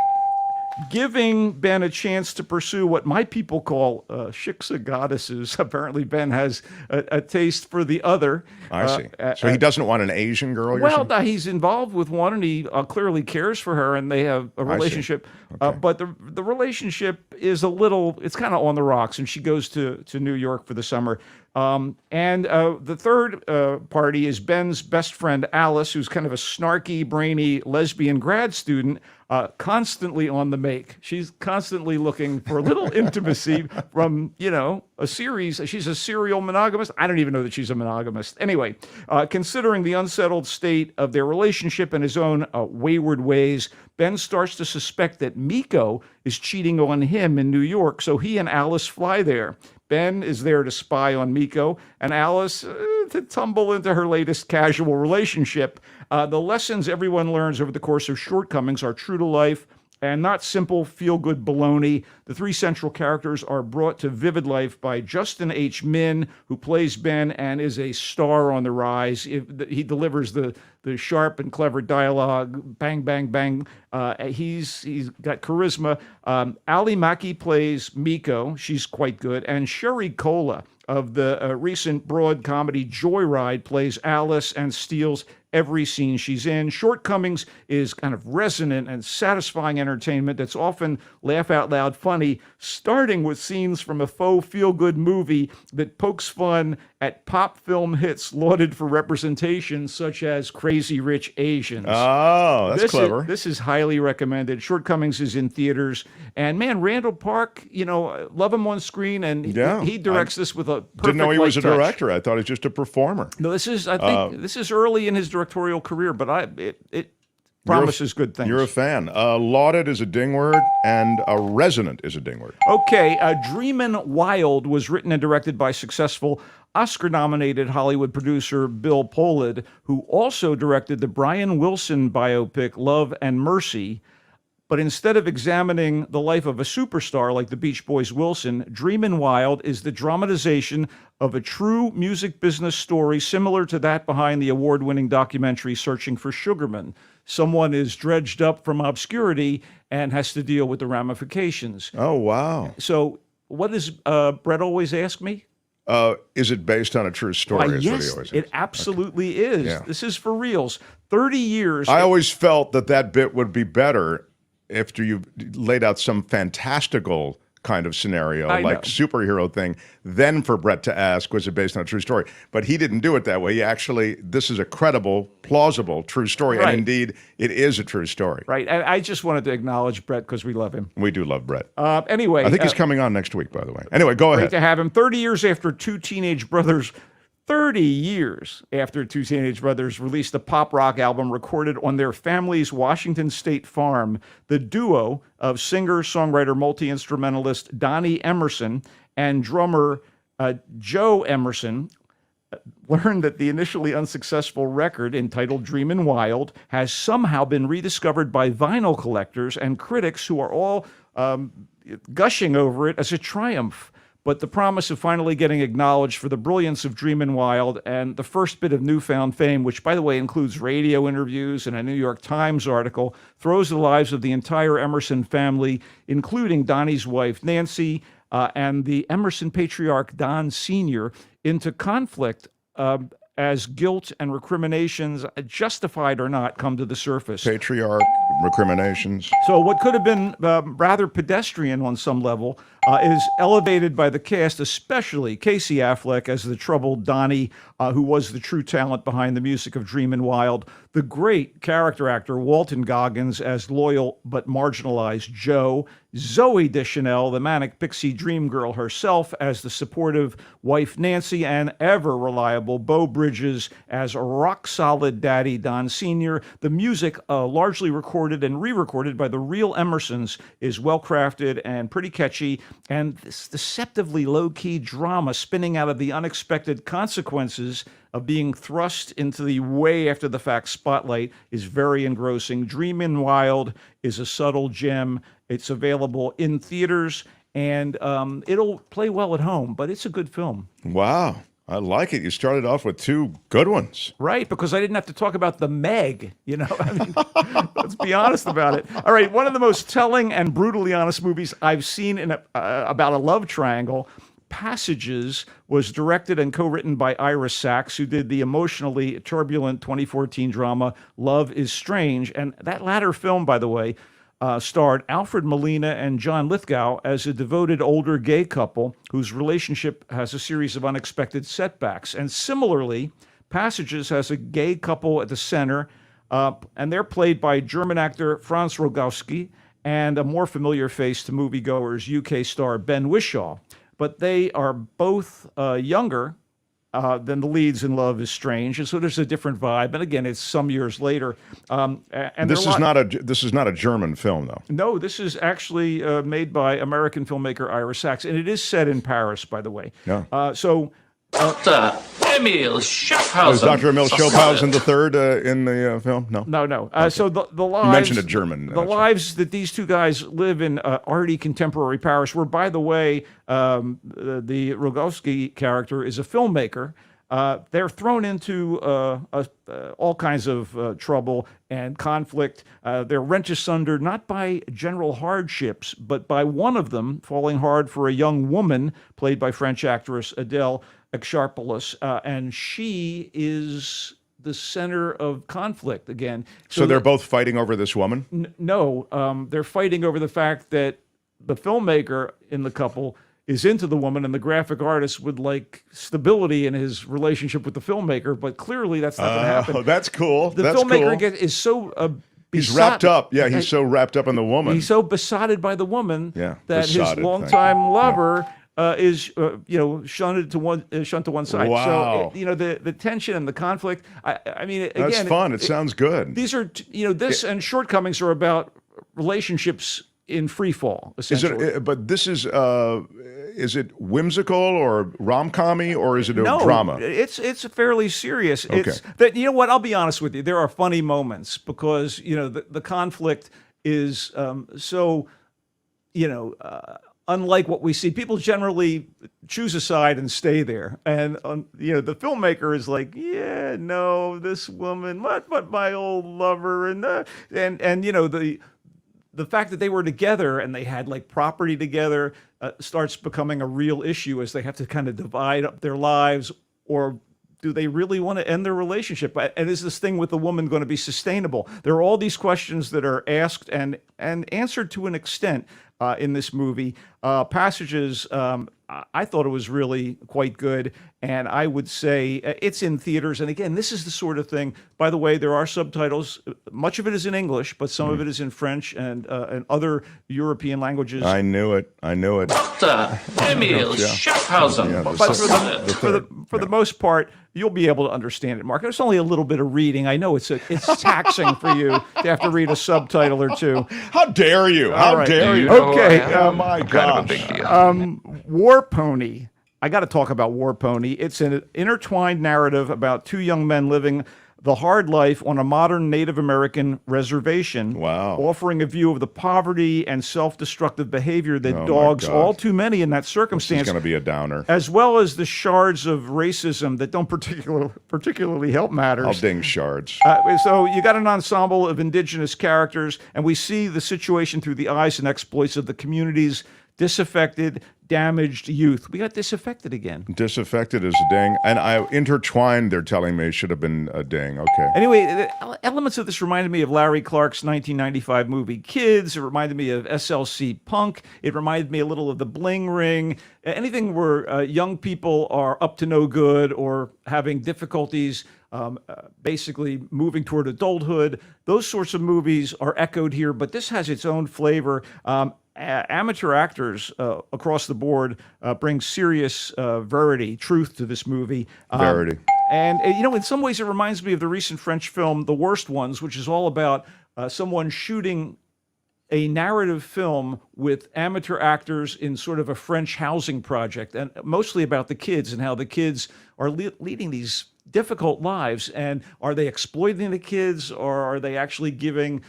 S17: giving Ben a chance to pursue what my people call shiksa goddesses. Apparently, Ben has a taste for the other.
S2: I see. So he doesn't want an Asian girl?
S17: Well, he's involved with one, and he clearly cares for her, and they have a relationship. Okay. But the relationship is it's kind of on the rocks, and she goes to New York for the summer. And the third party is Ben's best friend, Alice, who's kind of a snarky, brainy lesbian grad student, constantly on the make. She's constantly looking for a little intimacy from, a series. She's a serial monogamist. I don't even know that she's a monogamist. Anyway, considering the unsettled state of their relationship and his own wayward ways, Ben starts to suspect that Miko is cheating on him in New York, so he and Alice fly there. Ben is there to spy on Miko, and Alice to tumble into her latest casual relationship. The lessons everyone learns over the course of Shortcomings are true to life and not simple feel-good baloney. The three central characters are brought to vivid life by Justin H. Min, who plays Ben and is a star on the rise. He delivers the sharp and clever dialogue, bang, bang, bang. He's got charisma. Ali Maki plays Miko. She's quite good. And Sherry Cola of the recent broad comedy Joyride plays Alice and steals every scene she's in. Shortcomings is kind of resonant and satisfying entertainment that's often laugh-out-loud funny, starting with scenes from a faux feel-good movie that pokes fun at pop film hits lauded for representation, such as Crazy Rich Asians.
S2: Oh, that's clever.
S17: This is highly recommended. Shortcomings is in theaters. And man, Randall Park, love him on screen, and he directs this with a perfect
S2: didn't know he was a
S17: touch.
S2: director. I thought he was just a performer.
S17: No, I think this is early in his directorial career, but it promises good things.
S2: You're a fan. Lauded is a ding word, and a resonant is a ding word.
S17: Okay, Dreamin' Wild was written and directed by successful Oscar-nominated Hollywood producer Bill Pohlad, who also directed the Brian Wilson biopic Love and Mercy. But instead of examining the life of a superstar like the Beach Boys' Wilson, Dreamin' Wild is the dramatization of a true music business story similar to that behind the award-winning documentary Searching for Sugarman. Someone is dredged up from obscurity and has to deal with the ramifications.
S2: Oh, wow.
S17: So what does Brett always ask me?
S2: Is it based on a true story?
S17: Yes, it absolutely is. Yeah. This is for reals. 30 years.
S2: I always felt that bit would be better after you laid out some fantastical kind of scenario, like superhero thing, then for Brett to ask, was it based on a true story? But he didn't do it that way. This is a credible, plausible, true story. Right. And indeed, it is a true story.
S17: Right. I just wanted to acknowledge Brett because we love him.
S2: We do love Brett.
S17: Anyway.
S2: I think he's coming on next week, by the way. Anyway, go ahead.
S17: Great to have him. 30 years after two teenage brothers 30 years after two teenage brothers released a pop rock album recorded on their family's Washington State farm, the duo of singer, songwriter, multi-instrumentalist Donnie Emerson and drummer Joe Emerson learned that the initially unsuccessful record entitled Dreamin' Wild has somehow been rediscovered by vinyl collectors and critics who are all gushing over it as a triumph. But the promise of finally getting acknowledged for the brilliance of Dreamin' Wild and the first bit of newfound fame, which, by the way, includes radio interviews and a New York Times article, throws the lives of the entire Emerson family, including Donnie's wife, Nancy, and the Emerson patriarch, Don Sr., into conflict as guilt and recriminations, justified or not, come to the surface.
S2: Patriarch, recriminations.
S17: So what could have been rather pedestrian on some level is elevated by the cast, especially Casey Affleck as the troubled Donnie, who was the true talent behind the music of Dreamin' Wild, the great character actor Walton Goggins as loyal but marginalized Joe, Zooey Deschanel, the manic pixie dream girl herself, as the supportive wife Nancy, and ever-reliable Beau Bridges as a rock-solid daddy Don Sr. The music, largely recorded and re-recorded by the real Emersons, is well-crafted and pretty catchy, and this deceptively low-key drama spinning out of the unexpected consequences of being thrust into the way after the fact spotlight is very engrossing. Dreamin' Wild is a subtle gem. It's available in theaters, and it'll play well at home, but it's a good film.
S2: Wow. I like it. You started off with two good ones.
S17: Right, because I didn't have to talk about the Meg, I mean, let's be honest about it. All right, one of the most telling and brutally honest movies I've seen about a love triangle, Passages, was directed and co-written by Ira Sachs, who did the emotionally turbulent 2014 drama Love is Strange. And that latter film, by the way, starred Alfred Molina and John Lithgow as a devoted older gay couple whose relationship has a series of unexpected setbacks. And similarly, Passages has a gay couple at the center, and they're played by German actor Franz Rogowski and a more familiar face to moviegoers, UK star Ben Whishaw. But they are both younger than the leads in Love is Strange, and so there's a different vibe. And again, it's some years later. And
S2: this is not a German film, though.
S17: No, this is actually made by American filmmaker Ira Sachs, and it is set in Paris, by the way.
S2: Yeah.
S17: Dr.
S2: Emil Schaffhausen. Is Dr. Emil Schaffhausen the third in the film? No.
S17: No. So the lives...
S2: You mentioned a German.
S17: The lives that these two guys live in arty contemporary Paris, where, by the way, the Rogowski character is a filmmaker. They're thrown into all kinds of trouble and conflict. They're wrenched asunder not by general hardships, but by one of them falling hard for a young woman played by French actress Adele Exarchopoulos, and she is the center of conflict again.
S2: So they're both fighting over this woman?
S17: No, they're fighting over the fact that the filmmaker in the couple is into the woman, and the graphic artist would like stability in his relationship with the filmmaker, but clearly that's not going to happen.
S2: Oh, that's cool.
S17: The filmmaker is so
S2: he's wrapped up. Yeah, he's so wrapped up in the woman.
S17: He's so besotted by the woman that his
S2: besotted,
S17: longtime lover is shunned to one side.
S2: Wow.
S17: So the tension and the conflict. I mean, again,
S2: that's fun. It sounds good.
S17: These are this and Shortcomings are about relationships in free fall, essentially.
S2: But this is it whimsical or rom-com-y, or is it a drama?
S17: It's fairly serious.
S2: Okay.
S17: It's that, you know what, I'll be honest with you, there are funny moments because the conflict is so unlike what we see. People generally choose a side and stay there, and the filmmaker is like, yeah, no, this woman, what my old lover, and the fact that they were together and they had like property together starts becoming a real issue as they have to kind of divide up their lives, or do they really want to end their relationship? And is this thing with the woman going to be sustainable? There are all these questions that are asked and answered to an extent in this movie. Passages, I thought it was really quite good, and I would say it's in theaters. And again, this is the sort of thing, by the way, there are subtitles. Much of it is in English, but some of it is in French and other European languages.
S2: I knew it.
S18: Dr. Emil Schaffhausen.
S17: But for the most part, you'll be able to understand it, Mark. It's only a little bit of reading. I know it's taxing for you to have to read a subtitle or two.
S2: How dare you? How dare you?
S17: Okay.
S2: Oh my gosh.
S6: Kind of a big deal.
S17: War Pony. I got to talk about War Pony. It's an intertwined narrative about two young men living the hard life on a modern Native American reservation.
S2: Wow.
S17: Offering a view of the poverty and self-destructive behavior that dogs all too many in that circumstance.
S2: It's going to be a downer.
S17: As well as the shards of racism that don't particularly help matters.
S2: I'll ding shards.
S17: So you got an ensemble of indigenous characters, and we see the situation through the eyes and exploits of the community's disaffected, damaged youth. We got disaffected again.
S2: Disaffected is a ding. And intertwined, they're telling me, should have been a ding. Okay.
S17: Anyway, the elements of this reminded me of Larry Clark's 1995 movie Kids. It reminded me of SLC Punk. It reminded me a little of The Bling Ring. Anything where young people are up to no good or having difficulties basically moving toward adulthood. Those sorts of movies are echoed here, but this has its own flavor. Amateur actors across the board bring serious verity, truth to this movie.
S2: Verity.
S17: And, in some ways it reminds me of the recent French film, The Worst Ones, which is all about someone shooting a narrative film with amateur actors in sort of a French housing project, and mostly about the kids and how the kids are leading these difficult lives. And are they exploiting the kids, or are they actually giving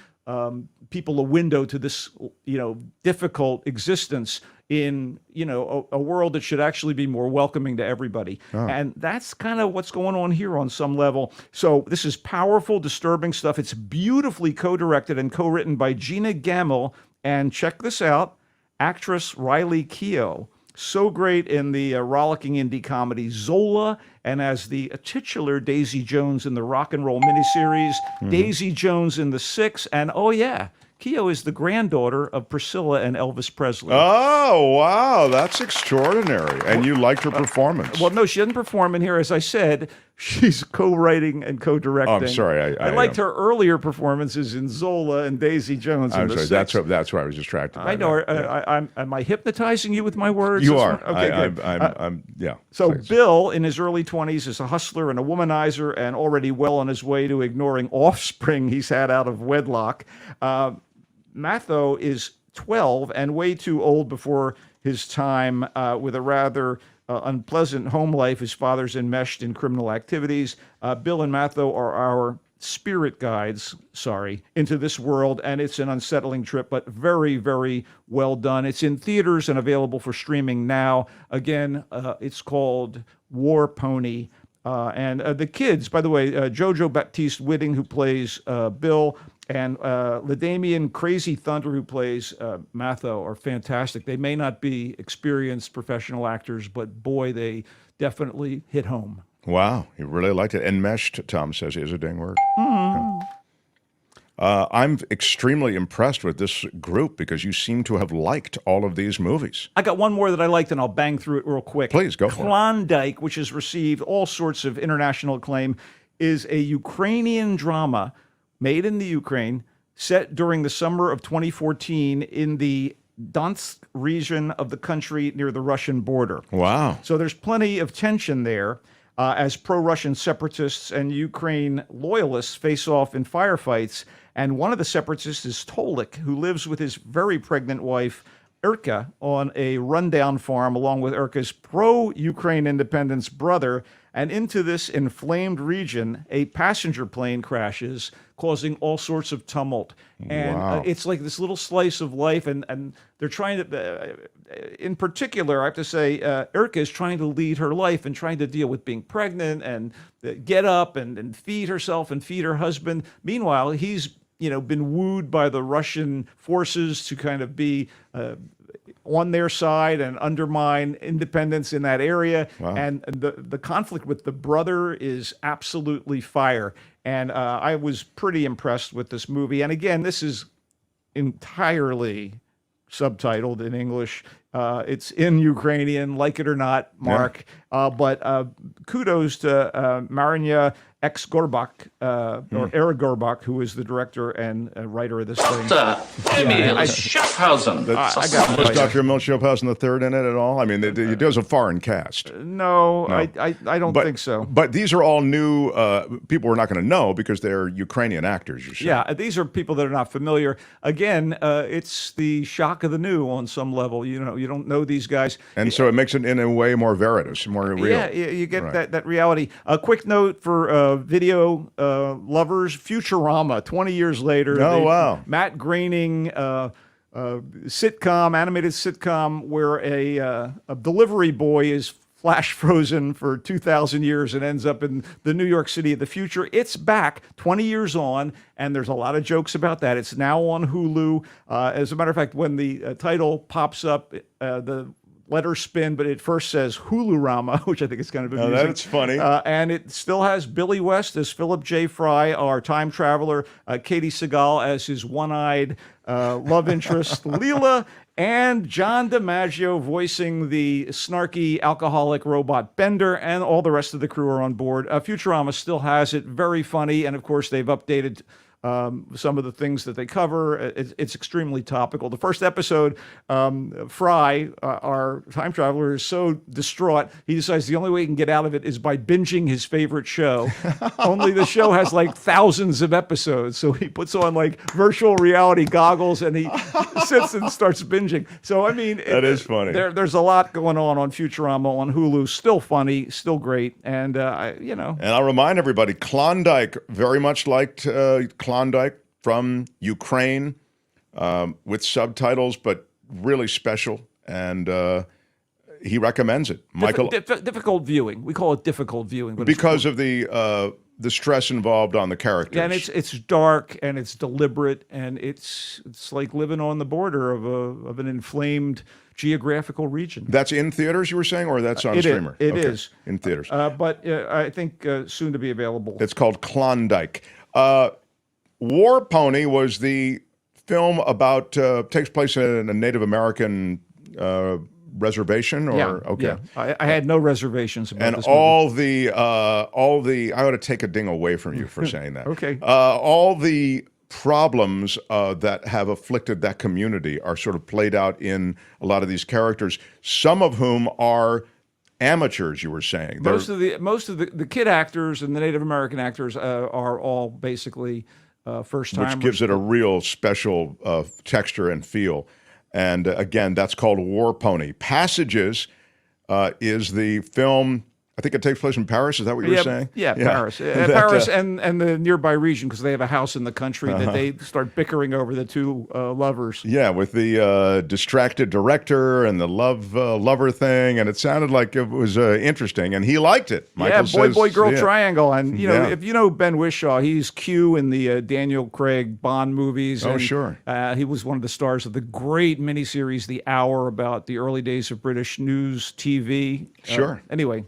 S17: people a window to this, difficult existence in, a world that should actually be more welcoming to everybody.
S2: Oh.
S17: And that's kind of what's going on here on some level. So this is powerful, disturbing stuff. It's beautifully co-directed and co-written by Gina Gamble. And check this out, actress Riley Keough. So great in the rollicking indie comedy Zola, and as the titular Daisy Jones in the rock and roll miniseries, Daisy Jones in The Six, and oh yeah, Keough is the granddaughter of Priscilla and Elvis Presley.
S2: Oh, wow. That's extraordinary. And you liked her performance.
S17: Well, no, she didn't perform in here. As I said, she's co-writing and co-directing.
S2: Oh, I'm sorry.
S17: I liked her earlier performances in Zola and Daisy Jones.
S2: I'm sorry. That's why I was distracted.
S17: I know. Am I hypnotizing you with my words?
S2: You are.
S17: Okay, good.
S2: Yeah.
S17: So
S2: please.
S17: Bill, in his early 20s, is a hustler and a womanizer and already well on his way to ignoring offspring he's had out of wedlock. Matho is 12 and way too old before his time, with a rather unpleasant home life. His father's enmeshed in criminal activities. Bill and Matho are our spirit guides, into this world, and it's an unsettling trip, but very, very well done. It's in theaters and available for streaming now. Again, it's called War Pony. And the kids, by the way, Jojo Baptiste Whitting, who plays Bill, and LaDamian Crazy Thunder, who plays Matho, are fantastic. They may not be experienced professional actors, but boy, they definitely hit home.
S2: Wow, you really liked it. Enmeshed, Tom says, is a ding word.
S17: Mm-hmm.
S2: I'm extremely impressed with this group because you seem to have liked all of these movies.
S17: I got one more that I liked, and I'll bang through it real quick.
S2: Please, go for it.
S17: Klondike, which has received all sorts of international acclaim, is a Ukrainian drama made in the Ukraine, set during the summer of 2014 in the Donetsk region of the country near the Russian border.
S2: Wow.
S17: So there's plenty of tension there as pro-Russian separatists and Ukraine loyalists face off in firefights. And one of the separatists is Tolik, who lives with his very pregnant wife, Irka, on a rundown farm along with Irka's pro-Ukraine independence brother. And into this inflamed region, a passenger plane crashes, causing all sorts of tumult. And
S2: wow.
S17: It's like this little slice of life, and they're trying to, in particular, I have to say, Irka is trying to lead her life and trying to deal with being pregnant and get up and feed herself and feed her husband. Meanwhile, he's been wooed by the Russian forces to kind of be on their side and undermine independence in that area.
S2: Wow.
S17: And the conflict with the brother is absolutely fire. And I was pretty impressed with this movie. And again, this is entirely subtitled in English. It's in Ukrainian, like it or not, Mark.
S2: Yeah.
S17: But kudos to Marinya Gorbak, or Eric Gorbak, who is the director and writer of this thing.
S18: Emil Schaffhausen.
S2: Was Dr. Emil Schaffhausen III in it at all? I mean, it does a foreign cast.
S17: No. I don't think so.
S2: But these are all new people we're not going to know because they're Ukrainian actors, you said.
S17: Yeah, these are people that are not familiar. Again, it's the shock of the new on some level. You don't know these guys.
S2: And so it makes it, in a way, more veritas, more real.
S17: Yeah, you get that reality. A quick note for video lovers, Futurama, 20 years later.
S2: Oh, wow.
S17: Matt Groening animated sitcom where a delivery boy is flash frozen for 2,000 years and ends up in the New York City of the future. It's back 20 years on, and there's a lot of jokes about that. It's now on Hulu. As a matter of fact, when the title pops up, the letters spin, but it first says Hulu-rama, which I think is kind of amusing.
S2: Oh, that's funny.
S17: And it still has Billy West as Philip J. Fry, our time traveler, Katie Seagal as his one-eyed love interest, Leela, and John DiMaggio voicing the snarky alcoholic robot Bender, and all the rest of the crew are on board. Futurama still has it, very funny, and of course they've updated some of the things that they cover. It's extremely topical. The first episode, Fry, our time traveler, is so distraught, he decides the only way he can get out of it is by binging his favorite show. Only the show has like thousands of episodes, so he puts on like virtual reality goggles and he sits and starts binging. So, I mean...
S2: That is funny.
S17: There's a lot going on Futurama on Hulu. Still funny, still great, and,
S2: And I'll remind everybody, Klondike very much liked Klondike from Ukraine with subtitles, but really special and he recommends it. Michael,
S17: difficult viewing. We call it difficult viewing, but
S2: because of the stress involved on the characters.
S17: Yeah, and it's dark and it's deliberate, and it's like living on the border of an inflamed geographical region.
S2: That's in theaters, you were saying, or that's on streamer?
S17: It is
S2: in theaters,
S17: but I think soon to be available.
S2: It's called Klondike. War Pony was the film about takes place in a Native American reservation, or
S17: yeah. I had no reservations about
S2: and
S17: this
S2: all the I ought to take a ding away from you for saying that.
S17: Okay.
S2: All the problems that have afflicted that community are sort of played out in a lot of these characters, some of whom are amateurs, you were saying.
S17: Most of the kid actors and the Native American actors are all basically first timers,
S2: which gives it a real special texture and feel. And again, that's called War Pony. Passages is the film. I think it takes place in Paris. Is that what you were saying?
S17: Yeah, Paris. Paris and the nearby region, because they have a house in the country that they start bickering over, the two lovers.
S2: Yeah, with the distracted director and the lover thing, and it sounded like it was interesting, and he liked it. Michael says,
S17: boy-girl triangle. And, you know, if you know Ben Whishaw, he's Q in the Daniel Craig Bond movies.
S2: Oh, sure.
S17: He was one of the stars of the great miniseries The Hour, about the early days of British news TV.
S2: Sure.
S17: Anyway.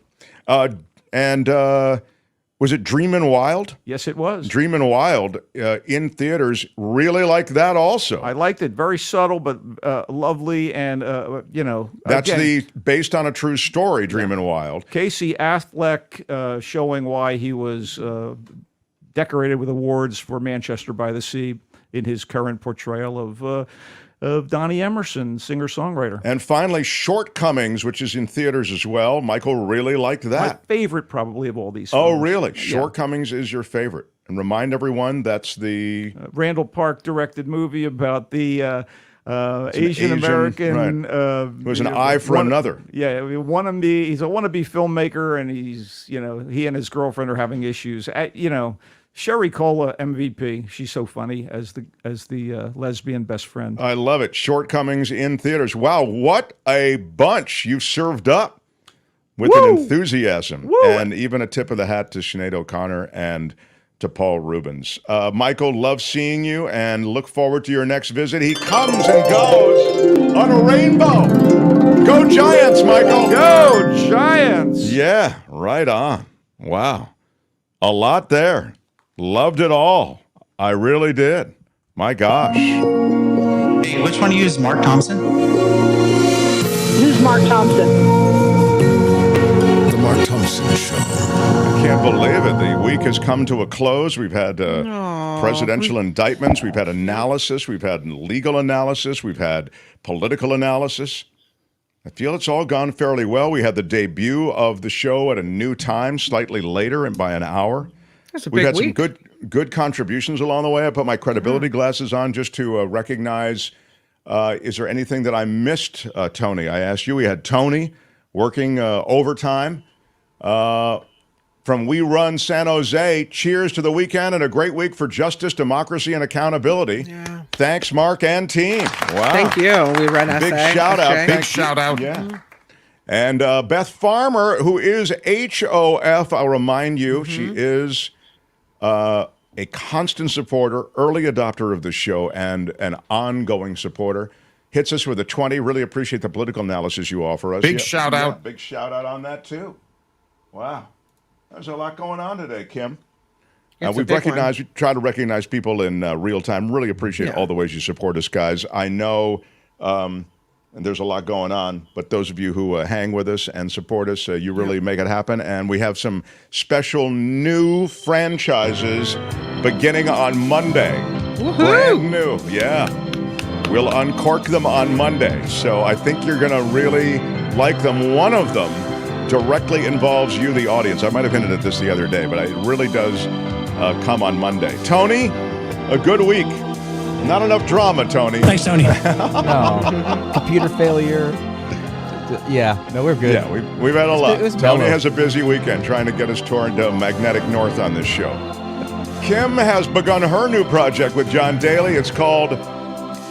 S2: And was it Dreamin' Wild?
S17: Yes, it was.
S2: Dreamin' Wild in theaters. Really liked that also.
S17: I liked it. Very subtle, but lovely, and
S2: that's based on a true story. Dreamin' Wild.
S17: Casey Affleck showing why he was decorated with awards for Manchester by the Sea in his current portrayal of Donnie Emerson, singer-songwriter.
S2: And finally, Shortcomings, which is in theaters as well. Michael really liked that.
S17: My favorite, probably, of all these
S2: films.
S17: Oh,
S2: really? Shortcomings is your favorite. And remind everyone, that's the...
S17: Randall Park-directed movie about the Asian-American...
S2: Right. It was an eye for another.
S17: Yeah, he's a wannabe filmmaker, and he and his girlfriend are having issues. Sherry Cola, MVP. She's so funny as the lesbian best friend.
S2: I love it. Shortcomings in theaters. Wow, what a bunch you've served up with an enthusiasm. And even a tip of the hat to Sinead O'Connor and to Paul Rubens. Michael, love seeing you and look forward to your next visit. He comes and goes on a rainbow. Go Giants, Michael.
S17: Go Giants.
S2: Yeah, right on. Wow. A lot there. Loved it all. I really did. My gosh.
S3: Hey, which one do you use? Mark Thompson?
S13: Use Mark Thompson.
S8: The Mark Thompson Show.
S2: I can't believe it. The week has come to a close. We've had presidential indictments. We've had analysis. We've had legal analysis. We've had political analysis. I feel it's all gone fairly well. We had the debut of the show at a new time, slightly later and by an hour. We've had some good contributions along the way. I put my credibility glasses on just to recognize, is there anything that I missed, Tony? I asked you. We had Tony working overtime from We Run San Jose. Cheers to the weekend and a great week for justice, democracy, and accountability. Yeah. Thanks, Mark and team. Wow.
S5: Thank you. We Run SA.
S2: Big shout out.
S8: Big shout out.
S2: Yeah. And Beth Farmer, who is HOF, I'll remind you, she is... a constant supporter, early adopter of the show, and an ongoing supporter. Hits us with a 20. Really appreciate the political analysis you offer us.
S8: Big shout out.
S2: Big shout out on that, too. Wow. There's a lot going on today, Kim. We try to recognize people in real time. Really appreciate all the ways you support us, guys. I know and there's a lot going on, but those of you who hang with us and support us, you really make it happen. And we have some special new franchises beginning on Monday.
S5: Woohoo!
S2: Brand new, yeah. We'll uncork them on Monday. So I think you're going to really like them. One of them directly involves you, the audience. I might have hinted at this the other day, but it really does come on Monday. Tony, a good week. Not enough drama, Tony.
S4: Thanks, Tony. Computer failure. Yeah, no, we're good.
S2: Yeah, we've had a lot. Tony has a busy weekend trying to get us toward magnetic north on this show. Kim has begun her new project with John Daly. It's called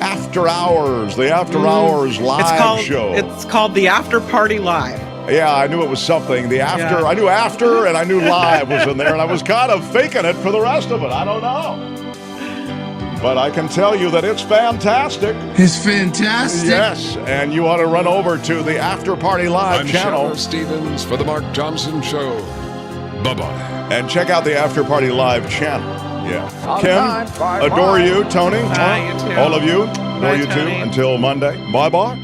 S2: After Hours, the After Hours live show.
S5: It's called the After Party Live.
S2: Yeah, I knew it was something. The after, yeah. I knew after, and I knew live was in there, and I was kind of faking it for the rest of it. I don't know. But I can tell you that it's fantastic.
S8: It's fantastic.
S2: Yes, and you ought to run over to the After Party Live channel.
S8: I'm Stevens for the Mark Thompson Show. Bye-bye.
S2: And check out the After Party Live channel. Yeah. Kim, adore you. Tony,
S5: you too.
S2: all of you, adore you too. Until Monday. Bye-bye.